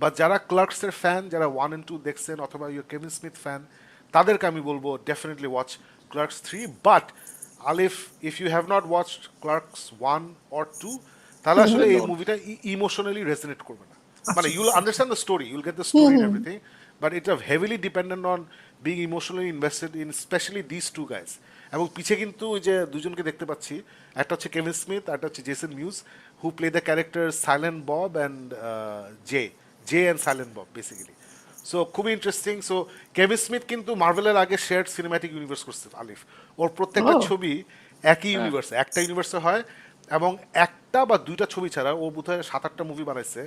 বা যারা ক্লার্কসের ফ্যান, যারা 1 and 2 দেখছেন, অথবা ইউর কেভিন স্মিথ ফ্যান, তাদেরকে আমি বলবো definitely watch Clerks 3। But Alif, if you have not watched Clerks 1 or 2, তাহলে আসলে এই মুভিটা ইমোশনালি রেজনেট করবে না। মানে you'll understand the story, you'll get the story and everything, but it heavily dependent on being emotionally invested in specially this 2 guys. এবং পিছে কিন্তু ওই যে দুজনকে দেখতে পাচ্ছি, একটা হচ্ছে কেভিন স্মিথ, একটা হচ্ছে Jason muse, who play the character silent Bob and J and silent Bob basically. So খুবই ইন্টারেস্টিং। সো কেভিন স্মিথ কিন্তু মার্ভেলের আগে শেয়ার্ড সিনেম্যাটিক ইউনিভার্স করছে আলিফ, ওর প্রত্যেকটা ছবি একই ইউনিভার্সে, একটা ইউনিভার্সে হয়, এবং একটা বা 2টা ছবি ছাড়া ও বোধহয় 7-8টা মুভি বানাইছে,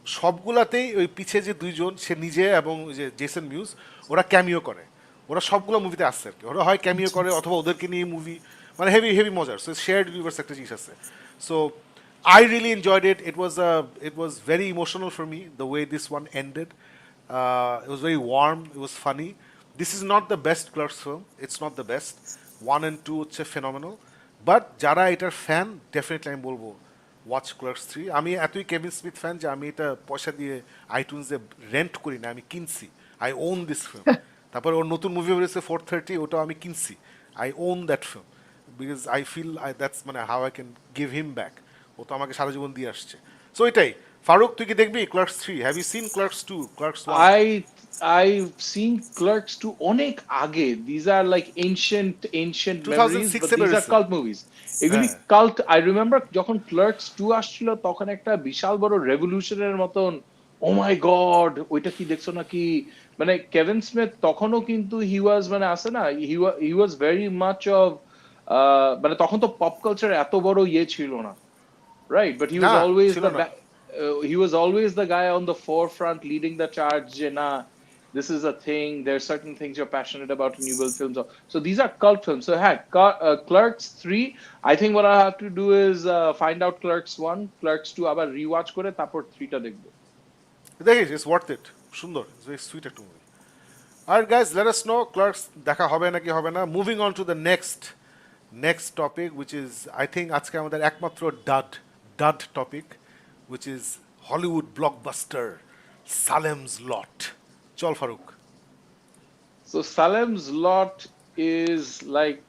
সবগুলাতেই ওই পিছে যে দুইজন, সে নিজে এবং যে জেসন মিউজ, ওরা ক্যামিও করে, ওরা সবগুলো মুভিতে আসছে আর কি, ওরা হয় ক্যামিও করে অথবা ওদেরকে নিয়ে মুভি, মানে হেভি মজার। সো শেয়ার্ড ইউনিভার্স একটা জিনিস আছে। So I really enjoyed it. It was very emotional for me the way this one ended. It was very warm. It was funny. This is not the best Clerks film. It's not the best. 1 and 2 হচ্ছে phenomenal. But যারা এটার fan, definitely আমি বলবো watch Clerks 3। আমি এতই Kevin Smith fan যে আমি এটা পয়সা দিয়ে আইটুনসে রেন্ট করি না, আমি কিনছি। I own this film. তারপর ওর নতুন মুভি বেরিয়েছে 430, ওটাও আমি কিনছি। I own that film because I feel that's মানে how I can give him back. ও তো আমাকে সারা জীবন দিয়ে আসছে। সো এটাই। ফারুক, তুই কি দেখবি Clerks 3? Have you seen Clerks 2, Clerks 1? I've seen Clerks to অনেক আগে. These are like ancient memories, but these are cult movies. এগুলি কাল্ট। আই রিমেম্বার যখন ক্লার্কস 2 আসছিল তখন একটা বিশাল বড় রেভলিউশনের মতন, ও মাই গড ওইটা কি দেখছো নাকি, মানে কেভিন স্মিথ তখনও কিন্তু হি ওয়াজ, মানে আছে না, হি ওয়াজ ভেরি মাচ অফ, মানে তখন তো পপ কালচার এত বড় ইয়ে ছিল না, right? But he was না always ছিল the না he was always the guy on the forefront leading the charge. Je, nah, this is a thing. There are certain things you're passionate about in you build films. So these are cult films. So heck, Clerks 3. I think what I have to do is find out Clerks 1, Clerks 2, আবার rewatch করে তারপর 3 টা দেখবো. দেখিস it's worth it সুন্দর it's very sweet একটা movie আর guys let us know Clerks দেখা হবে নাকি হবে না moving on to the next topic which is I think আজকে আমাদের একমাত্র dud topic which is Hollywood blockbuster Salem's Lot চল Farooq So Salem's Lot is like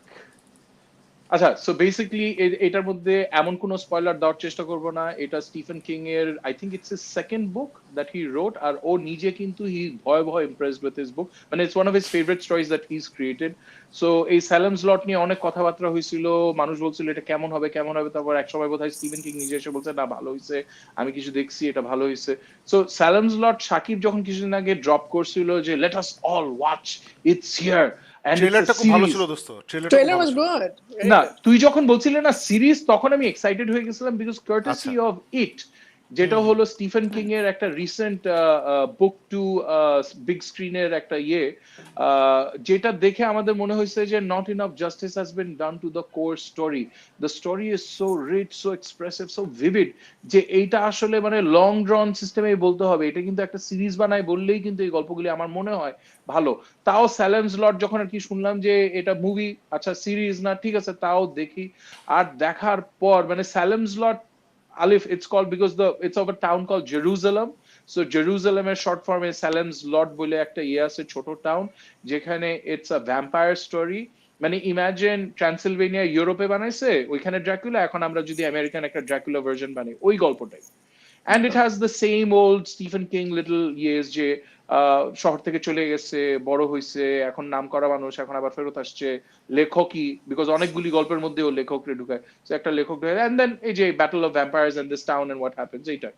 আচ্ছা সো বেসিক্যালি এটার মধ্যে এমন কোনো স্পয়লার দেওয়ার চেষ্টা করব না এটা স্টিফেন কিং এর I think it's his second book that he wrote আর ও নিজে কিন্তু হি ভয়াবহ ইমপ্রেসড উইথ হিজ বুক মানে it's one of his favourite stories that he is created so এই স্যালেমস লট নিয়ে অনেক কথাবার্তা হয়েছিল মানুষ বলছিল এটা কেমন হবে তারপর এক সময় বোধহয় স্টিফেন কিং নিজে এসে বলছে না ভালো হয়েছে আমি কিছু দেখছি এটা ভালো হয়েছে সো স্যালেমস লট সাকিব যখন কিছুদিন আগে ড্রপ করছিল যে let us all watch it's here ট্রেলারটা খুব ভালো ছিল দোস্ত Trailer was good. না তুই যখন বলছিলি না সিরিজ তখন আমি এক্সাইটেড হয়ে গেছিলাম বিকজ কার্টেসি অফ ইট যেটা হলো স্টিফেন কিং এর একটা রিসেন্ট বুক টু বিগ স্ক্রিনের একটা যেটা দেখে আমাদের মনে হয়েছে যে not enough justice has been done to the core story the story is so rich so expressive so vivid যে এইটা আসলে মানে লং ড্রন সিস্টেমে বলতে হবে এটা কিন্তু একটা সিরিজ বানায় বললেই কিন্তু এই গল্পগুলি আমার মনে হয় ভালো তাও স্যালেমস লট যখন আর কি শুনলাম যে এটা মুভি আচ্ছা সিরিজ না ঠিক আছে তাও দেখি আর দেখার পর মানে স্যালেমস লট Alif, it's called because it's of a town called Jerusalem. So Jerusalem এর short form is Salem's Lot বলে একটা আছে ছোট টাউন যেখানে it's a vampire story মানে ইমাজিন ট্রান্সিলভেনিয়া ইউরোপে বানাইছে ওইখানে ড্রাকুলা এখন আমরা যদি আমেরিকান একটা ড্রাকুলা ভার্সন বানাই ওই গল্পটাই and it has the same old Stephen King little যে শহর থেকে চলে গেছে বড় হইছে এখন নাম করা মানুষ এখন আবার ফেরত আসছে লেখকই বিকজ অনেকগুলি গল্পের মধ্যে ও লেখকরে ঢুকায় সো একটা লেখক ঢুকায় এন্ড দেন এই যে battle of vampires and this town and what happens এইটা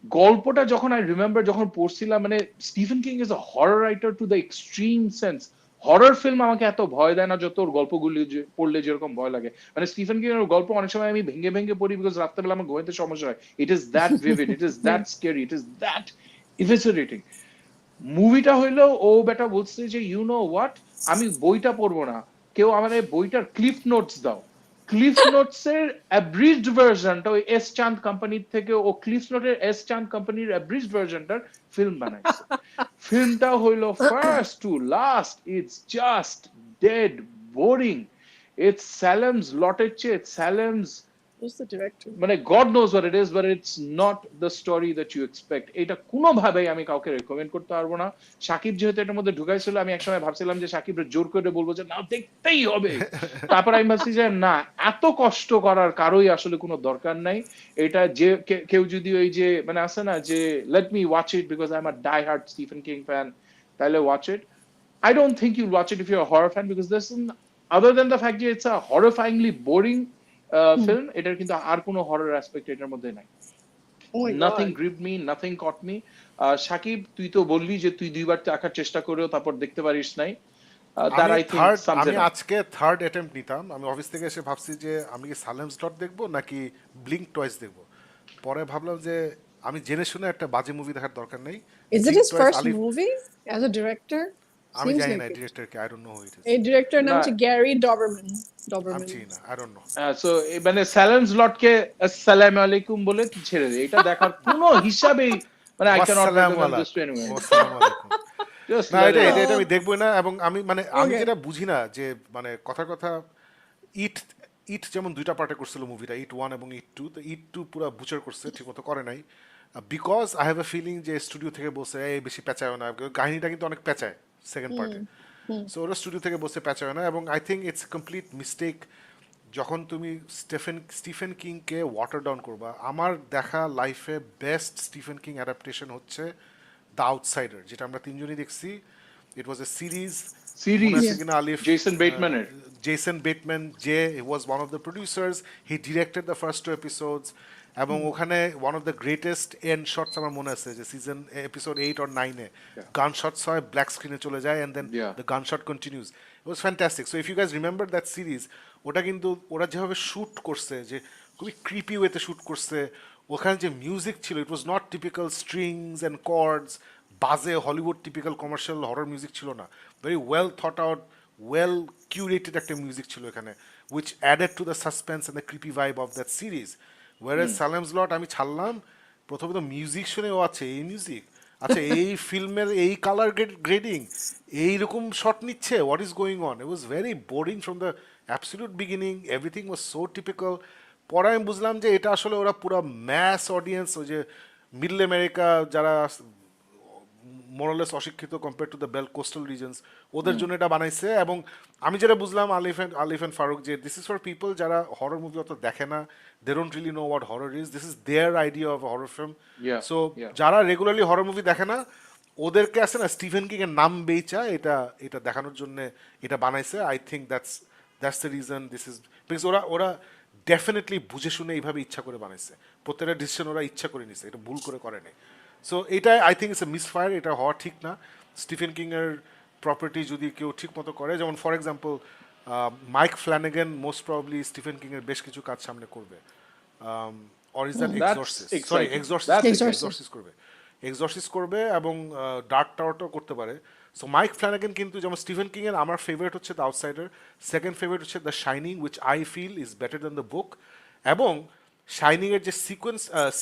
গল্পটা যখন আই রিমেম্বার যখন পড়ছিলাম মানে Stephen King is a horror writer to the extreme sense horror film আমাকে এত ভয় দেয় না যত ওর গল্পগুলি পড়লে যেরকম ভয় লাগে মানে স্টিফেন কিং এর গল্প অনেক সময় আমি ভেঙে ভেঙে পড়ি বিকজ রাত্রেবেলা আমার ঘুমাইতে সমস্যা হয় it is that vivid it is that scary it is that eviscerating মুভিটা হইলো ও বেটা বলছে যে ইউ নো হোয়াট আমি বইটা পড়বো না কেউ আমাদের বইটার ক্লিফ নোটস দাও ক্লিফ নোটস এর অ্যাব্রিজড ভার্সনটা ওই এস চাঁদ কোম্পানির থেকে ও ক্লিফ নোটের এস চাঁদ কোম্পানির অ্যাব্রিজড ভার্সনটার ফিল্ম বানাইছে ফিল্মটা হইলো first to last it's just dead boring it's Salem's লটের চেয়ে স্যালেমস Who's the director? মানে God knows what it is, but it's not the story that you expect. এটা কোনোভাবেই আমি কাউকে রেকমেন্ড করতে পারবো না সাকিব যেহেতু এটার মধ্যে ঢুকাইছিল আমি একসময় ভাবছিলাম যে সাকিবরে জোর করে বলবো যে না দেখতেই হবে তারপর আমি ভাবছি যে না এত কষ্ট করার কারোই আসলে কোনো দরকার নাই এটা যে কেউ যদি ওই যে মানে আছে না যে let me watch it because I am a die hard Stephen King fan তাহলে watch it I don't think you'll watch it if you're a horror fan because this is other than the fact that it's a horrifyingly boring film এটার কিন্তু আর কোনো horror aspect এটার মধ্যে নাই nothing গ্রিপড me nothing কট me Shakib তুই তো বললি যে তুই দুইবার দেখার চেষ্টা করেও তারপর দেখতে পারিস নাই দ্যাট আই থিংক আমি আজকে থার্ড অ্যাটেম্প্ট নিতাম আমি অফিস থেকে এসে ভাবছি যে আমি কি সালেমস ডট দেখবো নাকি ব্লিঙ্ক টয়েস দেখবো পরে ভাবলাম যে আমি জেনে শুনে একটা বাজে মুভি দেখার দরকার নেই Is it his first movie as a director? আমি জানি না director K I don't know who it is এই ডিরেক্টর নাম হচ্ছে গ্যারি ডবারম্যান আমি চিনি না আই ডোন্ট নো সো মানে স্যালেমস লট কে আসসালামু আলাইকুম বলে ছেড়ে দে এটা দেখার কোনো হিসাবেই মানে I can not recommend this two anyone আসসালামু আলাইকুম না এটা আমি দেখবই না এবং আমি মানে আমি যেটা বুঝি না যে মানে কথা ইট যেমন দুইটা পার্টে করছিল মুভিটা ইট 1 এবং ইট 2 তো ইট 2 পুরো বুচার করছে ঠিকমতো করে নাই because I have a feeling যে স্টুডিও থেকে বসে এই বেশি পেঁচায় না কাহিনীটা কিন্তু অনেক পেঁচায় সেকেন্ড পার্টে সো ওরা স্টুডিও থেকে বসে পেঁচায় না এবং I think it's complete mistake যখন তুমি স্টিফেন কিংকে ওয়াটার ডাউন করবা আমার দেখা লাইফে বেস্ট স্টিফেন কিং অ্যাডাপ্টেশন হচ্ছে দ্য আউটসাইডার যেটা আমরা তিনজনই দেখছি ইট was A series Alif, Jason Bateman was one of the producers. He directed the first 2 episodes. এবং ওখানে one of the greatest end shots আমার মনে আছে যে সিজন এপিসোড 8 or 9 এ গান শটস হয় ব্ল্যাক স্ক্রিনে চলে যায় and then the gun shot continues it was fantastic so if you guys remember that series ওটা কিন্তু ওরা যেভাবে শুট করছে যে খুবই ক্রিপি ওয়েতে শ্যুট করছে। ওখানে যে মিউজিক ছিল, it was not typical strings and chords, বাজে Hollywood typical commercial horror music ছিল না, very well thought out, well curated একটা মিউজিক ছিল এখানে, which added to the suspense and the creepy vibe of that series. Whereas Salem's Lot আমি ছাড়লাম, প্রথমত music শুনে ও আছে এই মিউজিক, আচ্ছা এই ফিল্মের এই কালার গ্রেডিং, এইরকম শট নিচ্ছে, what is going on? It was very boring from the absolute beginning, everything was so typical. পরে আমি বুঝলাম যে এটা আসলে ওরা পুরো ম্যাস অডিয়েন্স, ওই যে মিডল আমেরিকা যারা মোরালেস অশিক্ষিত compare to the bell coastal regions, ওদের জন্য এটা বানাইছে। এবং আমি যেটা বুঝলাম আলিফ অ্যান্ড ফারুক, যে দিস ইজ ফর পিপল যারা হরর মুভি অত দেখে না, they don't really know what horror is, this is their idea of horror film. So যারা রেগুলারলি হরর মুভি দেখে না, ওদেরকে আছে না স্টিফেন কিং এর নাম বেচা এটা এটা দেখানোর জন্য এটা বানাইছে। I think that's the reason this is, because ওরা ডেফিনেটলি বুঝে শুনে এইভাবে ইচ্ছা করে বানাইছে, প্রত্যেকটা ডিসিশন ওরা ইচ্ছা করে নিছে, এটা ভুল করে নেই। সো এটা I think it's a misfire, এটা হওয়া ঠিক না। স্টিফেন কিং এর প্রপার্টি যদি কেউ ঠিক মতো করে, যেমন for example Mike Flanagan most probably Stephen King এর বেশ কিছু কাজ সামনে করবে, অর ইজ দ্যাট এক্সরসিস্ট করবে এবং ডার্ক টাওয়ারটাও করতে পারে। সো মাইক ফ্ল্যানেগান কিন্তু, যেমন স্টিফেন কিং এর আমার ফেভারিট হচ্ছে দ্য আউটসাইডার, সেকেন্ড ফেভারিট হচ্ছে the shining, which I feel is better than the book, এবং শাইনিং এর যে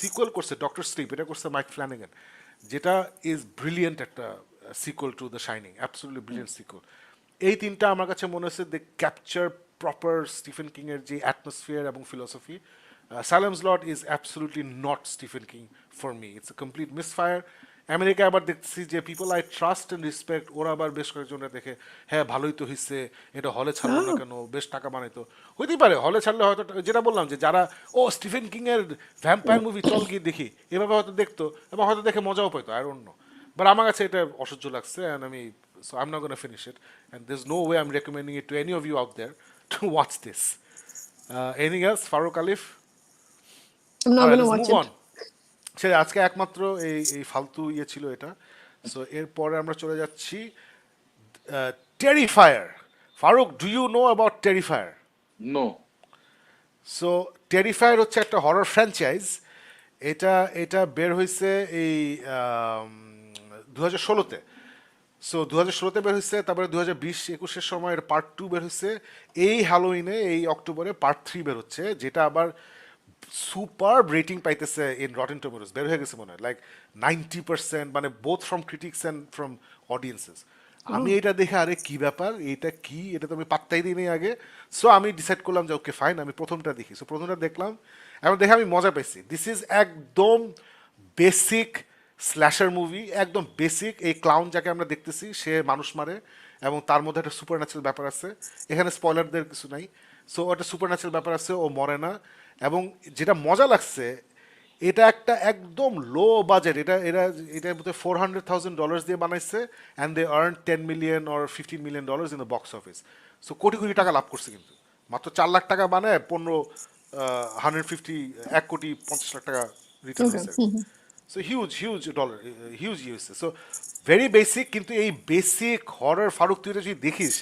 সিকুয়েল করছে ডক্টর স্লিপ, এটা করছে মাইক ফ্ল্যানেগান, যেটা ইজ ব্রিলিয়েন্ট একটা sequel to the Shining, absolutely brilliant sequel. এই তিনটা আমার কাছে মনে হচ্ছে they capture proper Stephen King এর যে অ্যাটমসফিয়ার এবং philosophy. Salem's Lot is absolutely not Stephen King for me, it's a complete misfire. America আবার দেখছি যে people I trust and respect, ওরা আবার বেশ কয়েকজনরা দেখে হ্যাঁ ভালোই তো হচ্ছে, এটা হলে ছাড়লো না কেন, বেশ টাকা বানাইতো, হইতেই পারে হলে ছাড়লে হয়তো, যেটা বললাম যে যারা ও স্টিফেন কিং এর ভ্যাম্পায়ার মুভি চল গিয়ে দেখি এভাবে হয়তো দেখতো এবং হয়তো দেখে মজাও পাইতো, আর অন্য। বাট আমার কাছে এটা অসহ্য লাগছে, অ্যান্ড আমি, so I am not gonna finish it, and there is no way I am recommending it to any of you out there to watch this. Anything else, Farooq, Alif? I'm not gonna watch it. সে আজকে একমাত্র এই ফালতু ইয়ে ছিল এটা। So এরপরে আমরা চলে যাচ্ছি Terrifier. Farooq, do you know about Terrifier? No. So Terrifier হচ্ছে একটা হরর ফ্র্যাঞ্চাইজ। এটা বের হয়েছে এই 2016-তে। সো 2016-তে বের হয়েছে, তারপরে 2020-21-এর সময় এর পার্ট 2 বের হয়েছে, এই হ্যালোউইনে এই অক্টোবরে পার্ট 3 বের হচ্ছে, যেটা আবার সুপার রেটিং পাইতেছে ইন রটেন টমেটোস, বের হয়ে গেছে মনে হয় লাইক 90%, মানে both from critics and from audiences. আমি এটা দেখে আরে কি ব্যাপার, এটা কি, এটা তো আমি পাত্তাই দিই নাই আগে। সো আমি ডিসাইড করলাম যে ওকে ফাইন, আমি প্রথমটা দেখি। সো প্রথমটা দেখলাম এবং দেখে আমি মজা পাইছি। দিস ইজ একদম বেসিক স্ল্যাশার মুভি, একদম বেসিক। এই ক্লাউন যাকে আমরা দেখতেছি সে মানুষ মারে এবং তার মধ্যে একটা সুপার ন্যাচারাল ব্যাপার আছে, এখানে স্পয়লারদের কিছু নাই। সো একটা সুপার ন্যাচারাল ব্যাপার আছে, ও মরে না। এবং যেটা মজা লাগছে, এটা একটা একদম লো বাজেট, এটার মধ্যে $400,000 দিয়ে বানাইছে, and they earn $10 million or $15 million in the box office. So crore crore টাকা লাভ করছে, কিন্তু মাত্র 4 লাখ টাকা বানায় 1 কোটি 50 লাখ টাকা রিটার্ন হয়েছে। সো হিউজ ডলার, হিউজ হয়েছে। সো ভেরি বেসিক, কিন্তু এই বেসিক হরর, ফারুক তুই যদি দেখিস,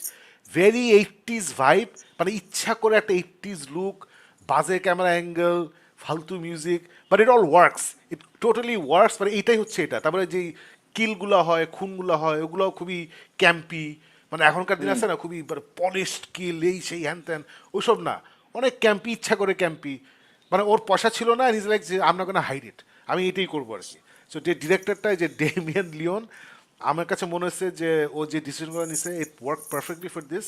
ভেরি 80s ভাইব, মানে ইচ্ছা করে একটা 80s লুক, বাজে ক্যামেরা অ্যাঙ্গেল, ফালতু music, but it all works, it totally works. মানে এটাই হচ্ছে এটা। তারপরে যে কিলগুলো হয়, খুনগুলো হয়, ওগুলো খুবই ক্যাম্পি, মানে এখনকার দিন আছে না খুবই পলিশড কিল, এই সেই হ্যান ত্যান, ওইসব না, অনেক ক্যাম্পি, ইচ্ছা করে ক্যাম্পি। মানে ওর পয়সা ছিল না, ইজ লাইক যে আমরা কোনো হাইড ইট, আমি এটাই করবো আর কি। সো যে ডিরেক্টরটা, যে ডেমিয়ান লিওন, আমার কাছে মনে হচ্ছে যে ও যে ডিসিশনগুলো নিছে, it work perfectly for this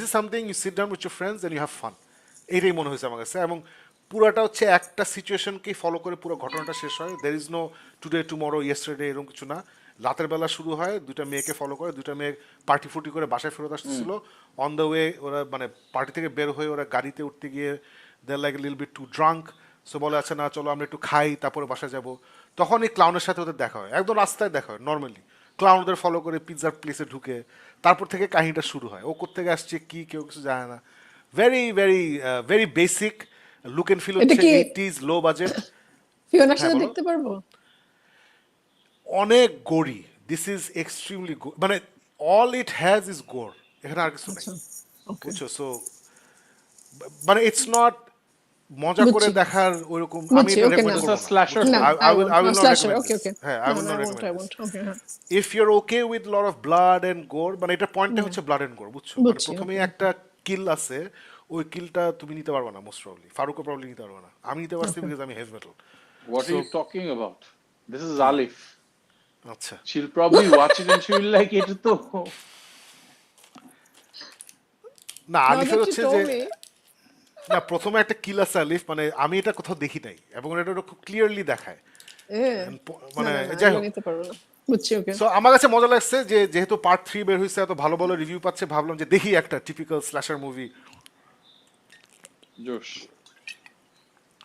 is something you sit down with your friends and you have fun, এইটাই মনে হয়েছে আমার কাছে। এবং পুরোটা হচ্ছে একটা সিচুয়েশনকেই ফলো করে পুরো ঘটনাটা শেষ হয়। There is no today tomorrow yesterday, এরকম কিছু না। রাতের বেলা শুরু হয়, দুটা মেয়েকে ফলো করে, দুটা মেয়ে পার্টি ফুটি করে বাসায় ফেরত আসতেছিল, অন দ্য ওয়ে ওরা মানে পার্টি থেকে বের হয়ে ওরা গাড়িতে উঠতে গিয়ে দে লাইক লিল বিট টু ড্রাঙ্ক। সো বলে আচ্ছা না চলো আমরা একটু খাই তারপরে বাসায় যাবো। তখন এই ক্লাউনের সাথে ওদের দেখা হয়, একদম রাস্তায় দেখা হয় নর্মালি। ক্লাউন ওদের ফলো করে পিৎজার প্লেসে ঢুকে, তারপর থেকে কাহিনীটা শুরু হয়। ও কোত্থেকে আসছে কি কেউ কিছু জানে না। Very very very basic look and feel হচ্ছে 80s, লো বাজেট। ফিওনার সাথে দেখতে পারবো? অনেক গোরি, দিস ইজ এক্সট্রিমলি, মানে all it has is gore, এখানে আর কিছু নাই, বুঝছো? সো মানে ইটস নট মজা করে বুঝছি। দেখার ওইরকম আমি বুঝছি, এটা okay, রেকমেন্ড না। করব It's a slasher না না, film. I will not slasher, recommend okay, this. okay. হ্যাঁ I No, will no, not I recommend this. won't, okay, হ্যাঁ। If you're okay with lot of blood and gore, মানে এটা পয়েন্টটা হচ্ছে blood and গোর, বুঝছো? মানে বুঝছি, প্রথমেই okay, একটা কিল আছে, ওই কিলটা তুমি নিতে পারবে না মোস্ট প্রবাবলি, ফারুকও প্রবাবলি নিতে পারবে না, আমি নিতে পারছি okay. বিকজ আমি heavy metal. What So are you talking about? This is Alif. আচ্ছা She'll probably watch it and she'll be like, এটা তো না Now আলিফের that you হচ্ছে যে told me, না প্রথমে একটা কিল আছে আলিফ, মানে আমি এটা কোথাও দেখি নাই এবং এটা খুব ক্লিয়ারলি দেখায় মানে না, যাই এগুলো হোক। নিতে পারবো না। বুঝছি, ওকে। সো আমার কাছে মজা লাগছে যে যেহেতু পার্ট 3 বের হয়েছে, এত ভালো ভালো রিভিউ পাচ্ছে, ভাবলাম যে দেখি একটা typical slasher movie. Josh.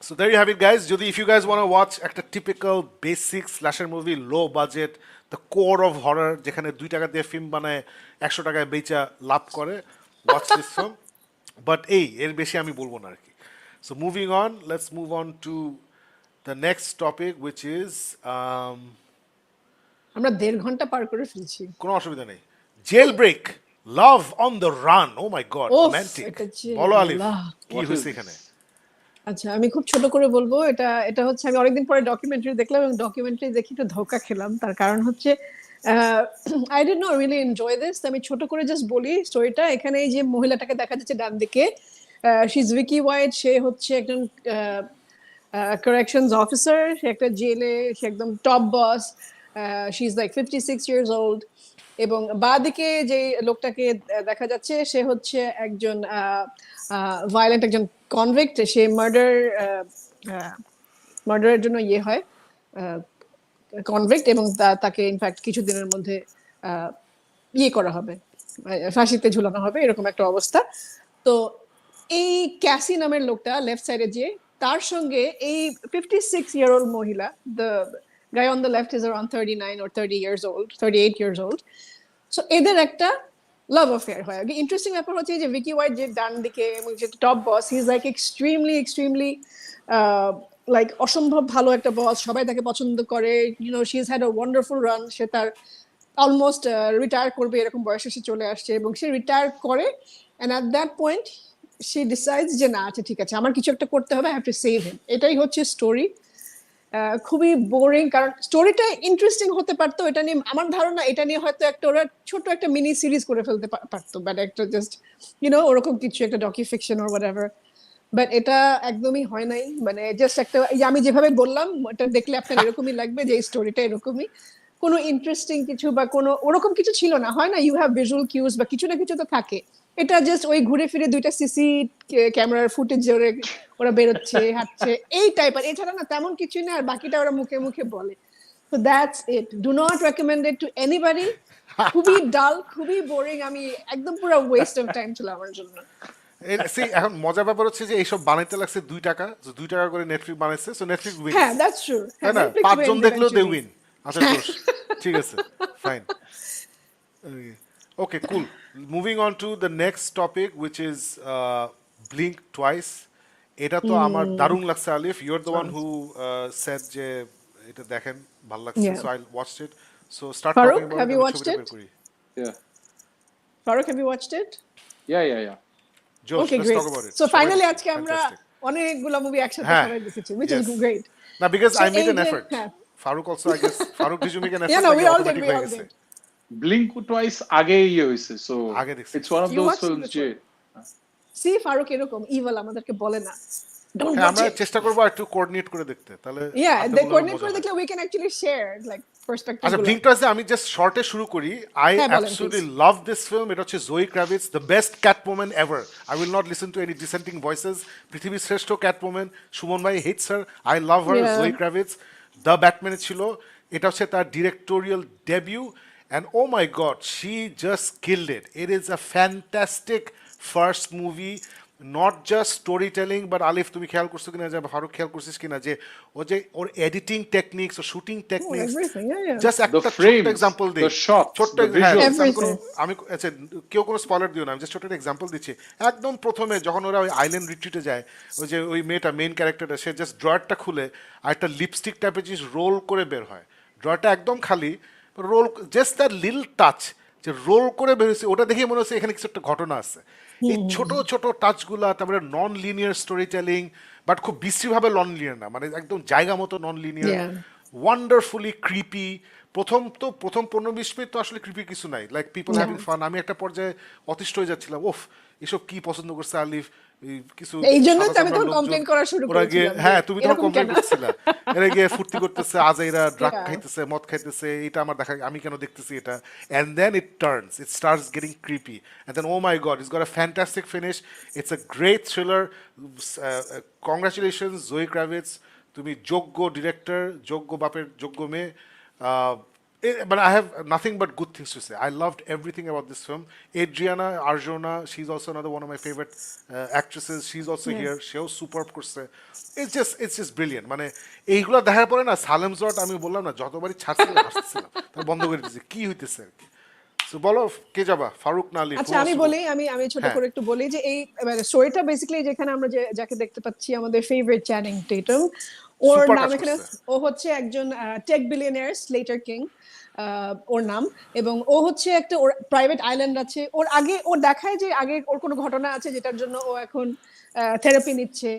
So there you have it, guys. Jodi, if you guys want to watch একটা typical basic slasher movie, low budget, the core of horror, যেখানে 2 টাকা দিয়ে ফিল্ম বানায় 100 টাকায় বেচা লাভ করে, watch this film. But এর বেশি আমি বলবো না আর কি। So moving on, let's move on to the next topic, which is আমরা 1.5 ঘন্টা পার করে ফেলছি। কোনো অসুবিধা নেই, Jailbreak, Love on the Run. Oh my god, of, romantic. এটা যে বলো আলিফ আল্লাহ। কি What is হয়েছে this? এখানে? আচ্ছা, আমি খুব ছোট করে বলবো, এটা হচ্ছে আমি অনেকদিন পরে ডকুমেন্টারি দেখলাম এবং ডকুমেন্টারি দেখে একটু ধোঁকা খেলাম। তার কারণ হচ্ছে I did not really enjoy this. আমি ছোট করে জাস্ট বলি স্টোরিটা। এখানে এই যে মহিলাটাকে দেখা যাচ্ছে ডান দিকে, শি ইজ ভিকি ওয়াইট। সে হচ্ছে একজন কারেকশনস অফিসার, সে একটা জেলে, সে একদম top boss. She is like 56 years old. এবং বাঁদিকে যে লোকটাকে দেখা যাচ্ছে সে হচ্ছে একজন ভায়োলেন্ট একজন কনভিক্ট। সে মার্ডারের জন্য ইয়ে হয়, কনভিক্ট, এবং তাকে ইনফ্যাক্ট কিছুদিনের মধ্যে ইয়ে করা হবে, ফাঁসিতে ঝুলানো হবে, এরকম একটা অবস্থা। তো এই ক্যাসি নামের লোকটা লেফট সাইডে যে, তার সঙ্গে এই 56-year-old মহিলা, the guy on the left is around 39 or 30 years old, 38 years old. So এদের একটা লাভ অ্যাফেয়ার হয়। ইন্টারেস্টিং ব্যাপার হচ্ছে যে ভিকি ওয়াইট যে ডান দিকে এবং যে top boss, he is like extremely like অসম্ভব ভালো একটা বস, সবাই তাকে পছন্দ করে। She is had a wonderful run. সে তার অলমোস্ট রিটায়ার করবে এরকম বয়সে সে চলে আসছে, এবং সে রিটায়ার করে। And at that point she decides যে না, আচ্ছা ঠিক আছে, আমার কিছু একটা করতে হবে, আই হ্যাভ টু সেভ হিম। এটাই হচ্ছে স্টোরি। খুবই বোরিং, কারণ স্টোরিটা ইন্টারেস্টিং হতে পারতো। এটা নিয়ে আমার ধারণা, এটা নিয়ে হয়তো একটা ওরা ছোট একটা মিনি সিরিজ করে ফেলতে পারতো, বাট একটা জাস্ট ওরকম কিছু একটা ডকি ফিকশন অর হোয়াটএভার। বাট এটা একদমই হয় নাই। মানে জাস্ট একটা, আমি যেভাবে বললাম, এটা দেখলে আপনার এরকমই লাগবে যে এই স্টোরিটা এরকমই, কোনো ইন্টারেস্টিং কিছু বা কোনো ওরকম কিছু ছিল না। হয় না, ইউ হ্যাভ ভিজুয়াল কিউজ বা কিছু না কিছু তো থাকে। এটা জাস্ট ওই ঘুরে ফিরে 2টা সিসি ক্যামেরার ফুটেজ ওরা বেরোচ্ছে, হাঁটছে, এই টাইপের। এছাড়া না তেমন কিছুই না, আর বাকিটা ওরা মুখে মুখে বলে। তো that's it. Do not recommend it two anybody. খুবই ডাল, খুবই বোরিং। আমি একদম পুরো ওয়েস্ট অফ টাইম ছিল আমার জন্য। এখন মজার ব্যাপার হচ্ছে যে এইসব বানাইতে লাগছে 2 টাকা, 2 টাকা করে নেটফ্লিক্স বানাইছে, সো নেটফ্লিক্স উইন। হ্যাঁ, দ্যাটস ট্রু। তাই না? 5 জন দেখলেও দে উইন। আচ্ছা দোষ, ঠিক আছে, fine, okay, cool. Moving on to the next topic, which is blink twice. এটা তো আমার দারুণ লাগছে Alif, you are the one who said যে এটা দেখেন ভালো লাগছে, so I watched it. So start Farooq, talking about have it, you আমি watched ছবিটা it? বের করি। Yeah. Farooq, have you watched it? Yeah. Josh, Okay, let's great. talk about it. So finally সবাই আজকে আমরা fantastic. অনেকগুলো movie একসাথে হ্যাঁ, সবাই দেখেছি, which is yes. great. না, because So I made এই an যে- effort. হ্যাঁ। Farooq also, I guess, Farooq, did you make an effort? Yeah, no, we নাকি all did, automatic we হয়ে all গেছে? did. Blink twice আগে ইয়ে হয়েছে, so আগে দেখছি। it's one of You those watched it films যে See, ফারুক এরকম ইভিল, আমাদেরকে বলে না, don't হ্যাঁ, watch আমরা it. চেষ্টা করবো একটু কোঅর্ডিনেট করে দেখতে, তাহলে Yeah, আড্ডা they গুলো coordinate মজা করে হয়। দেখলে we can actually share like perspective আচ্ছা, গুলো। ব্লিঙ্ক টুয়াইসে আমি জাস্ট শর্টে শুরু করি। আই হ্যাঁ, বলেন, অ্যাবসলিউটলি লাভ দিস ফিল্ম। এটা হচ্ছে Zoe Kravitz, the best Catwoman ever. I will not listen to any dissenting voices. পৃথিবীর শ্রেষ্ঠ ক্যাটওম্যান। সুমন ভাই hates her, I love her. Yeah. Zoe Kravitz the ব্যাটম্যানে ছিল, এটা হচ্ছে তার directorial debut, and oh my god, she just killed it. It is a fantastic first movie, not just story telling, but Alif তুমি খেয়াল করছো কিনা, যে ফারুক খেয়াল করছিস কিনা, যে ওর এডিটিং টেকনিক্স, ও shooting techniques, everything, yeah. Just একটা ছোট্ট frames, এক্সাম্পল দিই, the shots, ছোট্ট the visuals. Everything. আমি আচ্ছা, কেউ কোনো স্পয়লার দিও না, আমি জাস্ট ছোট্ট এক্সাম্পল দিচ্ছি। একদম প্রথমে যখন ওরা ওই আইল্যান্ড রিট্রিটে যায়, ওই যে ওই মেয়েটা, মেইন ক্যারেক্টারটা, সে জাস্ট ড্রয়ারটা খুলে আর একটা লিপস্টিক টাইপের জিনিস রোল করে বের হয়। ড্রয়ারটা একদম খালি, roll, just that little touch, যে রোল করে বের হয়েছে, ওটা দেখে মনে হচ্ছে এখানে কিছু একটা ঘটনা আছে। এই ছোট ছোট টাচগুলা, তারপরে non linear story telling, but খুব বিশ্রীভাবে নন লিনিয়ার না, মানে একদম জায়গা মতো non linear, Yeah. Wonderfully creepy. প্রথম 15-20 মিনিট তো আসলে ক্রিপি কিছু নাই, লাইক পিপল হ্যাভিং ফান। আমি একটা পর্যায়ে অতিষ্ঠ হয়ে যাচ্ছিলাম, ওফ এসব কি পছন্দ করছে আলিফ, এই কিছু এই জন্যই সাদা তো আমি চামড়ার তখন লোকজন, কমপ্লেন করা শুরু ওরা গিয়ে, করেছিলাম যে হ্যাঁ তুমি তখন এরকম কমপ্লেন কেন? করছিলা, এরা গিয়ে ফুর্তি করতেছে, আজাইরা ড্রাগ Yeah. খাইতেছে, মদ খাইতেছে, এটা আমার দেখা, আমি কেন দেখতেছি এটা, and then it starts getting creepy, and then oh my god, it's got a fantastic finish, it's a great thriller. Congratulations Zoe Kravitz, তুমি যোগ্য ডিরেক্টর, যোগ্য বাপের যোগ্য মেয়ে। But I have nothing but good things to say. I loved everything about this film. Adriana Arjona, she's also another one of my favorite actresses. She's also here. She's superb করছে। It's just brilliant. মানে এইগুলো দেখার পরে না, সালেমস রট আমি বললাম না, যতবারই ছাড়ছিলাম হাসতেছিলাম, তারপর বন্ধ করে দিয়েছি, কি হইতেছে আর কি। So বলো কে যাবা, ফারুক না আলিফ? আচ্ছা আমি বলি, আমি ছোট হ্যাঁ। করে একটু বলি যে এই স্টোরিটা বেসিক্যালি যেখানে আমরা যাকে দেখতে পাচ্ছি আমাদের ফেভারিট চ্যানিং টেটম, ওর Super নাম কাজ এখানে, করছে। ও হচ্ছে একজন টেক বিলিয়নিয়ার, স্লেটার কিং ওর নাম, এবং ও হচ্ছে একটা, ওর প্রাইভেট আইল্যান্ড আছে। ওর আগে ওর দেখায় যে আগে ওর কোনো ঘটনা আছে যেটার জন্য ও এখন থেরাপি নিচ্ছে,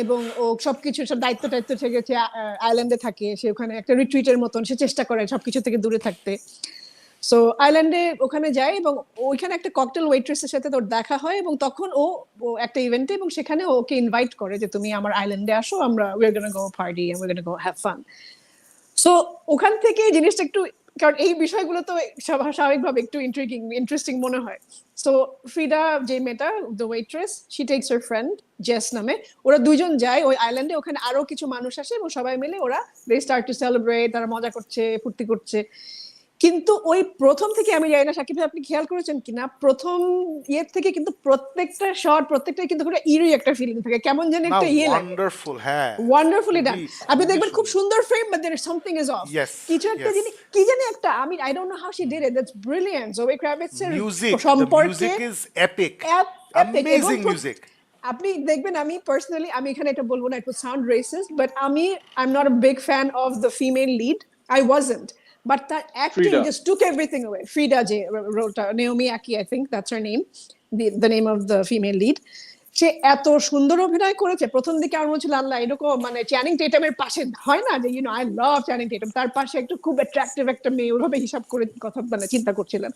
এবং ও সবকিছু সব দায়িত্ব থেকে আইল্যান্ডে থাকে, সে ওখানে একটা রিট্রিটের মতন সে চেষ্টা করে সবকিছু থেকে দূরে থাকতে। সো আইল্যান্ডে ওখানে যায় এবং ওইখানে একটা ককটেল ওয়েট্রেসের সাথে তোর দেখা হয়, এবং তখন ও একটা ইভেন্টে, এবং সেখানে ওকে ইনভাইট করে যে তুমি আমার আইল্যান্ডে আসো, আমরা we are gonna go party and we are gonna go have fun. So ওখান থেকে জিনিসটা একটু, কারণ এই বিষয়গুলো তো স্বাভাবিকভাবে একটু ইন্টারেস্টিং মনে হয়। সো ফ্রিডা, যে মেয়েটা the waitress, she takes her friend Jess নামে, ওরা দুইজন যায় ওই আইল্যান্ডে। ওখানে আরো কিছু মানুষ আসে এবং সবাই মিলে ওরা দে স্টার্ট টু সেলিব্রেট, তারা মজা করছে, ফুর্তি করছে। কিন্তু ওই প্রথম থেকে, আমি জানি না সাকিব ভাই আপনি খেয়াল করেছেন কিনা, প্রথম ইয়ের থেকে কিন্তু প্রত্যেকটা শট, প্রত্যেকটা কিন্তু পুরো ইরি একটা ফিলিং থাকে, কেমন যেন একটা ইয়ে লাগে, ওয়ান্ডারফুল। হ্যাঁ, ওয়ান্ডারফুলি ডান। আপনি খুবই দেখবেন খুব সুন্দর। সুন্দর frame, but there something is off. Yes, কিছু একটা yes. জিনিস, কি জানি একটা, আমি I don't know how she did it, that's brilliant. Zoe Kravitz এর Music, the সম্পর্কে music is epic. epic, এবং Amazing music. আপনি দেখবেন, আমি পার্সোনালি, আমি এখানে এটা বলবো না, it will sound racist, but I am not a big fan of the female lead, I wasn't, but তার acting Frida. Just took everything away. Frida, যে রোলটা, Naomi Ackie, I think that's her name, the name of the female lead. সে এত সুন্দর অভিনয় করেছে, প্রথম দিকে আমার মনে হচ্ছিল আল্লাহ এরকম, মানে চ্যানিং টেটামের পাশে হয় না যে আই লাভ চ্যানিং টেটাম, তার পাশে একটু খুব অ্যাট্রাকটিভ একটা মেয়ে, ওইভাবে হিসাব করে কথা মানে চিন্তা করছিলেন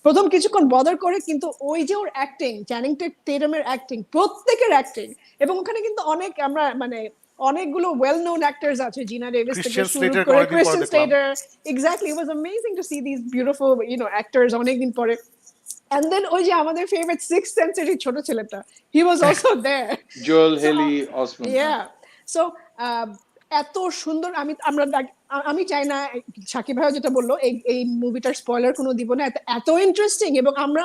প্রথম কিছুক্ষণ বদার করে। কিন্তু ওই যে ওর অ্যাক্টিং, চ্যানিং টেটামের অ্যাক্টিং, প্রত্যেকের অ্যাক্টিং, এবং ওখানে কিন্তু অনেক, আমরা মানে অনেকগুলো ওয়েল নোন অ্যাক্টরস আছে, জিনা ডেভিস থেকে Christian শুরু Slater করে, অনেকদিন পরে ক্রিশ্চিয়ান দেখলাম। স্লেটার, exactly, it was amazing to C this beautiful actors অনেকদিন পরে। And then ওই যে আমাদের ফেভারিট সিক্স সেন্সের ছোট ছেলেটা, he was also there. Joel So, Haley Osment. yeah. So এত সুন্দর, আমি চাই না, সাকিব ভাই যেটা বললো, এই মুভিটার স্পয়লার কোনো দিব না, এত ইন্টারেস্টিং, এবং আমরা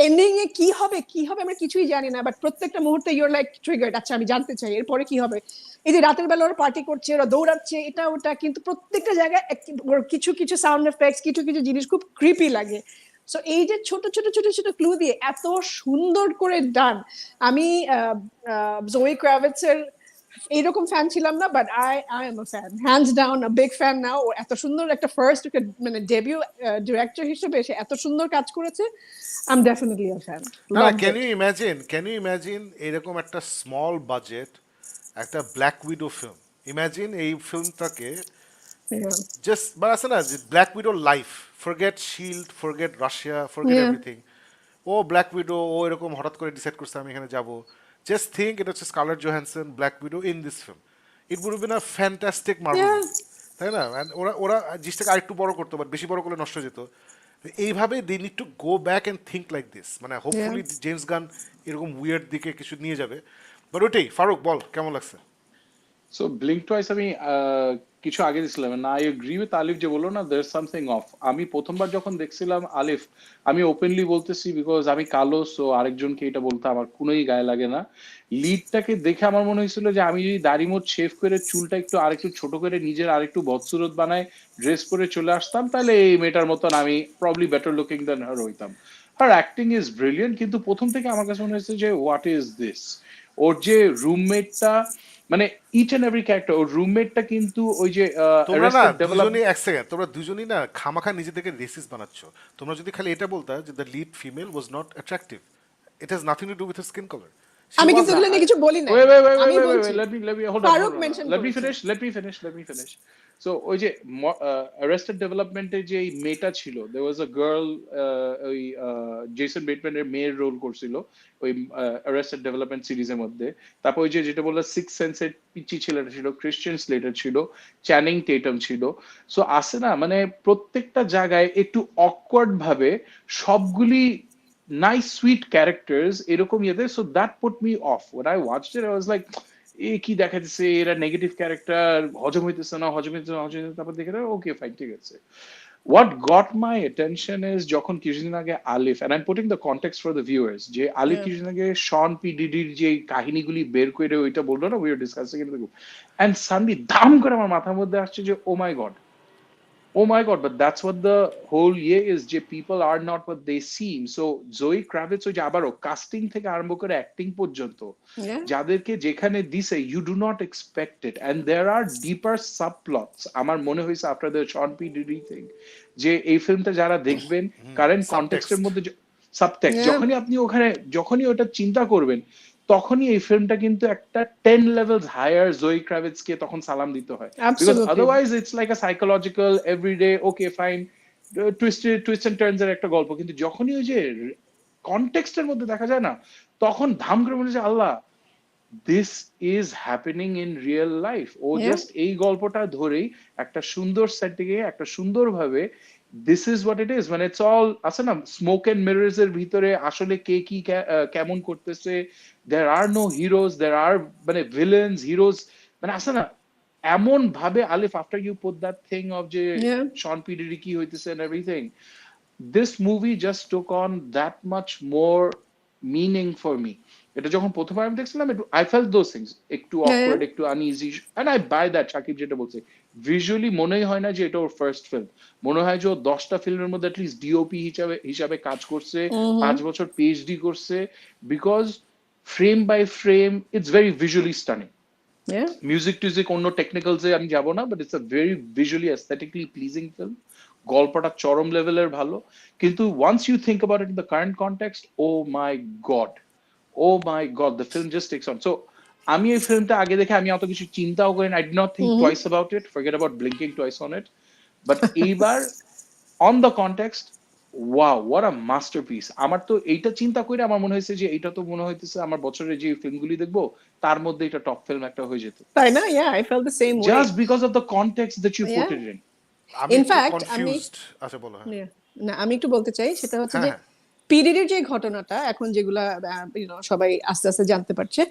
এন্ডিং এ কি হবে আমরা কিছুই জানি না, বাট প্রত্যেকটা মুহূর্তে ইউর লাইক ট্রিগার্ড, আচ্ছা আমি জানতে চাই এরপরে কি হবে। এই যে রাতের বেলা ওরা পার্টি করছে, ওরা দৌড়াচ্ছে, এটা ওটা, কিন্তু প্রত্যেকটা জায়গায় কিছু কিছু সাউন্ড এফেক্টস, কিছু কিছু জিনিস খুব ক্রিপি লাগে। সো এই যে ছোট ছোট ছোট ছোট ক্লু দিয়ে এত সুন্দর করে ডান। আমি জোই ক্রাভিটসের এইরকম ফ্যান ছিলাম না, but I am a fan, hands down a big fan now. এত সুন্দর একটা ফার্স্ট মানে ডেবিউ ডিরেক্টর হিসেবে সে এত সুন্দর কাজ করেছে, I am definitely a fan. না, ক্যান ইউ ইমাজিন এরকম একটা স্মল বাজেট একটা ব্ল্যাক উইডো ফিল্ম, ইমাজিন এই ফিল্মটাকে জাস্ট, বা আছে না যে Black Widow life, forget SHIELD, forget Russia, forget Yeah. Everything, ও ব্ল্যাক উইডো, ও এরকম হঠাৎ করে ডিসাইড করছে আমি এখানে যাব, জাস্ট থিঙ্ক এটা হচ্ছে Scarlett Johansson, black widow in this film, it would been a fantastic Marvel, তাই না? And ওরা জিনিসটাকে আরেকটু বড় করতো, বাট বেশি বড় করলে নষ্ট হয়ে যেত। এইভাবে they need to go back and think like this, মানে হোপফুলি জেমস গান এরকম উইয়ার্ড দিকে কিছু নিয়ে যাবে। বাট ওইটাই, ফারুক বল কেমন লাগছে? সো ব্লিঙ্ক টুয়াইস আমি কিছু আগে দিছিলাম না, আই এগ্রি উইথ আলিফ যে বললো না, দেয়ার সামথিং অফ। আমি প্রথমবার যখন দেখছিলাম আলিফ, আমি ওপেনলি বলতেছি, বিকজ আমি কালো, সো আরেকজনকে এটা বলতে আমার কোনোই গায়ে লাগে না। লিডটাকে দেখে আমার মনে হয়েছিল যে আমি যদি দাড়ি মোট শেভ করে চুলটা একটু আরেকটু ছোট করে নিজের আরেকটু বদসুরত বানায় ড্রেস পরে চলে আসতাম, তাহলে এই মেয়েটার মতন আমি probably better looking than her হইতাম। হার অ্যাক্টিং ইজ ব্রিলিয়েন্ট, কিন্তু প্রথম থেকে আমার কাছে মনে হয়েছে যে হোয়াট ইজ দিস। ওর যে রুমমেটটা, মানে ইচ এন্ড এভরি ক্যারেক্টার, ওর রুমমেটটা কিন্তু ওই যে তোমরা না দুজনই, এক সেকেন্ড, তোমরা দুজনই না খামাখা নিজেদেরকে রেসিস্ট বানাচ্ছ। তোমরা যদি খালি এটা বলতা যে the lead female was not attractive, it has nothing to do with her skin colour, আমি কিন্তু এগুলো নিয়ে কিছু বলি না, আমি বলছি let me hold on, Farooq mention let me করেছে। finish. So ওই যে Arrested Development এ যে মেয়েটা ছিল, there was a girl, ওই জেসন বেটম্যানের মেয়ের রোল করছিল ওই Arrested Development সিরিজের মধ্যে। তারপর ওই যে যেটা বললো সিক্স সেন্সের পিচি ছেলেটা ছিল, ক্রিশ্চিয়ান স্লেটার ছিল, চ্যানিং টেটাম ছিল। সো আসে না মানে প্রত্যেকটা জায়গায় একটু অকওয়ার্ড ভাবে সবগুলি nice sweet characters এরকম ইয়েতে, so that put me off when I watched it. I was like এ কি দেখাচ্ছে, এরা নেগেটিভ ক্যারেক্টার, হজম হইতেছে না, তারপর দেখে ওকে ফাইন, ঠিক আছে। What got my attention is যখন কিছুদিন আগে আলিফ, and I'm putting the context for the viewers, যে আলিফ কিছুদিন আগে শন পি ডিডির যে কাহিনীগুলি বের করে ওইটা বললো না, we were discussing it in the group, and suddenly ধাম করে আমার মাথার মধ্যে আসছে যে oh my god, but that's what the whole year is, যে people are not what they seem. So Zoe Kravitz ওই যে আবারও কাস্টিং থেকে আরম্ভ করে অ্যাক্টিং পর্যন্ত যাদেরকে যেখানে দিছে, you do not expect it, and there are deeper subplots. আমার মনে হয়েছে after the Sean P. Diddy thing, যে এই ফিল্মটা যারা দেখবেন কারেন্ট কনটেক্সটের মধ্যে সাবটেক্সট, যখনই ওটা চিন্তা করবেন, তখনই এই ফিল্মটা কিন্তু একটা 10 levels higher জয়ী ক্রাভিটসকে তখন সালাম দিতে হয়, because otherwise it's like a psychological everyday okay fine twist and turns এর একটা গল্প, কিন্তু যখনই ওই যে কনটেক্সটের মধ্যে দেখা যায় না, তখন ধাম করে মনে হয় Allah, this is happening in real life. ও জাস্ট এই গল্পটা ধরেই একটা সুন্দর সেটিংয়ে একটা সুন্দর ভাবে this is what it is, when it's all আছে না স্মোক এন্ড মিরর্স এর ভিতরে আসলে কে কি কেমন করতেছে, there are no heroes, there are মানে villains heroes, মানে আছে না এমন ভাবে আলিফ, after you put that thing of যে শন পি ডিডি কি হইতেছে and everything, this movie just took on that much more meaning for me. এটা যখন প্রথমবার আমি দেখছিলাম, I felt those things, একটু awkward, একটু uneasy, and I buy that Shakib যেটা বলছে, ভিজুয়ালি মনেই হয় না যে এটা ওর ফার্স্ট ফিল্ম, মনে হয় যে ও 10টা ফিল্মের মধ্যে অ্যাটলিস্ট ডিওপি হিসাবে কাজ করছে, 5 বছর পিএইচডি করছে, because frame by frame it's very visually stunning. Music টিউজিক অন্য টেকনিক্যালসে আমি যাব না, but it's a very visually aesthetically pleasing film, গল্পটা চরম লেভেলের ভালো, কিন্তু once you think about it in the current context, oh my god the film just takes on. So আমি এই ফিল্মটা আগে দেখে আমি অত কিছু চিন্তাও করি না, I did not think twice about it, forget about blinking twice on it, but এইবার on the context, wow what a masterpiece. আমার তো এইটা চিন্তা করে আমার মনে হয়েছে যে এইটা তো মনে হইতেছে আমার বছরে যে ফিল্মগুলি দেখবো তার মধ্যে এটা টপ ফিল্ম একটা হয়ে যেত, তাই না? I felt the same way just because of the context that you put it in. In fact আমি আচ্ছা বলো। না আমি একটু বলতে চাই, সেটা হচ্ছে যে পিডিডির যে ঘটনাটা এখন যেগুলা সবাই আস্তে আস্তে জানতে পারছে,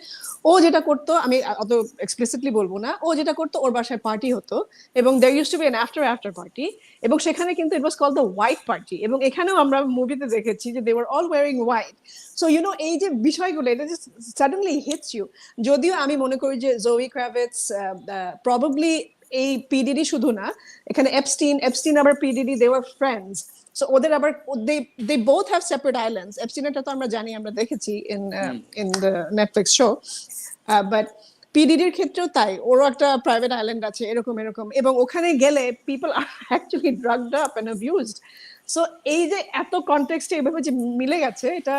ও যেটা করতো, আমি অত এক্সপ্লিসিটলি বলবো না, ও যেটা করতো ওর বাসায় পার্টি হতো এবং there used to be an after party, এবং সেখানে কিন্তু it was called the white party, এবং এখানেও আমরা মুভিতে দেখেছি যে they were all wearing white. So এই যে বিষয়গুলো, এটা জাস্ট সাডেনলি হিটস ইউ। যদিও আমি মনে করি যে জোয়ি ক্রাভিটস প্রবাবলি এই পিডিডি শুধু না, এখানে এপস্টিন আবার P Diddy, they were friends. So ওদের আবার they both have separate islands. এপস্টিনটা তো আমরা জানি, আমরা দেখেছি in the Netflix show, but পিডিডির ক্ষেত্রেও তাই, ওরও একটা প্রাইভেট আইল্যান্ড আছে এরকম, এবং ওখানে গেলে people are actually drugged up and abused. So এই যে এত কনটেক্সটে এভাবে যে মিলে গেছে, এটা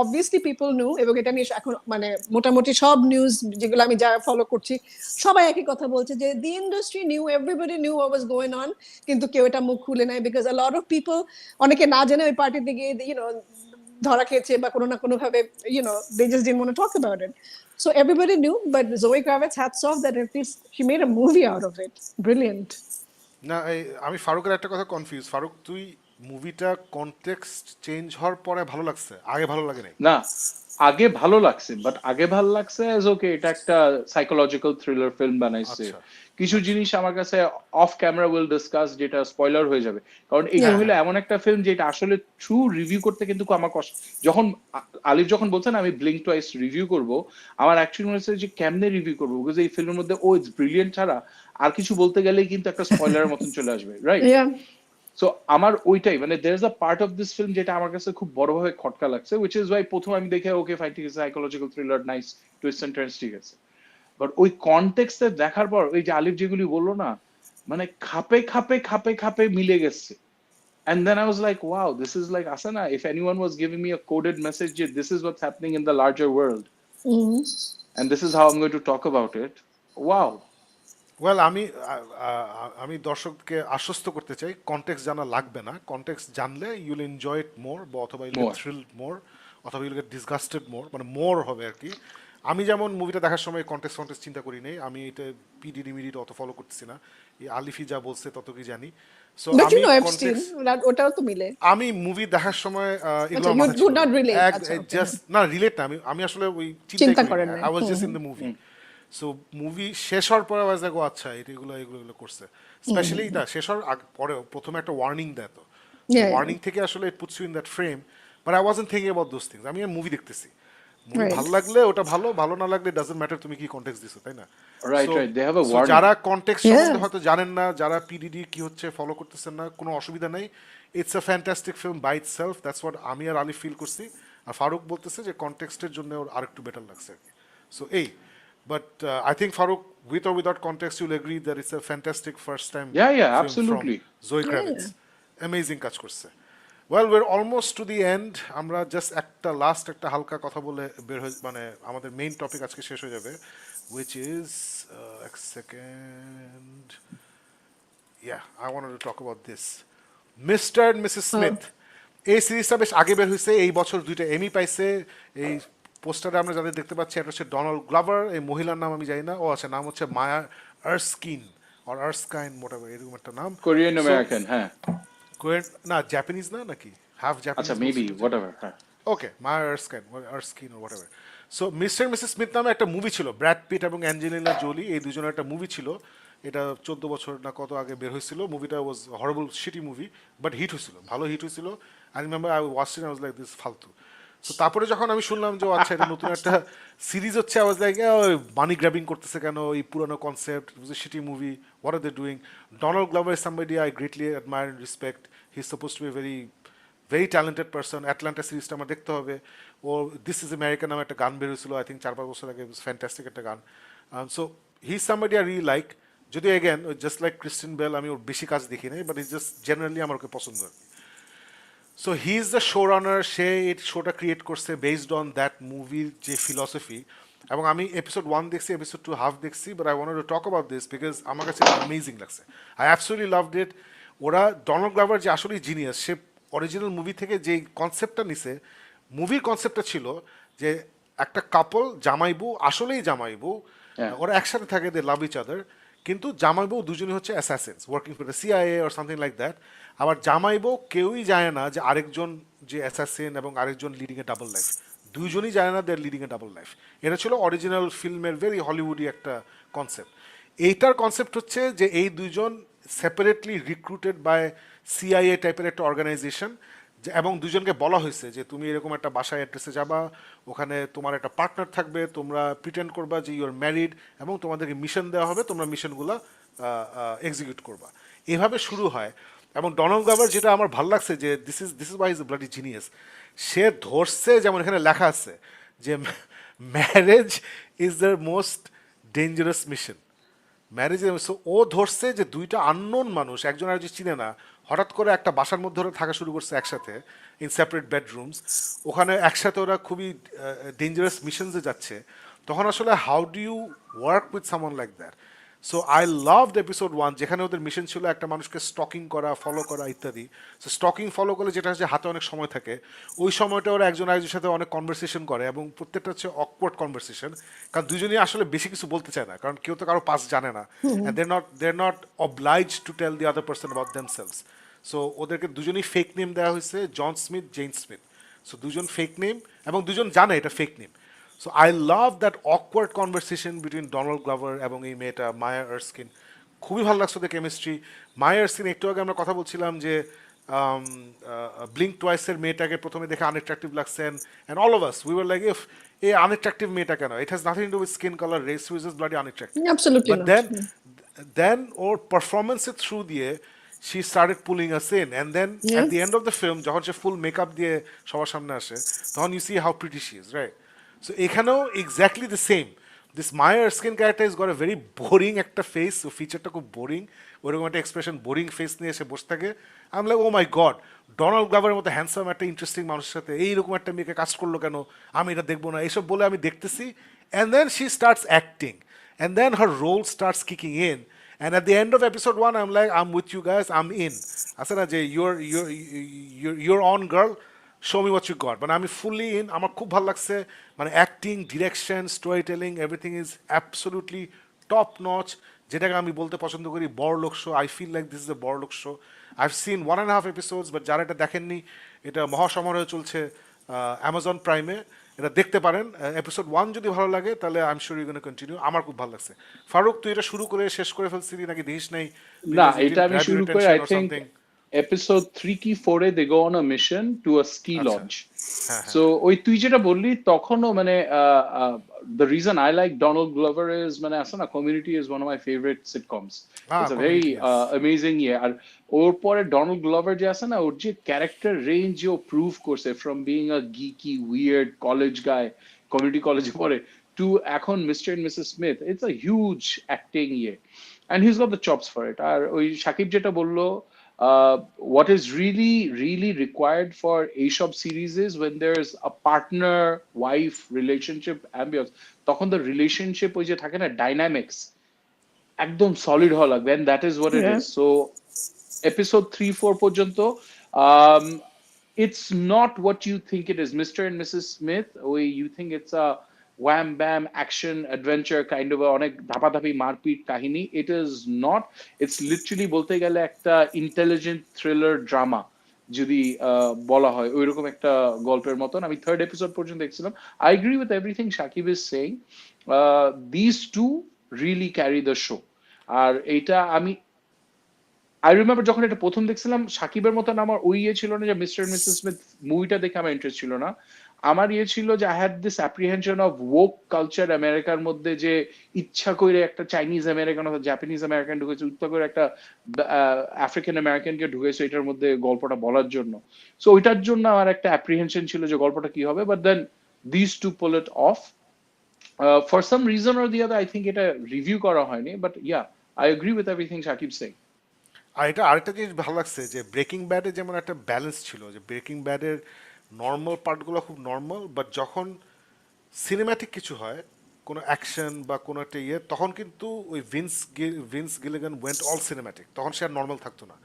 অবভিয়াসলি পিপল নিউ, এবং এটা নিয়ে এখন মানে মোটামুটি সব নিউজ যেগুলো আমি যা ফলো করছি সবাই একই কথা বলছে যে দি industry new, everybody new what was going on, কিন্তু কেউ এটা মুখ খুলে নাই, because a lot of people, অনেকে না জেনে ওই পার্টিতে গিয়ে ধরা খেয়েছে বা কোনো না কোনো ভাবে they just didn't want to talk about it. So everybody knew, but Zoe Kravitz hats off that at least she made a movie out of it. Brilliant. না আমি ফারুকের একটা কথা কনফিউজ। ফারুক, তুই মুভিটা কনটেক্সট চেঞ্জ হওয়ার পরে ভালো লাগছে, আগে ভালো লাগে নাই? না, আগে ভালো লাগছে, বাট আগে ভালো লাগছে এজ ওকে, এটা একটা সাইকোলজিক্যাল থ্রিলার ফিল্ম বানাইছে, কিছু জিনিস আমার কাছে অফ ক্যামেরা উইল ডিসকাস, যেটা স্পয়লার হয়ে যাবে, কারণ এটা হলো এমন একটা ফিল্ম যেটা আসলে ট্রু রিভিউ করতে কিন্তু আমার কষ্ট। যখন আলিফ যখন বলছেন আমি ব্লিঙ্ক টুয়াইস রিভিউ করব, আমার অ্যাকচুয়ালি মনে হচ্ছে যে কেমনে রিভিউ করবো, বিকজ এই ফিল্মের মধ্যে ও ইটস ব্রিলিয়েন্ট ছাড়া আর কিছু বলতে গেলেই কিন্তু একটা স্পয়লারের মতন চলে আসবে, রাইট? সো আমার ওইটাই মানে there is a part of this film যেটা আমার কাছে খুব বড়ভাবে খটকা লাগছে, উইচ ইজ ওয়াই প্রথম আমি দেখে ওকে ফাইন, ঠিক আছে, psychological thriller, nice twist and turns, ঠিক আছে, বাট ওই কনটেক্সটে দেখার পর ওই যে আলিফ যেগুলি বললো না, মানে খাপে খাপে খাপে খাপে মিলে গেছে। And then I was like, wow, this is like Asana. If anyone was giving me a coded message, this is what's happening in the larger world. and this is how I'm going to talk about it. Wow. Well আমি দর্শককে আশ্বস্ত করতে চাই context জানা লাগবে না, context জানলে ইউল enjoy it মোর, বা অথবা ইউল গেট More. থ্রিলড মোর, অথবা ইউল গেট ডিসগাস্টেড মোর, মানে মোর হবে আর কি। আমি যেমন মুভিটা দেখার সময় কনটেক্সট চিন্তা করি নেই, আমি এটা পিডিডি মিডিটা অত ফলো করতেছি না, এই আলিফি যা বলছে তত কি জানি। সো বাট আমি ইউ নো এপস্টিন, কনটেক্সট, ওটাও তো মিলে। আমি মুভি দেখার সময় এগুলো আচ্ছা, মাথায় you ছিল do not relate, না, আচ্ছা, okay. জাস্ট না রিলেট না, আমি আসলে ওই চিন্তা চিন্তা করি করেন না, নাই। I was just in the movie. So movie শেষ হওয়ার পরে আওয়াজ দেখো আচ্ছা এগুলো করছে, স্পেশালি এটা শেষ হওয়ার পরে প্রথমে একটা ওয়ার্নিং দেয়, তো Yeah, ওয়ার্নিং থেকে আসলে it puts you in that frame, but I wasn't thinking about those things. আমি মুভি দেখতেছি, মুভি Right. ভালো লাগলে ওটা ভালো, ভালো না লাগলে ডাজন্ট ম্যাটার তুমি কি কনটেক্সট দিছো, তাই না? Right, So- right. They have a so warning. যারা কনটেক্সট Yeah. সম্বন্ধে হয়তো জানেন না, যারা পিডিডি কি হচ্ছে ফলো করতেছেন না, কোনো অসুবিধা নাই, it's a fantastic film by itself, that's what আমি আর আলি ফিল করছি। আর ফারুক বলতেছে যে কনটেক্সটের জন্য ওর আরেকটু বেটার লাগছে আর কি। সো এই, but I think Farooq with or without context you'll agree that it's a fantastic first time Yeah, absolutely. Zoe Kravitz amazing কাজ করছে। Well we're almost to the end, আমরা জাস্ট লাস্ট একটা হালকা কথা বলে বের হয়ে, মানে আমাদের মেইন টপিক আজকে শেষ হয়ে যাবে, which is এক second, I wanted to talk about this. Mr. and Mrs. Smith, এই সিরিজটা বেশ আগে বের হয়েছে, এই বছর 2টা এমি পাইছে। এই পোস্টারে আমরা যাদের দেখতে পাচ্ছি এটা হচ্ছে ডোনাল্ড গ্লাভার, এই মহিলার নাম আমি জানি না, ও আচ্ছা নাম হচ্ছে মায়া আর্স্কিন অর আর্স্কাইন মোটামুটি এরকম একটা নাম। Korean So- American, huh? কোয়েন না, জাপানিজ না নাকি, half Japanese. Acha, maybe, whatever. Huh? Okay, Maya Erskine or whatever. So Mr Mrs Smith নামে একটা মুভি ছিল, ব্র্যাড পিট এবং অ্যাঞ্জেলিনা জোলি, এই দুজনের একটা মুভি ছিল। এটা 14 বছর না কত আগে বের হয়েছিল। মুভিটা ওয়াজ horrible shitty movie, but hit হয়েছিল, ভালো হিট হয়েছিল। I remember I watched it, I was like this ফালতু। সো তারপরে যখন আমি শুনলাম যে ও আচ্ছা এটা নতুন একটা সিরিজ হচ্ছে, I was like money grabbing করতেছে কেন, এই পুরানো concept, it was a shitty movie, what are they doing. Donald Glover is somebody I greatly admire and respect, he is suppose to be very talented person. Atlanta সিরিজটা আমার দেখতে হবে। ও this is America নামে একটা গান বেরোছিল, I think 4-5 বছর আগে, fantastic একটা গান। So he is somebody I really like, যদি again just like Kristen Bell, আমি ওর বেশি কাজ দেখি নাই, বাট ইজ জাস্ট জেনারেলি আমার ওকে পছন্দ আর কি। So he is the show runner, সে এই শোটা ক্রিয়েট করছে বেসড অন দ্যাট মুভির যে ফিলসফি। এবং আমি এপিসোড 1 দেখছি, এপিসোড 2 হাফ দেখছি, but I wanted to talk about this because আমার কাছে অ্যামেজিং লাগছে। I absolutely loved it. ওরা ডোনাল্ড গ্লাভার যে আসলেই জিনিয়াস, সে অরিজিনাল মুভি থেকে যে কনসেপ্টটা নিছে, মুভির কনসেপ্টটা ছিল যে একটা কাপল জামাইবু, আসলেই জামাইবু, ওরা একসাথে থাকে, দে লাভ ইচ আদার, কিন্তু জামাইবু দুজনই হচ্ছে Assassin's working for the CIA or something like that. আবার জামাইবু কেউই জানে না যে আরেকজন যে অ্যাসাসিন এবং আরেকজন লিডিং এ ডাবল লাইফ, দুইজনই জানে না দে লিডিং এ ডাবল লাইফ। এটা ছিল অরিজিনাল ফিল্মের ভেরি হলিউডি একটা কনসেপ্ট। এইটার কনসেপ্ট হচ্ছে যে এই দুইজন সেপারেটলি রিক্রুটেড বাই সিআইএ টাইপের একটা অর্গানাইজেশন, এবং দুজনকে বলা হয়েছে যে তুমি এরকম একটা বাসায় অ্যাড্রেসে যাবা, ওখানে তোমার একটা পার্টনার থাকবে, তোমরা প্রিটেন্ড করবা যে ইউ আর ম্যারিড, এবং তোমাদেরকে মিশন দেওয়া হবে, তোমরা মিশনগুলো এক্সিকিউট করবা। এভাবে শুরু হয়। এবং ডোনাল্ড গ্লাভার, যেটা আমার ভালো লাগছে যে this is why is bloody genius, সে ধরছে, যেমন এখানে লেখা আছে যে marriage is the most dangerous mission. Marriage, ও ধরছে যে দুইটা আননোন মানুষ, একজন আর যে চিনে না, হঠাৎ করে একটা বাসার মধ্যে ওরা থাকা শুরু করছে একসাথে, ইন সেপারেট বেডরুমস, ওখানে একসাথে ওরা খুবই ডেঞ্জারাস মিশনসে যাচ্ছে। তখন আসলে how do you work with someone like that? So I loved episode 1, যেখানে ওদের মিশন ছিল একটা মানুষকে স্টকিং করা, ফলো করা ইত্যাদি। সো স্টকিং ফলো করলে যেটা হচ্ছে হাতে অনেক সময় থাকে, ওই সময়টা ওরা একজন আরেকজনের সাথে অনেক কনভারসেশন করে, এবং প্রত্যেকটা হচ্ছে অকওয়ার্ড কনভারসেশন, কারণ দুজনেই আসলে বেশি কিছু বলতে চায় না, কারণ কেউ তো কারো পাস জানে না, and they are not obliged to tell the other person about themselves. So ওদেরকে দুজনেই ফেক নেম দেওয়া হয়েছে, John Smith, Jane Smith. So দুজন ফেক নেম, এবং দুজন জানে এটা fake name. So I love that awkward conversation between Donald Glover এবং এই মেয়েটা মায়া আর্স্কিন। খুবই ভালো লাগছে ওদের কেমিস্ট্রি। মায়া আর্স্কিন, একটু আগে আমরা কথা বলছিলাম যে ব্লিঙ্ক টুয়াইসের মেয়েটাকে প্রথমে দেখে আনঅ্যাট্রাকটিভ লাগছেন, and all of us we were like if এই আনঅ্যাট্রাকটিভ মেয়েটা কেন, it has nothing to do with skin colour, race, which is bloody unattractive. Absolutely বাট not. দেন ওর পারফরমেন্সের থ্রু দিয়ে she started pulling us in, and then Yeah. at the end of the film যখন সে ফুল makeup দিয়ে সবার সামনে আসে, তখন you see how pretty she is, right? So এখানেও exactly the same. This Maya Erskine character has got a very boring একটা face, ও ফিচারটা খুব boring, ওরকম একটা এক্সপ্রেশন, বোরিং ফেস নিয়ে এসে বসে থাকে। I'm like, oh my god, Donald গ্লাভারের মতো হ্যান্ডসাম একটা ইন্টারেস্টিং মানুষের সাথে এইরকম একটা মেয়েকে কাস্ট করলো কেন, আমি এটা দেখবো না, এইসব বলে আমি দেখতেছি, and then she starts acting, and then her role starts kicking in, and at the end of episode 1 I am like, I am with you guys, I am in. আছে না যে your on girl, show me what you got, মানে আমি fully in, আমার খুব ভালো লাগছে, মানে acting, direction, story telling, everything is absolutely top notch, যেটাকে আমি বলতে পছন্দ করি বড়লোক show. I feel like this is a বড়লোক শো। আইভ সিন 1.5 এপিসোডস, বাট যারা এটা দেখেননি, এটা মহাসমারোহে চলছে অ্যামাজন প্রাইমে, এটা দেখতে পারেন। এপিসোড 1 যদি ভালো লাগে তাহলে I am sure you gonna continue. আমার খুব ভালো লাগছে। ফারুক, তুই এটা শুরু করে শেষ করে ফেলছিলি নাকি দেখিস নাই? না, Because it এটা didn't আমি grab your শুরু করে attention I or think something? Episode 3 কি 4 এ they go on a mission to a ski আচ্ছা, লঞ্চ। হ্যাঁ হ্যাঁ সো ওই তুই যেটা বললি তখনও মানে the reason I like Donald Glover is মানে আছে না, Community is one of my favourite sitcoms. It's a very Community, yes. Amazing yeah. আর ওর পরে ডোনাল্ড গ্লোভার যে আছে না, ওর যে ক্যারেক্টার রেঞ্জ ও প্রুভ করছে, from being a geeky weird college guy, community কলেজে পড়ে, টু এখন Mr and Mrs Smith, it's a huge acting ইয়ে, and he's got the chops for it. আর ওই সাকিব যেটা বললো, what is really required for এইসব series is when there's a partner wife relationship ambience, তখন the relationship ওই যে থাকে না dynamics একদম সলিড হওয়া লাগবে, and that is what it Yeah. is. So episode 3-4 পর্যন্ত, um, it's not what you think it is. Mr. and Mrs. Smith, you think it's a wham bam action adventure kind of অনেক ধাপাধাপি মারপিট কাহিনী, it is not. It's literally বলতে গেলে একটা intelligent thriller drama যদি বলা হয়, ওইরকম একটা গল্পের মতন। আমি থার্ড এপিসোড পর্যন্ত দেখছিলাম। I agree with everything Shakib is saying. This to really carry the show. আর এইটা আমি আই রিমেম্বার যখন এটা প্রথম দেখছিলাম, সাকিবের মতন আমার ওই ইয়ে ছিল না যে মিস্টার এন্ড মিসেস স্মিথ মুভিটা দেখে আমার ইন্টারেস্ট ছিল না। আমার ইয়ে ছিল যে I had this apprehension of woke culture আমেরিকার মধ্যে, যে ইচ্ছা করে একটা চাইনিজ আমেরিকান অথবা জাপানিজ আমেরিকান ঢুকেছে, ইচ্ছা করে একটা আফ্রিকান আমেরিকানকে ঢুকেছে এটার মধ্যে গল্পটা বলার জন্য। সো ওইটার জন্য আমার একটা অ্যাপ্রিহেনশন ছিল যে গল্পটা কি হবে, but then this to pull it off. For some reason or the other I think এটা রিভিউ করা হয়নি, but yeah, I agree with everything Shakib saying. আর এটা আরেকটা জিনিস ভালো লাগছে যে ব্রেকিং ব্যাডে যেমন একটা ব্যালেন্স ছিল, যে ব্রেকিং ব্যাডের নর্মাল পার্টগুলো খুব নর্মাল, বাট যখন সিনেম্যাটিক কিছু হয়, কোনো অ্যাকশন বা কোনো একটা ইয়ে, তখন কিন্তু ওই Vince Gilligan went all cinematic, তখন সে আর নর্মাল থাকতো না।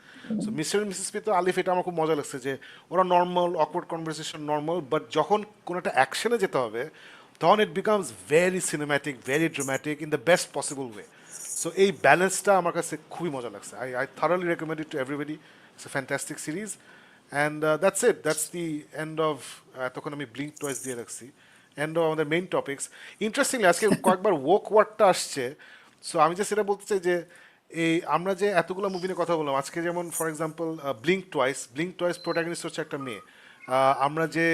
So Mr and Mrs Smith, Alif, এটা আমার খুব মজা লাগছে যে ওরা normal awkward conversation normal, but যখন কোনো একটা অ্যাকশনে যেতে হবে তখন it becomes very cinematic, very dramatic in the best possible way. So এই ব্যালেন্সটা আমার কাছে খুবই মজা লাগছে। I thoroughly recommend it to everybody. It's a fantastic series, and that's it, that's the end of, তখন আমি ব্লিঙ্ক টয়েস দিয়ে রাখছি, এন্ড অফ আমাদের মেইন টপিক্স। ইন্টারেস্টিংলি আজকে কয়েকবার woke ওয়ার্ডটা আসছে। সো আমি যে সেটা বলতে চাই যে এই আমরা যে এতগুলো মুভি নিয়ে কথা বললাম আজকে, যেমন for example blink twice protagonist হচ্ছে একটা মেয়ে। আমরা যে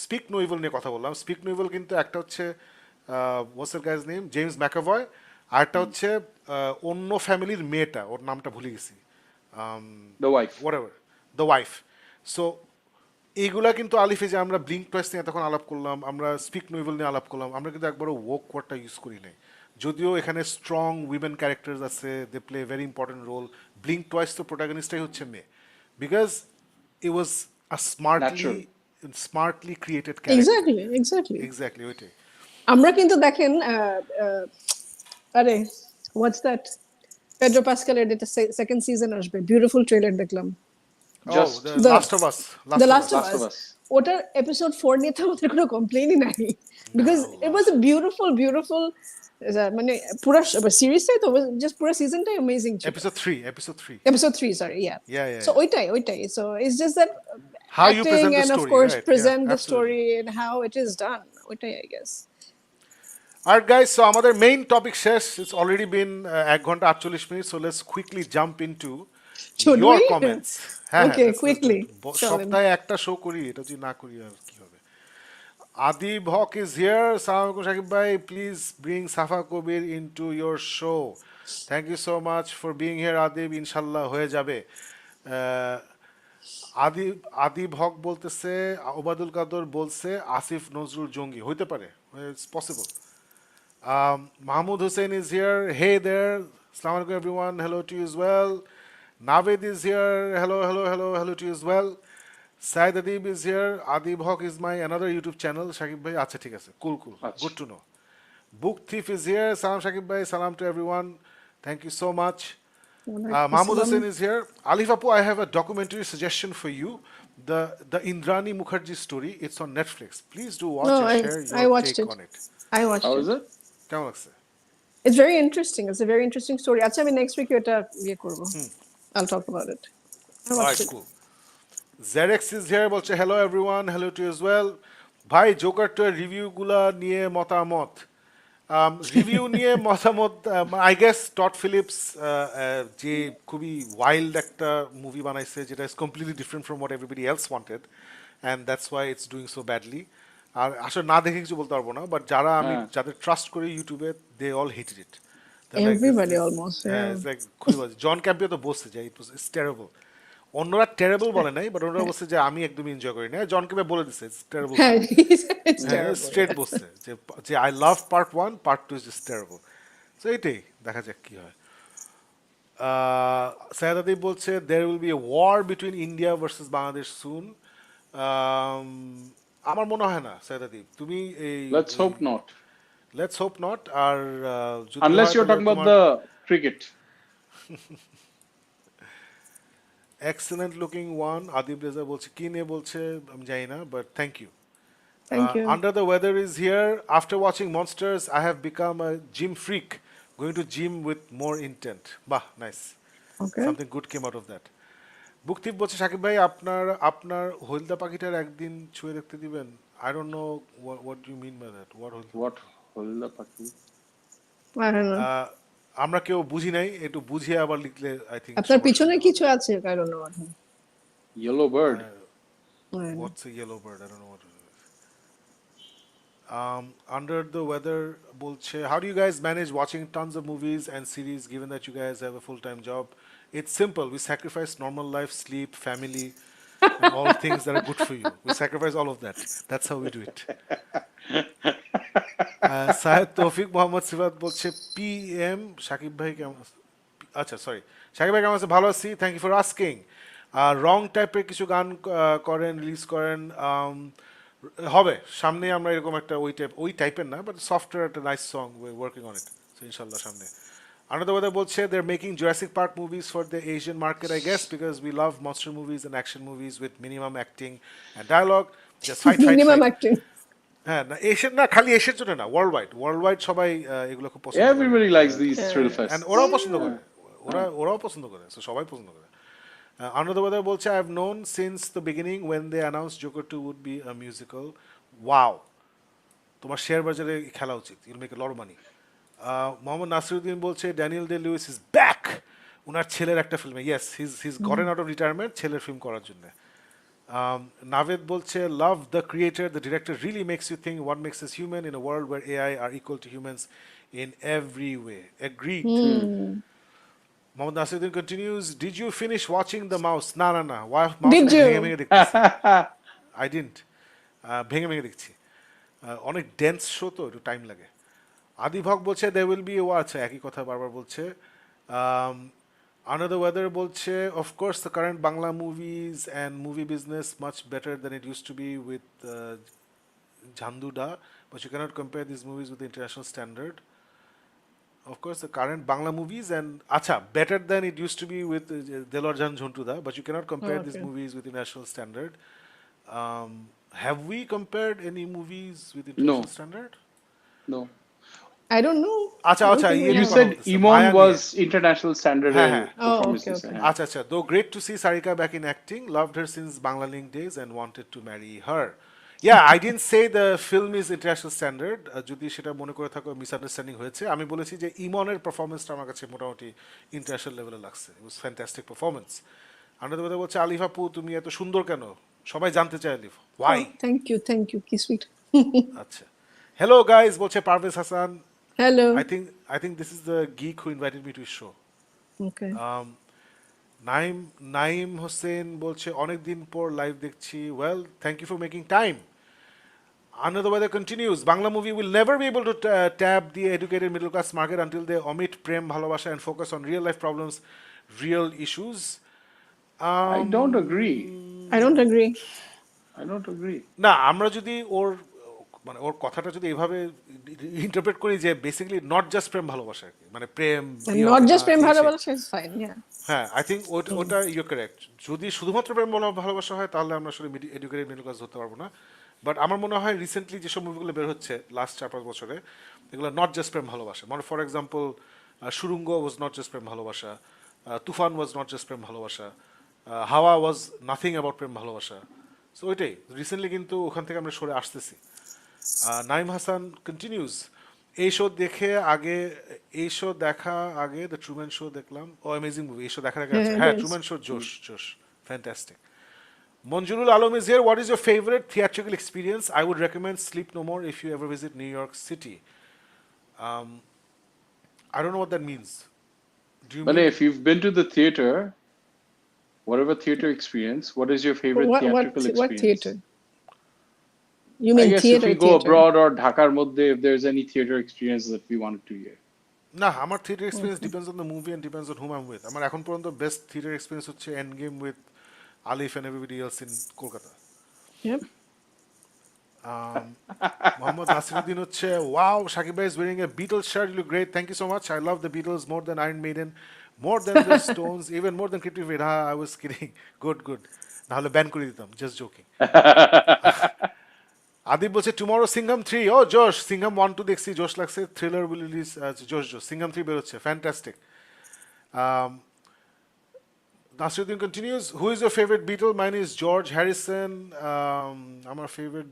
স্পিক নো ইভিল নিয়ে কথা বললাম, স্পিক নো ইভিল কিন্তু একটা হচ্ছে what's that guy's name, James McAvoy, আর একটা হচ্ছে অন্য ফ্যামিলির মেয়েটা, ওর নামটা ভুলে গেছি, the wife. whatever, the wife. So এইগুলা কিন্তু আলিফে, যে আমরা ব্লিঙ্ক টয়েস নিয়ে তখন আলাপ করলাম, আমরা স্পিক নো ইভিল নিয়ে আলাপ করলাম, আমরা কিন্তু একবারও woke ওয়ার্ডটা ইউজ করি নাই। যদিও এখানে স্ট্রং উইমেন ক্যারেক্টার্স আছে, they play very important role. Blink twice তো প্রোটাগনিস্টটাই হচ্ছে মেয়ে, because it was a Natural. Smartly created character. Exactly exactly ওইটাই। আমরা কিন্তু দেখেন আরে হোয়াটস দ্যাট, পেড্রো পাস্কালের এটা সেকেন্ড সিজন আসবে, বিউটিফুল ট্রেলার দেখলাম, Just the last of us, the last of Last of us. Us. ওটার এপিসোড 4 নিয়ে তো আমাদের কোনো কমপ্লেইনই নাই, because it was a beautiful মানে পুরো সিরিজটাই তো, জাস্ট পুরো সিজনটাই অ্যামেজিং ছিল। Episode 3 episode 3 sorry, Yeah, yeah, so yeah. ওইটাই so it's just that How you acting present the and of story, course right? present Yeah, the absolutely. story and how it is done, ওইটাই I guess. Alright guys, so আমাদের main topic শেষ। It's already been 1 ঘন্টা 48 minute, so let's quickly jump into Should your we? comments. Okay, let's quickly. do it. চলেন। সপ্তাহে একটা show করি, এটা যদি না করি আর কি হবে। Adib Hawk is here. Assalamu alaikum Shakib bhai, please bring Safa Kobir into your show. Thank you so much for being here Adib, ইনশাল্লাহ হয়ে যাবে। আদিব হক বলতেছে, ওবায়দুল কাদের বলছে আসিফ নজরুল জঙ্গি হইতে পারে, it's possible. Mahmoud Hussein is here. Hey there. Assalamu alaikum everyone. Hello to you as well. Navid is here. Hello to you as well. Said Adib is here. Adib Hawk is my another YouTube channel. Shakib bhai, acha thik ache. Cool. আচ্ছা Good to know. Book Thief is here. Salam Shakib bhai. Salam to everyone. Thank you so much. Mahmoud Hussain is here. Alif Apu, I have a documentary suggestion for you. The Indrani Mukherjee story. It's on Netflix. Please do watch No, and share I your watched take it. on it. I watched how it. is it কেমন লাগছে? It's very interesting. It's a very interesting story. আচ্ছা আমি next week এটা ইয়ে করব. I'll talk about it. I watched Alright, it. cool. Zerex is here. বলছে hello everyone. Hello to you as well. ভাই Joker to review গুলা নিয়ে মতামত রিভিউ নিয়ে মতামত আই গেস টড ফিলিপস যে খুবই ওয়াইল্ড একটা মুভি বানাইছে যেটা is completely different from what everybody else wanted and that's why it's doing so badly আর আসলে না দেখে কিছু বলতে পারবো না বাট যারা আমি যাদের ট্রাস্ট করি ইউটিউবে they all hated it Everybody almost. Yeah. খুবই বাজে জন ক্যাম্পিও তো বসছে যে ইট ওয়াজ ইটস টেরেবল অন্যরা টেরেবল বলে নাই বাট ওনারা বলছে যে আমি একদমই এনজয় করি না জন ক্যাম্পে বলে দিচ্ছে it's terrible It's terrible. Straight বলছে যে I love part 1 part 2 is just terrible so এইটাই দেখা যাক কি হয় সাইয়াদ আদিব বলছে there will be a war between India versus Bangladesh soon আমার মনে হয় না সাইয়াদ আদিব তুমি এই let's hope not let's hope not আর যদি unless হয় you're তাহলে talking about তোমার- the cricket excellent looking one Adib Reza বলছে কি নিয়ে বলছে আমি জানি না but thank you Thank you. Under the Weather is here after watching Monsters I have become a gym freak going to gym with more intent bah nice Okay. something good came out of that বুকটিপ বলছে সাকিব ভাই আপনার হলদা পাখিটার একদিন ছুঁয়ে দেখতে দিবেন I don't know what do you mean by that what Halda what holla pakhi I don't know. আমরা কেউ বুঝি নাই একটু বুঝিয়ে আবার লিখলে I think আপনার পিছনে কিছু আছে I don't know what. yellow bird I don't know. What's a yellow bird? I don't know what it is. Under the Weather বলছে how do you guys manage watching tons of movies and series given that you guys have a full-time job? It's simple. We sacrifice normal life, sleep, family, and all things that are good for you. We sacrifice all of that. That's how we do it. Syed Tawfiq Mohammad Sivat বলছে PM Shakib ভাই কেমন আচ্ছা sorry Shakib ভাই কেমন আছে ভালো আছি thank you for asking রং টাইপের কিছু গান করেন রিলিজ করেন হবে সামনে আমরা এরকম একটা ওই টাইপের না বাট সফটওয়্যার একটা nice song working on it so ইনশাল্লাহ সামনে Another weather বলছে they're making Jurassic Park movies for the Asian market I guess because we love monster movies and action movies with minimum acting and dialogue just fight Minimum acting. হ্যাঁ না Asian না খালি এশিয়ার জন্য না world সবাই এগুলো খুব পছন্দ করে everybody likes these thrill fests and ওরাও পছন্দ করে ওরাও পছন্দ করে so সবাই পছন্দ করে Another weather বলছে I've known since the beginning when they announced Joker 2 would be a musical wow তোমার শেয়ার বাজারে খেলা উচিত you'll make a lot of money Mohammad Nasiruddin বলছে Daniel Day Lewis is back ওনার ছেলের একটা ফিল্মে yes his gotten out of retirement ছেলের ফিল্ম করার জন্য নাভেদ বলছে love the creator the director really makes you think what makes us human in a world where AI are equal to humans in every way agreed Mohammad Nasiruddin continues did you finish watching the mouse না mouse Did you? ভেঙে ভেঙে দেখতেছি I didn't ভেঙে ভেঙে দেখছি অনেক dense show তো একটু টাইম লাগে আদিভক বলছে দে উইল বি আচ্ছা একই কথা বারবার বলছে Another weather বলছে of course the current Bangla movies and movie business much better than it used to be with Jhanduda but you cannot compare these movies with the international standard of course the current Bangla movies and acha better than it used to be with Delwar Jan Jhantuda but you cannot compare these movies with international standard have we compared any movies with international standard no I don't know. আচ্ছা আচ্ছা you said Imon was international standard performances okay. আচ্ছা though great to see Sarika back in acting loved her since Banglalink days and wanted to marry her yeah I didn't say the film is international standard যদি সেটা মনে করে থাকো misunderstanding হয়েছে আমি বলেছি যে ইমনের পারফরম্যান্সটা আমার কাছে মোটামুটি ইন্টারন্যাশনাল লেভেলে লাগছে ইট ওয়াজ ফ্যান্টাস্টিক পারফরম্যান্স আনন্দের কথা বলছে আলিফ আপু তুমি এত সুন্দর কেন সবাই জানতে চায় আলিফ ওয়াই Thank you কি সুইট আচ্ছা হ্যালো গাইস বলছে Parvez Hasan Hello. I think this is the geek who invited me to his show. Okay. Naim Hossain বলছে অনেক দিন পর লাইভ দেখছি well thank you for making time Another weather continues Bangla movie will never be able to tap the educated middle class market until they omit prem bhalobasha and focus on real life problems real issues. I don't agree. I don't agree. I don't agree. না আমরা যদি ওর মানে ওর কথাটা যদি এভাবে interpret করি যে basically not just প্রেম ভালোবাসা আর কি, মানে প্রেম And বিয়ে not হবে just না, প্রেম এই সেই। ভালোবাসা is fine, yeah. হ্যাঁ আই থিঙ্ক ওটা ইউ কারেক্ট। যদি শুধুমাত্র প্রেম ভালোবাসা হয় তাহলে আমরা আসলে এডুকেটেড মিডল ক্লাস ধরতে পারবো না। বাট আমার মনে হয় রিসেন্টলি যেসব মুভিগুলো বের হচ্ছে লাস্ট 4-5 বছরে, এগুলো নট জাস্ট প্রেম ভালোবাসা। মানে ফর এক্সাম্পল সুরঙ্গ ওয়াজ নট জাস্ট প্রেম ভালোবাসা, তুফান ওয়াজ নট জাস্ট প্রেম ভালোবাসা, হাওয়া ওয়াজ নাথিং অ্যাবাউট প্রেম ভালোবাসা। সো ওইটাই রিসেন্টলি কিন্তু ওখান থেকে আমরা সরে আসতেছি। নাইম হাসান কন্টিনিউজ, এই শো দেখা আগে দ্য ট্রুম্যান শো দেখলাম, ও অ্যামেজিং মুভি। এই শো দেখার আগে আছে, হ্যাঁ ট্রুম্যান শো জোশ fantastic. Monjurul Alam is here. What is your favorite theatrical experience? I would recommend Sleep No More if you ever visit New York City. I don't know what that means. Do you But mean if you've been to the theater, whatever theater experience, what is your favorite theatrical experience? What theater? You I mean guess theater? if we go theater. abroad or Dhakar Modde, if there's any theater experience that we wanted to hear. না আমার theatre experience depends on the movie and depends on whom I am with. আমার এখন পর্যন্ত best theatre experience হচ্ছে and game with Alif and everybody else in Kolkata. Yep. Mohammad Nasiruddin হচ্ছে wow Shakib ভাই is wearing a Beatles shirt, you look great, thank you so much, I love the Beatles more than Iron Maiden, more than the Stones, even more than cryptic fade. হ্যাঁ I was kidding, good নাহলে ban করে দিতাম, just joking. Adib বলছে tomorrow Singham 3, ও জোশ, সিংহাম 1 2 দেখছি, জোশ লাগছে, thriller will release, জোশ সিংহাম 3 বেরোচ্ছে, fantastic. Nasruddin continues, who is your favorite Beatle? Mine is George Harrison. আমার favorite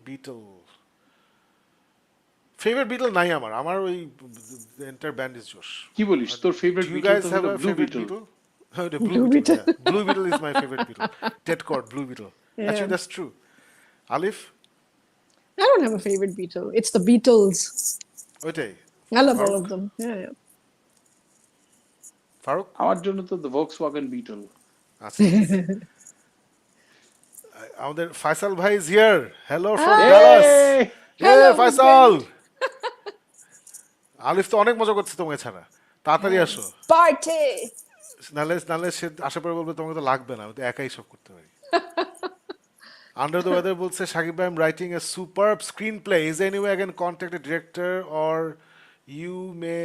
Beatle নাই আমার ওই entire band is Josh. কি বলিস তোর favorite Do you Beatle guys তো have হলো a Blue favorite Beetle? Beatle? Oh, the Blue Beetle. Yeah. Blue Beetle is my favorite Beatle. Ted Cord, Blue Beetle. Yeah. Actually, that's true. Alif? I don't have a favorite Beatle. It's the Beatles. ওইটাই। I love all Farouk? of them. Yeah. Faruk? আমার জন্য তো the Volkswagen Beetle. আচ্ছা। আমাদের ফাইসাল ভাই is here. Hello from Hi. Dallas. Hello, Hey, Faisal. আলিফ তো অনেক মজা করছে তোমাকে ছাড়া, তাড়াতাড়ি আসো। Party. নালে সে আশা করে বলবে তোমাকে তো লাগবে না, আমি তো একাই সব করতে পারি। আন্ডার দ্য ওয়েদার বলছে শাকিব ভাই, I am writing a superb screenplay, is any way I can contact a director or you may,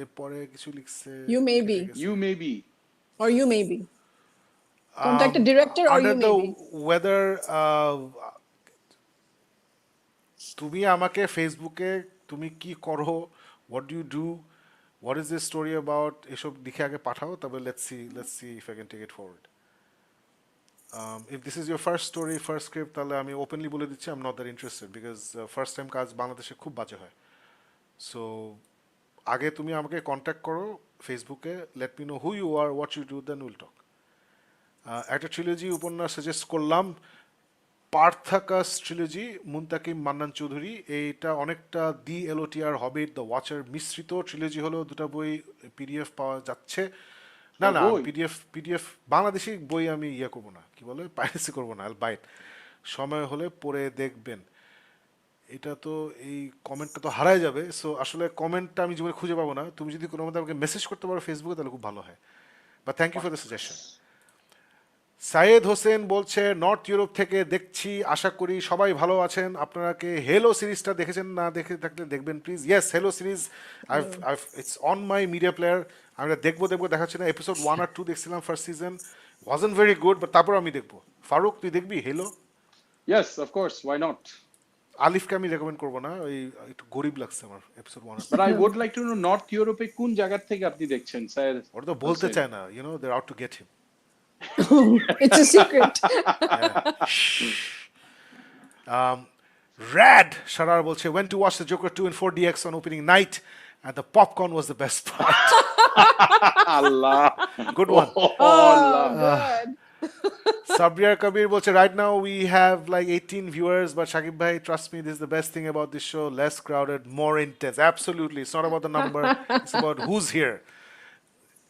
এরপরে কিছু লিখছে You may be. You may be. Or you may be. Contact a director or under you the may be. Whether, তুমি আমাকে ফেসবুকে তুমি কি করো, what do you do, what is this story about, এসব লিখে আগে পাঠাও, তবে let's see if I can take it forward. If this is your first story, first script, তাহলে আমি ওপেনলি বলে দিচ্ছি I am not that interested, because first time কাজ বাংলাদেশে খুব বাজে হয়। সো আগে তুমি আমাকে কন্ট্যাক্ট করো ফেসবুকে, let me know who you are, what you do, then will talk. একটা ট্রিলজি উপন্যাস সাজেস্ট করলাম, পার্থাকাস ট্রিলজি, মুনতাকিম মান্নান চৌধুরী। এইটা অনেকটা the LOTR Hobbit the Watcher মিশ্রিত ট্রিলজি হলো, দুটো বই পিডিএফ পাওয়া যাচ্ছে। না বই? পিডিএফ বাংলাদেশি বই আমি ইয়ে করবো না, কি বলে পাইরেসি করবো না, বাইট, সময় হলে পড়ে দেখবেন। এটা তো এই কমেন্টটা তো হারায় যাবে, সো আসলে কমেন্টটা আমি জীবনে খুঁজে পাবো না, তুমি যদি কোনো মধ্যে আমাকে মেসেজ করতে পারো ফেসবুকে তাহলে খুব ভালো হয়। বা thank you for the suggestion. Sayeed Hossain বলছে নর্থ ইউরোপ থেকে দেখছি, আশা করি সবাই ভালো আছেন। আপনাকে হেলো সিরিজটা দেখেছেন, না দেখে থাকলে দেখবেন please. Yes, hello series it's on my media player. আমি দেখবো দেখাচ্ছি না, এপিসোড 1 আর 2 দেখছিলাম first season, wasn't very good, but তারপর আমি দেখবো। ফারুক তুই দেখবি hello? Yes, of course, why not? আলিফকে আমি রেকমেন্ড করবো না, ওই একটু গরিব লাগছে আমার episode 1 But I would like to know north ইউরোপে কোন জায়গা থেকে আপনি দেখছেন স্যার? ওটা তো বলতে চায় না, you know they are out to get him. It's a secret. Rad Sharar bolche went to watch the Joker 2 in 4DX on opening night and the popcorn was the best part. Allah, Good one. Allah. Good. Sabriar Kabir bolche right now we have like 18 viewers, but Shakib bhai, trust me, this is the best thing about this show, less crowded, more intense. Absolutely, it's not about the number, it's about who's here.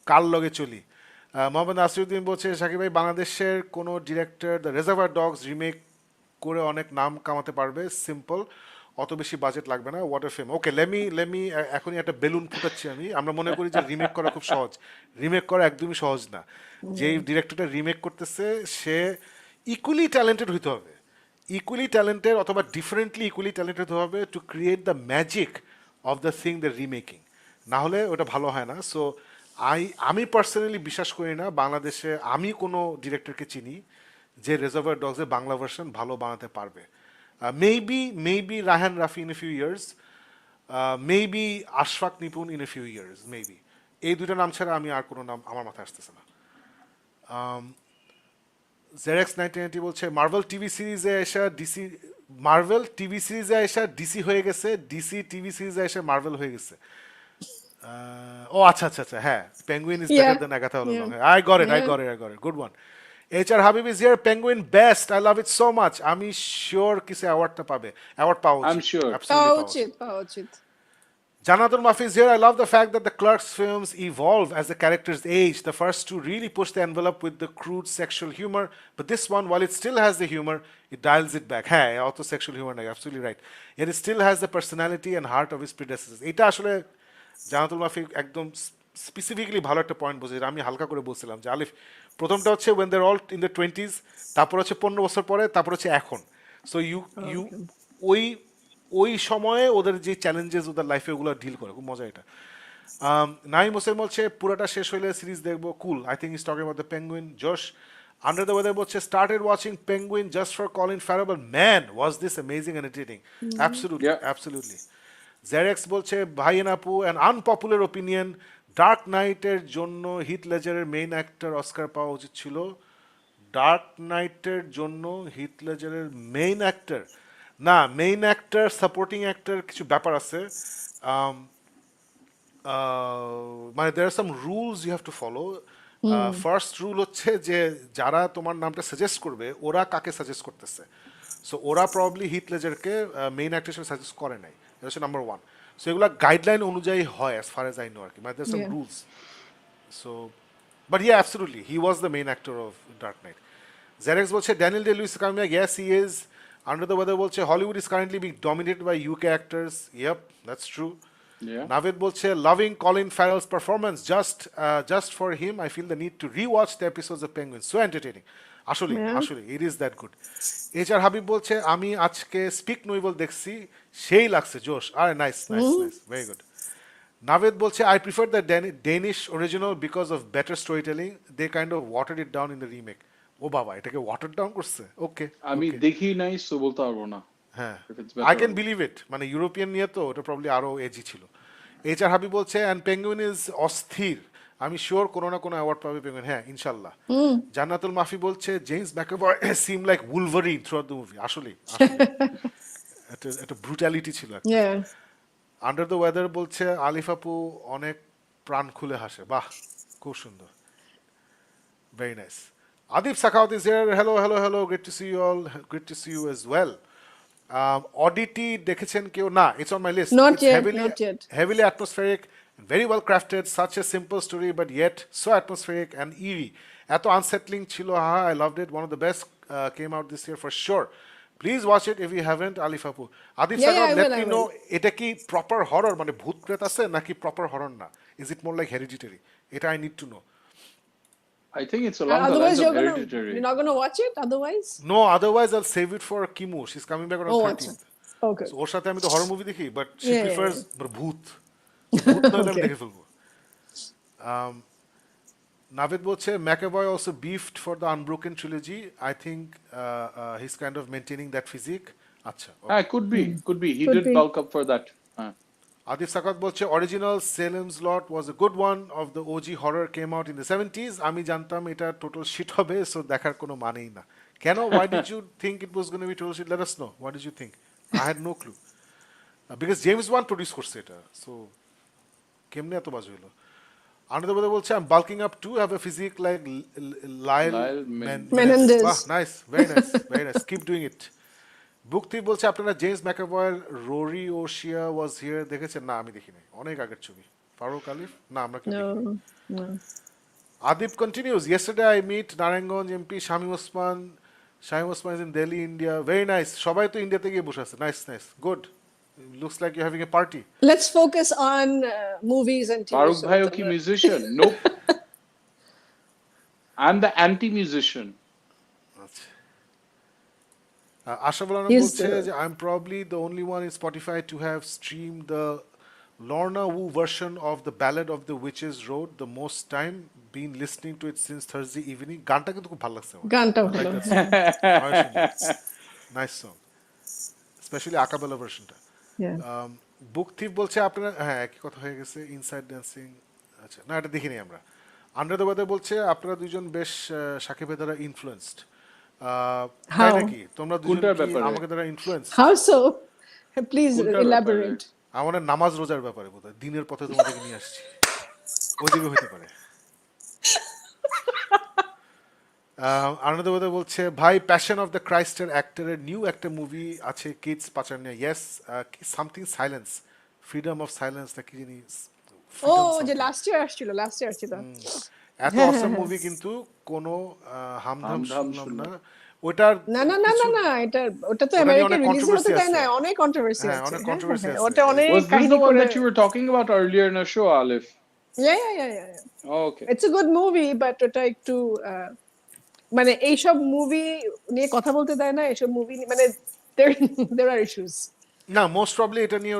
কার লগে চলি। মোহাম্মদ নাসিরুদ্দিন বলছে শাকিব ভাই, বাংলাদেশের কোনো director the reservoir dogs remake করে অনেক নাম কামাতে পারবে, সিম্পল, অত বেশি বাজেট লাগবে না, ওয়াটার ফিল্ম। ওকে, লেমি এখনই একটা বেলুন ফুটাচ্ছি আমি। আমরা মনে করি যে রিমেক করা খুব সহজ, রিমেক করা একদমই সহজ না। যেই ডিরেক্টরটা রিমেক করতেছে সে ইকুয়ালি ট্যালেন্টেড হইতে হবে, ইকুয়ালি ট্যালেন্টেড অথবা ডিফারেন্টলি ইকুয়ালি ট্যালেন্টেড হতে হবে to create the magic of the thing the remaking, না হলে ওটা ভালো হয় না। সো আমি পার্সোনালি বিশ্বাস করি না বাংলাদেশে আমি কোনো ডিরেক্টরকে চিনি যে রিজার্ভার ডগসের বাংলা ভার্সন ভালো বানাতে পারবে। Maybe Raihan Rafi in a few years, maybe Ashfaq Nipun in a few years, maybe. এই দুটো নাম ছাড়া আমি আর কোনো নাম আমার মাথায় আসতেছে না। জেরেক্স 1990 বলছে মার্ভেল টিভি সিরিজে এসে ডিসি, মার্ভেল টিভি সিরিজে এসে ডিসি হয়ে গেছে, ডিসি টিভি সিরিজে এসে মার্ভেল হয়ে গেছে। ও আচ্ছা, হ্যাঁ, penguin is better then Agatha all along. I got it. Good one. HR Habib is here. Penguin best. I love it so much. আমি শিওর কিছু অ্যাওয়ার্ডটা পাবে, অ্যাওয়ার্ড পাওয়া উচিত। I'm sure. Absolutely পাওয়া উচিত। Janatul Mafi is here. I love the fact that the Clerks films evolve as the characters age. The first two really push the envelope with the crude sexual humor, but this one, while it still has the humor, it dials it back. Hey, auto sexual humor, absolutely right. Yet it still has the personality and heart of his predecessors. এটা আসলে জানাতুল মাফি একদম specifically ভালো একটা point বলছে, আমি হালকা করে বলছিলাম যে আলিফ, প্রথমটা হচ্ছে when they're all in the 20s, তারপর হচ্ছে 15 বছর পরে, তারপর হচ্ছে এখন। সো ইউ ওই সময়ে ওদের যে চ্যালেঞ্জেস ওদের লাইফে ওগুলো ডিল করে, খুব মজা এটা। নাইম হোসেন বলছে পুরাটা শেষ হইলে সিরিজ দেখবো, cool. I think is talking about the penguin. Josh under the weather বলছে started watching penguin just for Colin Farrell, but man was this amazing and entertaining. Absolutely. জেরেক্স বলছে ভাই এন্ড আপু, অ্যান আনপপুলার ওপিনিয়ন, ডার্ক নাইটের জন্য Heath লেজারের main actor Oscar পাওয়া উচিত ছিল। ডার্ক নাইটের জন্য হিথ লেজারের মেইন অ্যাক্টর না, মেইন অ্যাক্টর সাপোর্টিং অ্যাক্টর কিছু ব্যাপার আছে, মানে there are some rules you have to follow. First rule হচ্ছে যে যারা তোমার নামটা সাজেস্ট করবে ওরা কাকে সাজেস্ট করতেছে। সো ওরা প্রবাবলি হিথ লেজারকে মেইন অ্যাক্টর হিসেবে সাজেস্ট করে নাই, এটা হচ্ছে নাম্বার ওয়ান। সো এগুলো গাইডলাইন অনুযায়ী হয় as far as I know আর কি, মানে there some rules. So but yeah absolutely he was the main actor of dark knight. জেরেক্স বলছে Daniel Day Lewis coming back, yes he is. Under the Weather বলছে Hollywood is currently being dominated by UK actors. Yep, that's true. Yeah. Navid বলছে loving Colin Farrell's performance. Just for him, I feel the need to rewatch the episodes of Penguin. So entertaining. আসলে it is that good. HR Habib বলছে আমি আজকে speak নইবল দেখছি, সেই লাগছে জোশ। আরে নাইস, very good. Navid বলছে I prefer the Danish original because of better storytelling. They kind of watered it down in the remake. ও বাবা, এটাকে ওয়াটার ডাউন করছে। ওকে, আমি দেখি নাই, সো বলতে পারবো না। হ্যাঁ, আই ক্যান বিলিভ ইট, মানে ইউরোপিয়ান নিয়ে তো ওটা প্রবলি আরো এজি ছিল। HR হাবি বলছে অ্যান্ড পেঙ্গুইন ইজ অস্থির, আমি শিওর কোনো না কোনো অ্যাওয়ার্ড পাবে পেঙ্গুইন, হ্যাঁ ইনশাল্লাহ। জান্নাতুল মাফি বলছে James McAvoy SIM like Wolverine through out the movie, আসলেই একটা ব্রুটালিটি ছিল। আন্ডার দ্য ওয়েদার বলছে আলিফ আপু অনেক প্রাণ খুলে হাসে, বাহ খুব সুন্দর, very nice. Adib Sakhaut is here. Hello. Great to see you all. Great to see you as well. Oddity দেখেছেন কেউ? না, it's on my list. Not It's yet. Heavily atmospheric, very well crafted, such a simple story, but yet so atmospheric and eerie. এত unsettling ছিল, I loved it. One of the best came out this year for sure. Please watch it if you haven't, Alif Apu. Adib Sakhaut, let me know, এটা কি proper horror, মানে ভূত প্রেত আছে নাকি proper horror না? Is it more like Hereditary? এটা I need to know. I think it's along the lines of Hereditary. You're not going to watch it otherwise? No, otherwise I'll save it for Kimu. She's coming back on 13th. Okay. So ওর সাথে আমি তো horror movie দেখি, but she prefers ভূত নইলে আমি দেখে ফেলবো। নাভিদ বলছে McAvoy also beefed for the Unbroken trilogy. I think he's kind of maintaining that physique. আচ্ছা, Could be. He did bulk up for that. Adif Sakat বলছে original Salem's Lot was a good one of the OG horror came out in the 70s. আমি জানতাম এটা total shit হবে, so দেখার কোনো মানেই না। কেন? Why did you think it was going to be total shit? Let us know. What did you think? I had no clue. Because James Wan produce করছে এটা, so কেমনে এত বাজে হলো? Under the Weather বলছে I'm bulking up too, have a physique like Lyle Menendez. Wow, nice, very nice. Keep doing it. বুকতি বলছে আপনারা জেমস ম্যাকঅ্যাভয়ের রোরি ওশিয়া ওয়াজ হিয়ার দেখেছেন? না, আমি দেখিনি, অনেক আগের ছবি। ফারুক আলিফ? না, আমরা কেউ দেখিনি। Adib continues, yesterday I meet Narayanganj MP Shamim Osman is in Delhi, India. Very nice. সবাই তো ইন্ডিয়াতে গিয়ে বসে আছে। Nice, good, Looks like you're having a party. Let's focus on movies and TV Farooq shows. bhai ki musician? Nope. I'm the anti-musician. Ashraf Alam He's বলছে the- যে I'm probably the only one in Spotify to have streamed the Lorna Wu version of the Ballad of the Witches Road the most time. Been listening to it since Thursday evening. গানটা কিন্তু খুব ভালো লাগছে আমার। গানটাও I like ভালো। that song. Nice song. Especially acapella versionটা। Yeah. বুক থিপ বলছে আপনারা হ্যাঁ একই কথা হয়ে গেছে ইনসাইড ড্যান্সিং আচ্ছা না এটা দেখিনি আমরা আন্ডার দ্য ওয়েদার বলছে আপনারা দুজন বেশ সাকিবের দ্বারা ইনফ্লুয়েন্সড তাই How? নাকি তোমরা দুজন কোনটার কি ব্যাপারে? আমাকে দ্বারা ইনফ্লুয়েন্স How so? Please কোনটার elaborate. আমাদের নামাজ রোজার ব্যাপারে বোধহয় দিনের পথে তোমাদেরকে নিয়ে আসছি ওইদিকে হতে পারে আনন্দ বোধ বলছে ভাই প্যাশন অফ দ্য ক্রাইস্টের অ্যাক্টরের নিউ একটা মুভি আছে কিডস পাচারনিয়া yes something silence freedom of silence নাকি জিনিস ও যে লাস্ট ইয়ার আসছিল এত অসম মুভি কিন্তু কোনো হামধাম হামধাম শুনলাম শুনলাম। না ওটার না ওটা তো ওটা নিয়ে আমেরিকান অনেক রিলিজ হতে controversy দেয় না আছে। অনেক কন্ট্রোভার্সি হ্যাঁ, আছে অনেক controversy আছে। ওটা অনেক Was this কাহিনী the one করে that you were talking about earlier in a show, Alif? yeah. Oh, okay. It's a good movie but ওটা একটু মানে এইসব মুভি নিয়ে কথা বলতে দেয় না এইসব মুভি মানে there are issues না মোস্ট প্রবলি এটা নিয়ে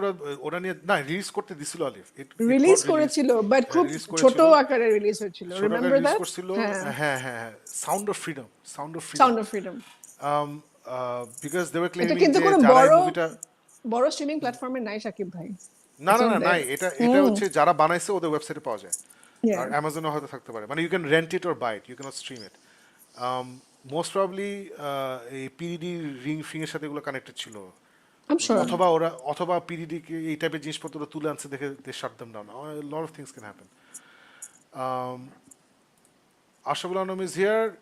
ওরা নিয়ে না রিলিজ করতে দিছিল আলিফ রিলিজ করেছিল বাট খুব release করেছিল। ছোট আকারে রিলিজ হয়েছিল রিমেম্বার রিলিজ দ্যাট করছিল হ্যাঁ sound of freedom sound of freedom because they were এটা ক্লেমিং কিন্তু যে কোনো যারা এই বড় মুভিটা বড় স্ট্রিমিং প্ল্যাটফর্মে নাই শাকিব ভাই না নাই এটা হচ্ছে যারা বানাইছে ওদের ওয়েবসাইটে পাওয়া যায় Yeah. আর অ্যামাজনে হয়তো থাকতে পারে মানে you can rent it or buy it you can't stream it most probably এই পিডিডি রিং ফিং এর সাথে এগুলো কানেক্টেড ছিল I'm sure অথবা পিডিডি কে এই টাইপের জিনিসপত্র তুলে আনছে দেখে they shut them down lot of things can happen Ashraf Alam is here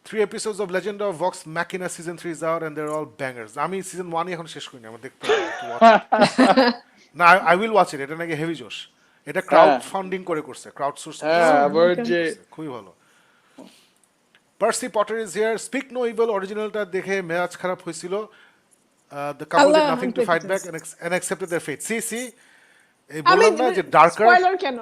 3 episodes of Legend of Vox Machina season 3 is out and they're all bangers আমি সিজন 1 এখন শেষ করিনি আমার দেখতে হবে না আই উইল ওয়াচ ইট এটা নাকি হেভি জোশ এটা ক্রাউড ফান্ডিং করে করছে ক্রাউড সোর্স I've যে খুবই ভালো Percy Potter is here speak no evil অরিজিনালটা দেখে মেজাজ খারাপ হয়েছিল the couple did nothing to fight back and accepted their fate see এই বললাম না যে ডার্কার স্পয়লার কেন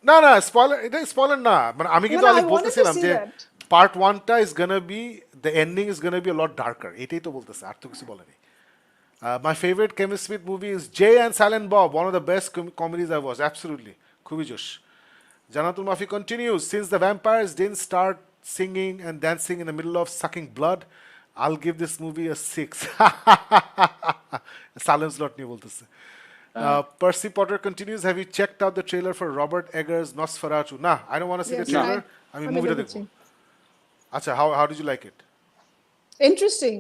না স্পয়লার এটা স্পয়লার না মানে আমি কিন্তু No, আগে I wanted to বলতেছিলাম see যে that. পার্ট 1টা is gonna be the ending is gonna be a lot darker এটাই তো বলতেছে আর তো কিছু বলেনি My favorite Kevin Smith movie is Jay and Silent Bob, one of the best comedies I've watched. Absolutely. Khubi josh. Janatul Mafi continues. Since the vampires didn't start singing and dancing in the middle of sucking blood, I'll give this movie a 6. Salem's not new. Percy Potter continues. Have you checked out the trailer for Robert Eggers' Nosferatu? Nah, I don't want to see the Yes, trailer. I mean, movie দেখেছি। Acha, how did you like it? Interesting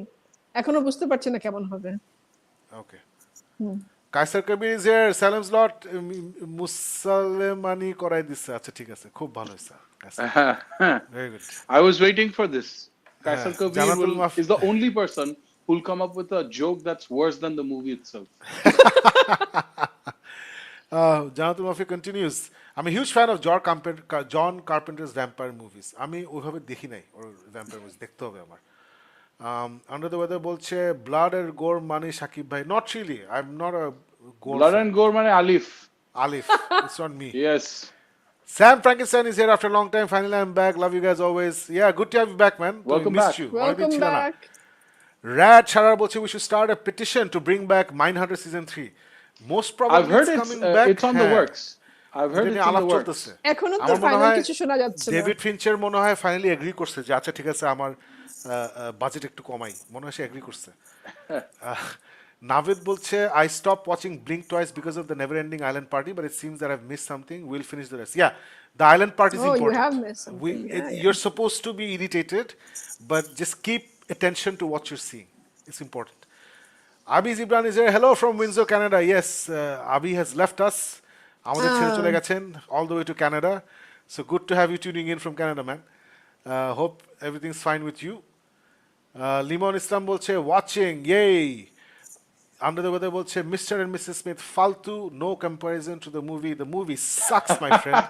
এখনো বুঝতে পারছি না কেমন হবে Okay. Kaisar Kabir is here. Salem's lot. Musalemani korai disse. আচ্ছা ঠিক আছে খুব ভালো হয়েছে Very good. I was waiting for this. Kaisar Kabir Janatul Maf- is the only person who'll come up with a joke that's worse than the movie itself. Janatul Mafi continues. I'm a huge fan of John Carpenter's vampire movies. আমি ওইভাবে দেখি নাই ওর vampire movies দেখতে হবে আমার Under the Weather বলছে blood and gore মানে শাকিব ভাই not really I'm not a gore Blood fan. and Gore mane Alif. Alif it's not me Yes. Sam Frankenstein is here after a long time finally I'm back love you guys always yeah good to have you back man Welcome We missed back. you অনেকদিন welcome ছিল না। Back Rad Sharar বলছে we should start a petition to bring back Mindhunter season 3 most probably I've heard it's it's coming back it's on the হ্যাঁ, works. I've heard এটা it's নিয়ে in আলাপ the works. চলতেছে এখনো তো আমার মনে ফাইনাল হয় কিছু শোনা যাচ্ছে না ডেভিড ফিঞ্চার মনে হয় ফাইনালি এগ্রি করছে যে আচ্ছা ঠিক আছে আমার বাজেট একটু কমাই মনে হয় সে এগ্রি করছে নাভিদ বলছে I stop watching Blink Twice because of the never ending island party but it seems that I've miss something will finish the rest yeah the island party is Oh, you important have missed something. you're supposed to be irritated but just keep attention to what you're seeing it's important Abi Zibran is here hello from Windsor Canada yes Abi has left us আমাদের ছেড়ে চলে গেছেন all the way to Canada so good to have you tuning in from Canada man hope everything's fine with you Limon Islam বলছে watching yay Under the Weather বলছে Mr. and Mrs. Smith faltu no comparison to the movie sucks my friend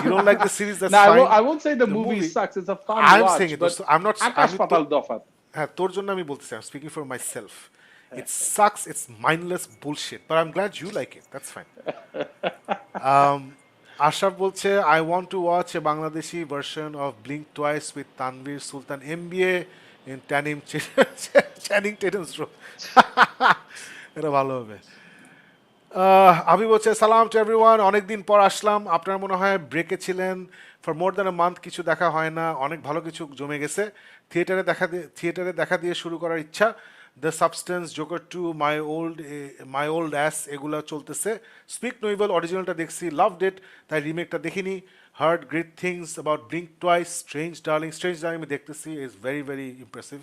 you don't like the series that's No, fine I won't say the movie sucks. It's a fun I'm watch. saying it, but so I'm not- Akash আমি Patal Dofat. হ্যাঁ তোর জন্য আমি বলতেছি I'm speaking for myself It sucks. It's mindless bullshit. But I'm glad you like it. That's fine. Ashraf বলছে I want to watch a Bangladeshi version of Blink Twice with Tanvir Sultan MBA in Channing Tatum's role. এটা ভালো হবে। আবি বলছে সালাম to everyone, অনেকদিন পর আসলাম। আপনারা মনে হয় ব্রেকে ছিলেন for more than a month, কিছু দেখা হয় না, অনেক ভালো কিছু জমে গেছে। থিয়েটারে দেখা দিয়ে শুরু করার ইচ্ছা। The substance, joker two, my old ass এগুলো চলতেছে। স্পিক নো ইভিল অরিজিনালটা দেখছি, লাভড ইট, তাই রিমেকটা দেখিনি। Heard great things about Blink Twice, strange darling আমি দেখতেছি, is very very impressive.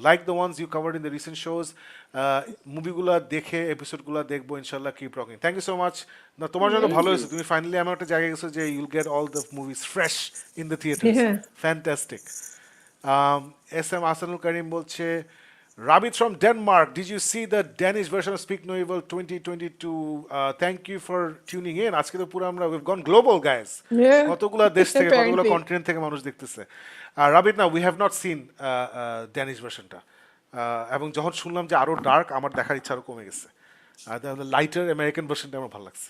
Like the ones you covered in the recent shows. মুভিগুলো দেখে এপিসোডগুলো দেখবো ইনশাল্লাহ, keep rocking. Thank you so much. না, তোমার জন্য ভালো হয়েছে, তুমি ফাইনালি এমন একটা জায়গায় গেছো যে you'll get all the movies fresh in the theatre. Fantastic. S M Ahsanul Karim বলছে Rabit from Denmark, did you see the Danish version of Speak No Evil 2022? Thank you for tuning in. আজকে তো পুরো আমরা we've gone global, guys. কতগুলা দেশ থেকে, কতগুলা continent থেকে মানুষ দেখতেছে। রাবিট, না, we have not seen Danish versionটা, এবং যখন শুনলাম যে আরো ডার্ক, আমার দেখার ইচ্ছা আরো কমে গেছে। লাইটার আমেরিকান ভার্সনটা আমার ভালো লাগছে।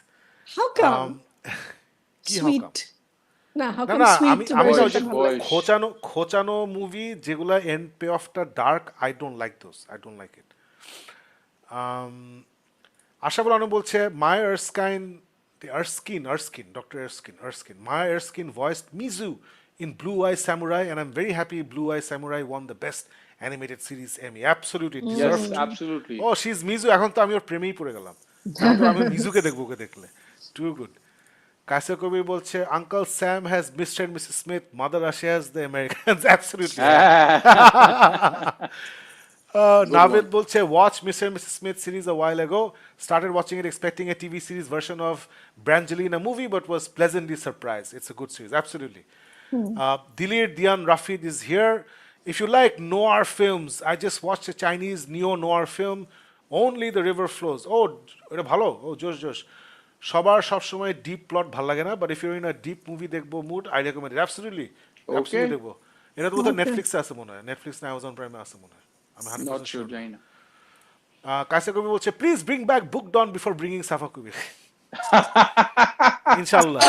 How come? কি how come? না, how না come না, sweet আমি version ভালো লাগে? খোঁচানো মুভি যেগুলা এন্ড পে অফটা ডার্ক, I don't like those, I don't like it. Ashaful Anu বলছে Maya Erskine voiced Mizu in Blue Eye Samurai, and I'm very happy Blue Eye Samurai won the best animated series Emmy. Absolutely deserved. Yes, absolutely. Oh, she's Mizu. এখন তো আমি ওর প্রেমেই পড়ে গেলাম। এখন তো আমি মিজুকে দেখবো, ওকে দেখলে। Too good. কাসে কবির বলছে Uncle Sam has Mr. and Mrs. Smith, Mother Russia has the Americans. Absolutely. Navid বলছে watch Mr. and Mrs. Smith series a while ago. Started watching it expecting a TV series version of Brangelina movie, but was pleasantly surprised. It's a good series. Absolutely. Dilir Dian Rafid is here. If you like noir films, I just watched a Chinese neo-noir film, Only the River Flows. Oh, এটা ভালো। Oh, জোশ। সবার সবসময় deep plot ভালো লাগে না, but if you in a deep movie দেখবো mood, I recommend it. Absolutely দেখবো। এটা তো বোধহয় নেটফ্লিক্সে আছে মনে হয়, নেটফ্লিক্স না অ্যামাজন প্রাইমে আছে মনে হয়, আমি 100% শিওর জানি না। কাসে কবি বলছে প্লিজ ব্রিং ব্যাক বুক ডন বিফোর ব্রিঙ্গিং সাফা কবির। ইনশাআল্লাহ।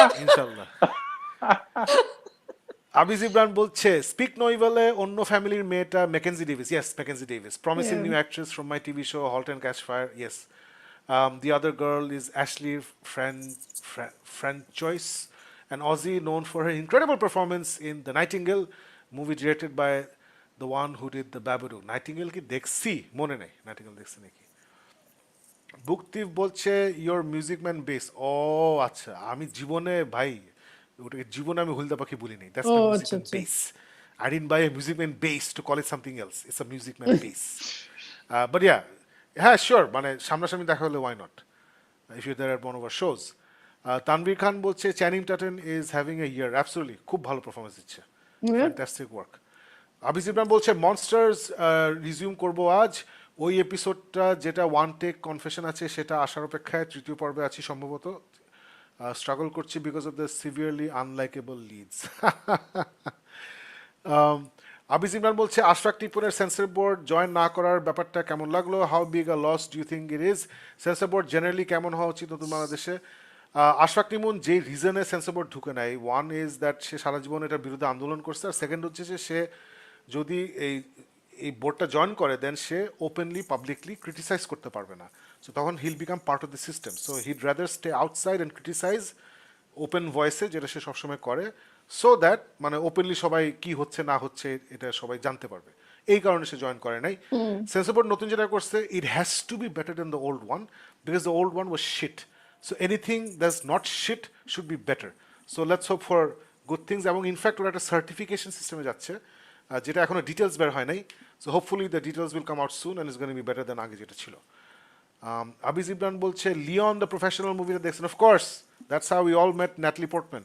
আবিজ ইব্রান বলছে স্পিক নো ইভিলে অন্য ফ্যামিলির মেয়েটা Mackenzie Davis. Yes, Mackenzie Davis, promising new actress from my TV show Halt and Catch Fire. Yes. The other girl is Ashley Franchois, an Aussie known for her incredible performance in The Nightingale, movie directed by the one who did The Babadook. Nightingale ki দেখছি মনে নেই, Nightingale দেখছি নাকি। বুকটিভ বলছে your music man bass. ও আচ্ছা, আমি জীবনে ভাই ওটাকে জীবনে আমি হুলদা পাখি বলিনি। That's my music man bass. I didn't buy a music man bass to call it something else. It's a music man bass. But yeah, হ্যাঁ শিওর, মানে সামনাসামনি দেখা হলে why not, if you there at one of our shows. Tanvir Khan বলছে Channing Tatum is having a year. Absolutely, খুব ভালো performance দিচ্ছে, fantastic work. আবিজ Ibrahim বলছে মনস্টার্স রিজিউম করব আজ। ওই এপিসোডটা যেটা ওয়ান টেক কনফেশন আছে সেটা আসার অপেক্ষায়, তৃতীয় পর্বে আছি সম্ভবত। স্ট্রাগল করছি because of the severely unlikeable leads. Abiz Imran বলছে আশরাক টিপুনের সেন্সর বোর্ড জয়েন না করার ব্যাপারটা কেমন লাগলো? How big a loss do you think it is? Censor board generally কেমন হওয়া উচিত নতুন বাংলাদেশে? আশরাক টিমুন যে রিজনে সেন্সর বোর্ড ঢুকে নেয়, ওয়ান ইজ দ্যাট সে সারা জীবন এটার বিরুদ্ধে আন্দোলন করছে, আর সেকেন্ড হচ্ছে যে সে যদি এই বোর্ডটা জয়েন করে দেন সে ওপেনলি পাবলিকলি ক্রিটিসাইজ করতে পারবে না। সো তখন he'll become part of the system. So he'd rather stay outside and criticise open ভয়েসে, যেটা সে সবসময় করে, সো দ্যাট মানে ওপেনলি সবাই কি হচ্ছে না হচ্ছে এটা সবাই জানতে পারবে। এই কারণে সে জয়েন করে নাই। সেন্সর বোর্ড নতুন যেটা করছে, it has to be better than the old one, because the old one was shit. So anything that's not shit should be better. So let's hope for good things. এবং in fact ওরা একটা certification সিস্টেমে যাচ্ছে, যেটা এখনো details বের হয় নাই। So hopefully the details will come out soon and is gonna be better than আগে যেটা ছিল। আবিজ ইব্রান বলছে লিওন দ্য প্রফেশনাল মুভিটা দেখছেন? Of course, that's how we all met Natalie Portman.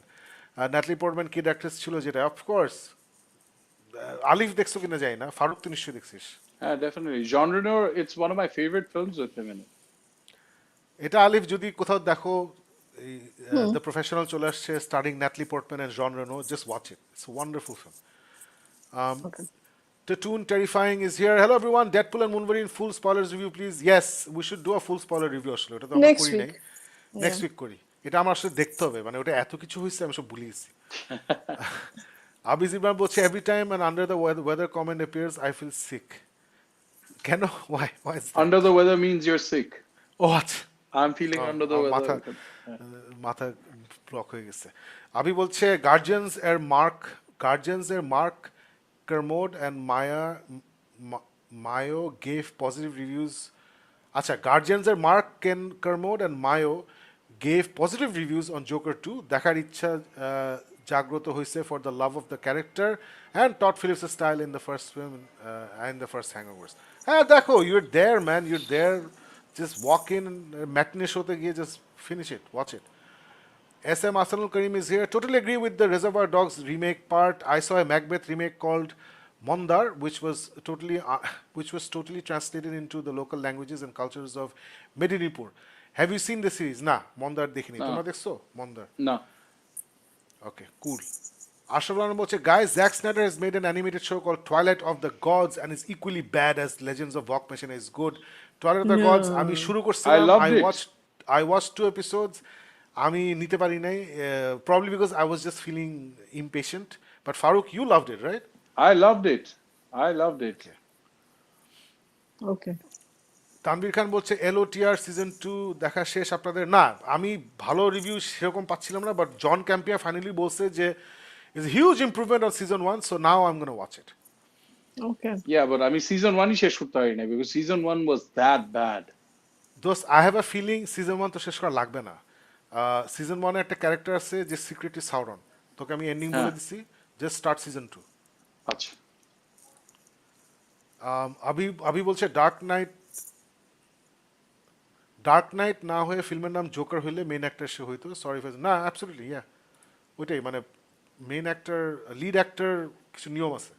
Natalie Portman kid actress ছিল যেটা, অফকোর্স। আলিফ দেখছো কিনা যাই না, ফারুক তো নিশ্চয়ই দেখছিস। হ্যাঁ, definitely. John Reno, it's one of my favourite films with him in it. এটা আলিফ যদি কোথাও দেখো, দ্য প্রফেশনাল চলে আসছে starring Natalie Portman and John Reno, just watch it, it's a wonderful film. Tatoon Terrifying is here. Hello everyone. Deadpool and Wolverine full spoilers review please. Yes, we should do a full spoiler review আসলে ওটা তো আমরা Next করি নাই। week. Next week করি। এটা আমার আসলে দেখতে হবে, মানে ওটা এত কিছু হয়েছে আমি সব ভুলে গেছি। আবিজ ইমরান বলছে every time an under the weather comment appears I feel sick. কেন? Why is that? Under the weather means you're sick. ও আচ্ছা, I'm feeling under the মাথা weather. মাথা ব্লক হয়ে গেছে। আবি বলছে গার্জিয়ানস এর mark Kermode and Mayo gave positive reviews. আচ্ছা, গার্জিয়ানস এর mark Kermode and Mayo gave positive reviews on Joker 2. দেখার ইচ্ছা জাগ্রত হয়েছে for the love of the character and Todd Phillips' style in the first film and the first Hangovers. হ্যাঁ দেখো, you're there man, you're there. Just walk in, matinee showতে গিয়ে just finish it, watch it. SM Asanul Karim is here. Totally agree with the Reservoir Dogs remake part. I saw a Macbeth remake called Mondar, which was totally translated into the local languages and cultures of Medinipur. Have you seen the series? Nah, Mondar dekhini. Tomra dekhcho? Mondar. No. Okay, cool. Ashraf Rana bolche, guys, Zack Snyder has made an animated show called Twilight of the Gods and is equally bad as Legends of Walk Machine is good. Twilight of the Gods, আমি শুরু করছিলাম, I loved it. I watched 2 episodes. আমি নিতে পারি নাই, probably because I was just feeling impatient. But Farooq, you loved it, right? I loved it. Okay. Tanvir Khan বলছে LOTR season 2 দেখা শেষ আপনাদের? না, আমি ভালো রিভিউ সেরকম পাচ্ছিলাম না, বাট জন ক্যাম্পিয়া ফাইনালি বলছে যে is huge improvement on season 1, so now I am gonna watch it. Okay. Yeah, but আমি season 1 ই শেষ করতে পারি না because season 1 was that bad. দোস্ত, I have a feeling season 1 তো শেষ করা লাগবে না। সিজন 1 এ একটা ক্যারেক্টার আছে যে সিক্রেটলি সাউরন, তোকে আমি এন্ডিং বলে দিছি, জাস্ট স্টার্ট সিজন 2। আচ্ছা। আবি বলছে ডার্ক নাইট না হয়ে ফিল্মের নাম জোকার হইলে মেইন অ্যাক্টর সে হইতো, সরি ফর না, অ্যাবসলিউটলি ইয়া, ওইটাই মানে মেইন অ্যাক্টর লিড অ্যাক্টর কিছু নিয়ম আছে।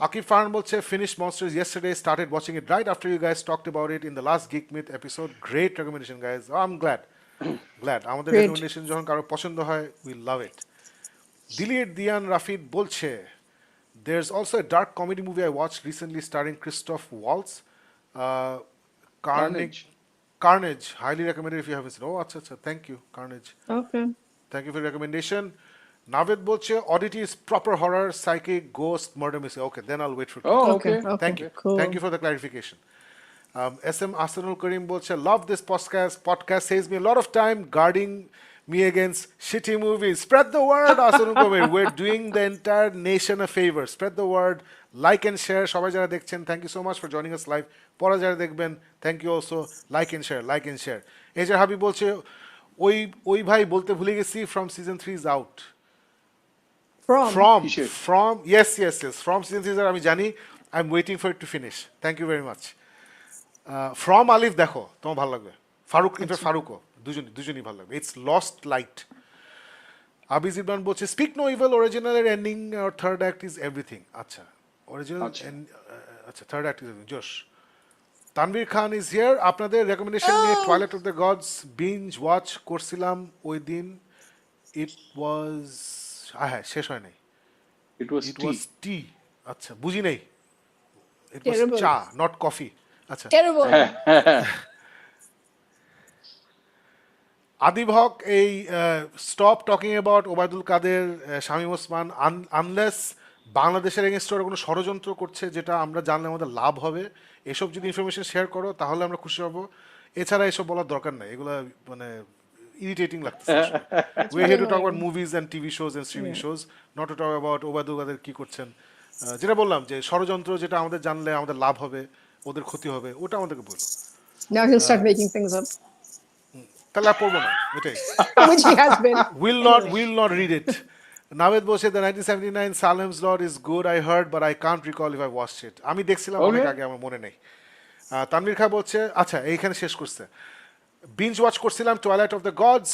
Akif Farhan bolche finished Monsters yesterday, started watching it right after you guys talked about it in the last Geek Myth episode. Great recommendation guys. Oh, I'm glad. আমাদের Great. recommendation যখন কারো পছন্দ হয়, we love it. Dilir Dian Rafid bolche there's also a dark comedy movie I watched recently starring Christoph Waltz, Carnage, highly recommended if you haven't seen. Oh acha, thank you Carnage. Okay. Thank you for the recommendation. Naved bolche Oddity is proper horror, psychic, ghost, murder mystery. Okay, then I'll wait for it. Oh, okay. Thank you. Cool. Thank you for the clarification. SM Asanul Karim bolche love this podcast saves me a lot of time guarding me against shitty movies. Spread the word, Asanul Karim. We're doing the entire nation a favor. Spread the word, like and share. সবাই যারা দেখছেন, thank you so much for joining us live. পরে যারা দেখবেন, thank you also, like and share. এজার Habib বলছে ওই ভাই বলতে ভুলে গেছি from season 3 is out. From yes from season 3 আমি জানি, I'm waiting for it to finish. Thank you very much. From Alif দেখো, তোমার ভালো লাগবে। ফারুকও দুজনই ভালো লাগবে। It's Lost Light. আবিজ ইমরান বলছে Speak No Evil original এর ending or third act is everything. আচ্ছা, original আচ্ছা third act is everything. জোশ। তানভীর খান is here. আপনাদের রেকমেন্ডেশন নিয়ে Twilight of the Gods binge watch করছিলাম ওই দিন। It was হ্যাঁ, শেষ হয় নাই। It was tea. আচ্ছা, বুঝি নাই। It was Terrible. চা, not coffee. আচ্ছা। Terrible. আদিব হক এই stop talking about Obaidul Quader, Shamim Osman, unless বাংলাদেশের এগেনস্টে ওরা কোনো ষড়যন্ত্র করছে যেটা আমরা জানলে আমাদের লাভ হবে, এসব যদি ইনফরমেশন শেয়ার করো তাহলে আমরা খুশি হব। এছাড়া এসব বলার দরকার নাই, এগুলো মানে irritating লাগতেছে। We're here to talk about movies and TV shows and streaming shows, not to talk about Obaidul Quader কি করছেন। যেটা বললাম যে ষড়যন্ত্র যেটা আমাদের জানলে আমাদের লাভ হবে, ওদের ক্ষতি হবে, ওটা আমাদেরকে বলো। Now he'll start making things up. তাহলে আর পড়বো না, এটাই। Which he has been. Will not read it. Naved বলছে the 1979 Salem's Lot is good I heard but I can't recall if I watched it. আমি দেখছিলাম অনেক আগে, আমার মনে নেই। তানভীর খা বলছে আচ্ছা এইখানে শেষ করছে, বিঞ্জ ওয়াচ করছিলাম Twilight of the Gods,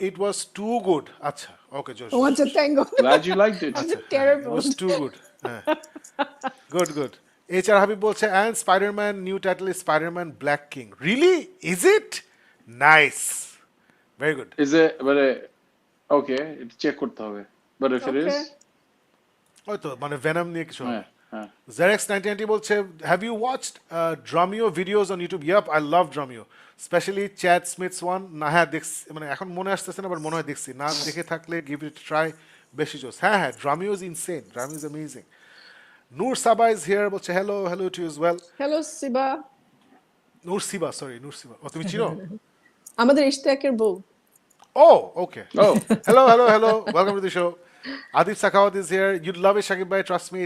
it was too good. আচ্ছা, ওকে জোশ। What's a tango? Glad you liked it. It's terrible. It was too good. Good. HR Habib বলছে and Spider-Man new title is Spider-Man Black King. Really? Is it? Nice. Very good. Is it but okay, it check করতে হবে. But if it is হয়তো মানে venom নিয়ে কিছু হবে। হ্যাঁ হ্যাঁ Zerex 1990 বলছে, have you watched Dromio videos on YouTube? Yup, I love Dromio, especially Chad Smith's one. না হ্যাঁ দেখছি, মানে এখন মনে আসতেছে না, বাট মনে হয় দেখছি। না দেখে থাকলে give it a try, বেশি জোস। হ্যাঁ হ্যাঁ, Dromio is insane, Dromio is amazing. Noor Saba is here বলছে, hello to you as well. Hello Siba, Noor Siba, sorry, Noor Siba, ও তুমি চিনো? আমাদের ইশতিয়াকের বউ। Oh, okay. oh Hello. Welcome to the show. Adif Sakhawat is here. You'd love it, Shakib Bhai. Trust me,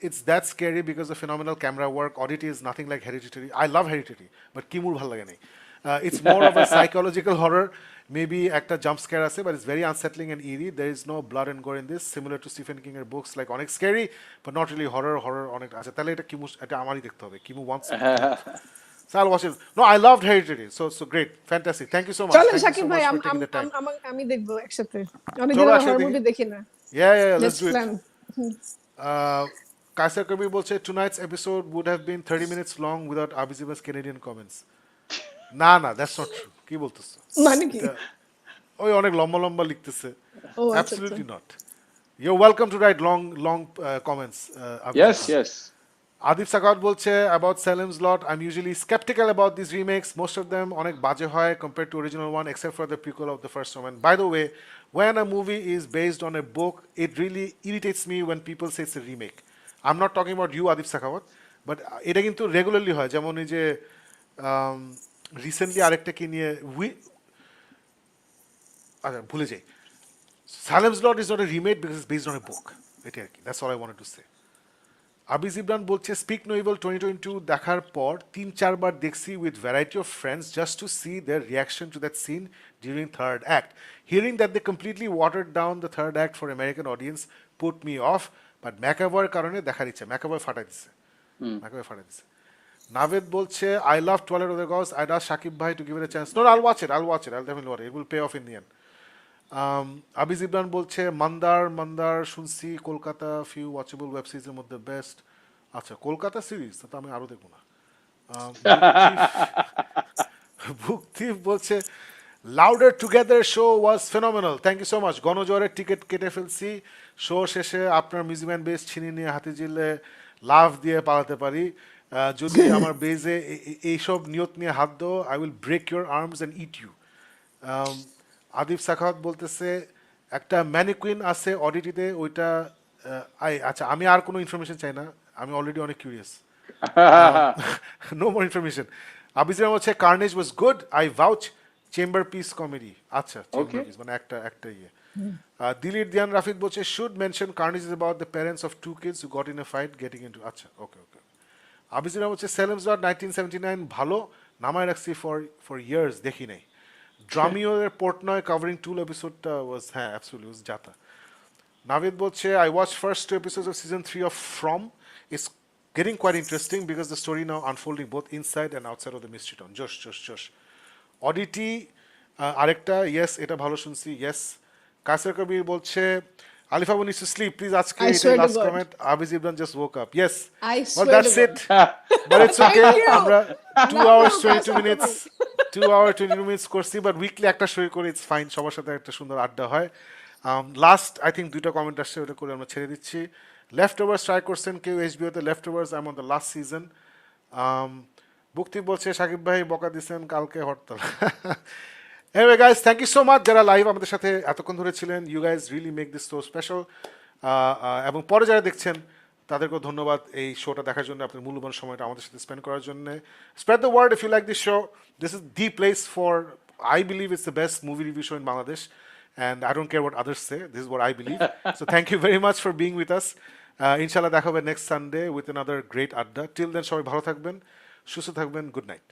it's that scary because of phenomenal camera work. Oddity is nothing like Hereditary. I love Hereditary, but Kimur bhal lage nahi. It's more of a psychological horror. Maybe একটা jump scare আছে, but it's very unsettling and eerie. There is no blood and gore in this, similar to Stephen King-এর books like অনেক scary, but not really horror অনেক আছে। তাহলে এটা কিমু, এটা আমারই দেখতে হবে। Kimu wants it. So I'll watch it. No, I loved Hereditary. So great. Fantastic. Thank you so much. চলেন Thank you শাকিব so ভাই, much for taking the time. আমি দেখবো একসাথে। অনেক চলো দিন একসাথে হরর দেখি। মুভি দেখি না। Yeah, let's Let's do it. plan. Kaisar Kabir বলছে, tonight's episode would have been 30 minutes long without Abhiziba's Canadian comments. না, that's not true. কি বলতেছো? মানে কি? ওই অনেক লম্বা লিখতেছে। ও আচ্ছা, Absolutely not. You're welcome to write long comments. yes Adif Sakat বলছে, about SALEM'S lot, I'm usually skeptical about these remakes. Most of them অনেক বাজে হয় compared to original one, except for the prequel of the first one. And by the way, when a movie is based on a book, it really irritates me when people say it's a remake. I'm not talking about you, Adif Sakhawat, but এটা কিন্তু regularly হয়। যেমন এই যে recently আরেকটা কি নিয়ে আচ্ছা ভুলে যাই। SALEM'S lot is not a remake because it's based on a book. এটা আর কি, that's all I wanted to say. আবিজ Imran বলছে, স্পিক নো ইভিল 2022 দেখার পর 3-4 বার দেখছি with variety of friends just to see their reaction to that scene during third act. Hearing that they completely watered down the third act for American audience put me off, but ম্যাকাভয়ের কারণে দেখার ইচ্ছা। McAvoy ফাটাই দিচ্ছে। নাভেদ বলছে, I love toilet of the gods, I'd ask Shakib ভাই to give it a chance. No, I'll watch it, I'll definitely watch it, it will pay off in the end. Abiz Imran বলছে, মান্দার শুনছি কলকাতা ফিউ ওয়াচেবল ওয়েব সিরিজের মধ্যে best. আচ্ছা, Kolkata series তো আমি আরো দেখবো না। বুকথিফ বলছে, louder together show was phenomenal, thank you so much. গণজোয়ারের টিকিট কেটে ফেলছি, শো শেষে আপনার মিউজিয়াম বেস ছিনিয়ে নিয়ে হাতি জিলে লাভ দিয়ে পালাতে পারি। যদি আমার বেজে এইসব নিয়ত নিয়ে হাত দো, I will break your arms and eat you. Adif Sakhawat বলতেছে, একটা ম্যানিকুইন আছে অডিটিতে, ওইটা আচ্ছা আমি আর কোনো ইনফরমেশন চাই না, আমি অলরেডি অনেক কিউরিয়াস। No more information. আবিজরা বলছে, carnage was good, I vouch, chamber piece comedy. আচ্ছা, চেম্বার পিস মানে একটা ইয়ে। দিলির দিয়ান রাফিদ বলছে, should mention carnage is about the parents of 2 kids who got in a fight getting into। আচ্ছা, ওকে। আবিজরা বলছে, SALEM'S lot 1979 ভালো, নামায় রাখছি ফর ইয়ার্স, দেখি নাই। Dromio এর Portnoy covering 2 episodeটা was, হ্যাঁ absolutely was jata. Navid বলছে, I watched first 2 episodes of season 3 of From. It's getting quite interesting because the story now unfolding both inside and outside of the mystery town. Josh. Oddity আরেকটা, yes এটা ভালো শুনছি, yes. কাসর কবির বলছে, Alif Abu needs to sleep, please আজকে I swear to last God. comment. Abiz Ibran just woke up. Yes. I Well, swear that's to it. But it's okay. Thank you. আমরা 2 hours 22 minutes 2 hour 22 minutes করছি, but weekly একটা show করে it's fine, সবার সাথে একটা সুন্দর আড্ডা হয়। লাস্ট আই থিঙ্ক 2টা কমেন্ট আসছে, ওটা করে আমরা ছেড়ে দিচ্ছি। লেফট ওভার্স ট্রাই করছেন কেউ এইচবিওতে, leftovers I am on the last season. বুক্তি বলছে, সাকিব ভাই বকা দিচ্ছেন, কালকে hartal. Anyway guys, thank you so much যারা লাইভ আমাদের সাথে এতক্ষণ ধরে ছিলেন। You guys really make this so special. এবং পরে যারা দেখছেন তাদেরকেও ধন্যবাদ এই শোটা দেখার জন্য, আপনার মূল্যবান সময়টা আমাদের সাথে স্পেন্ড করার জন্য। Spread the word if you like this show. This is the place for, I believe it's the best movie review show in Bangladesh, and I don't care what others say, this is what I believe. So thank you very much for being with us. ইনশাল্লাহ দেখা হবে next Sunday with another great আড্ডা। Till then সবাই ভালো থাকবেন, সুস্থ থাকবেন, good night.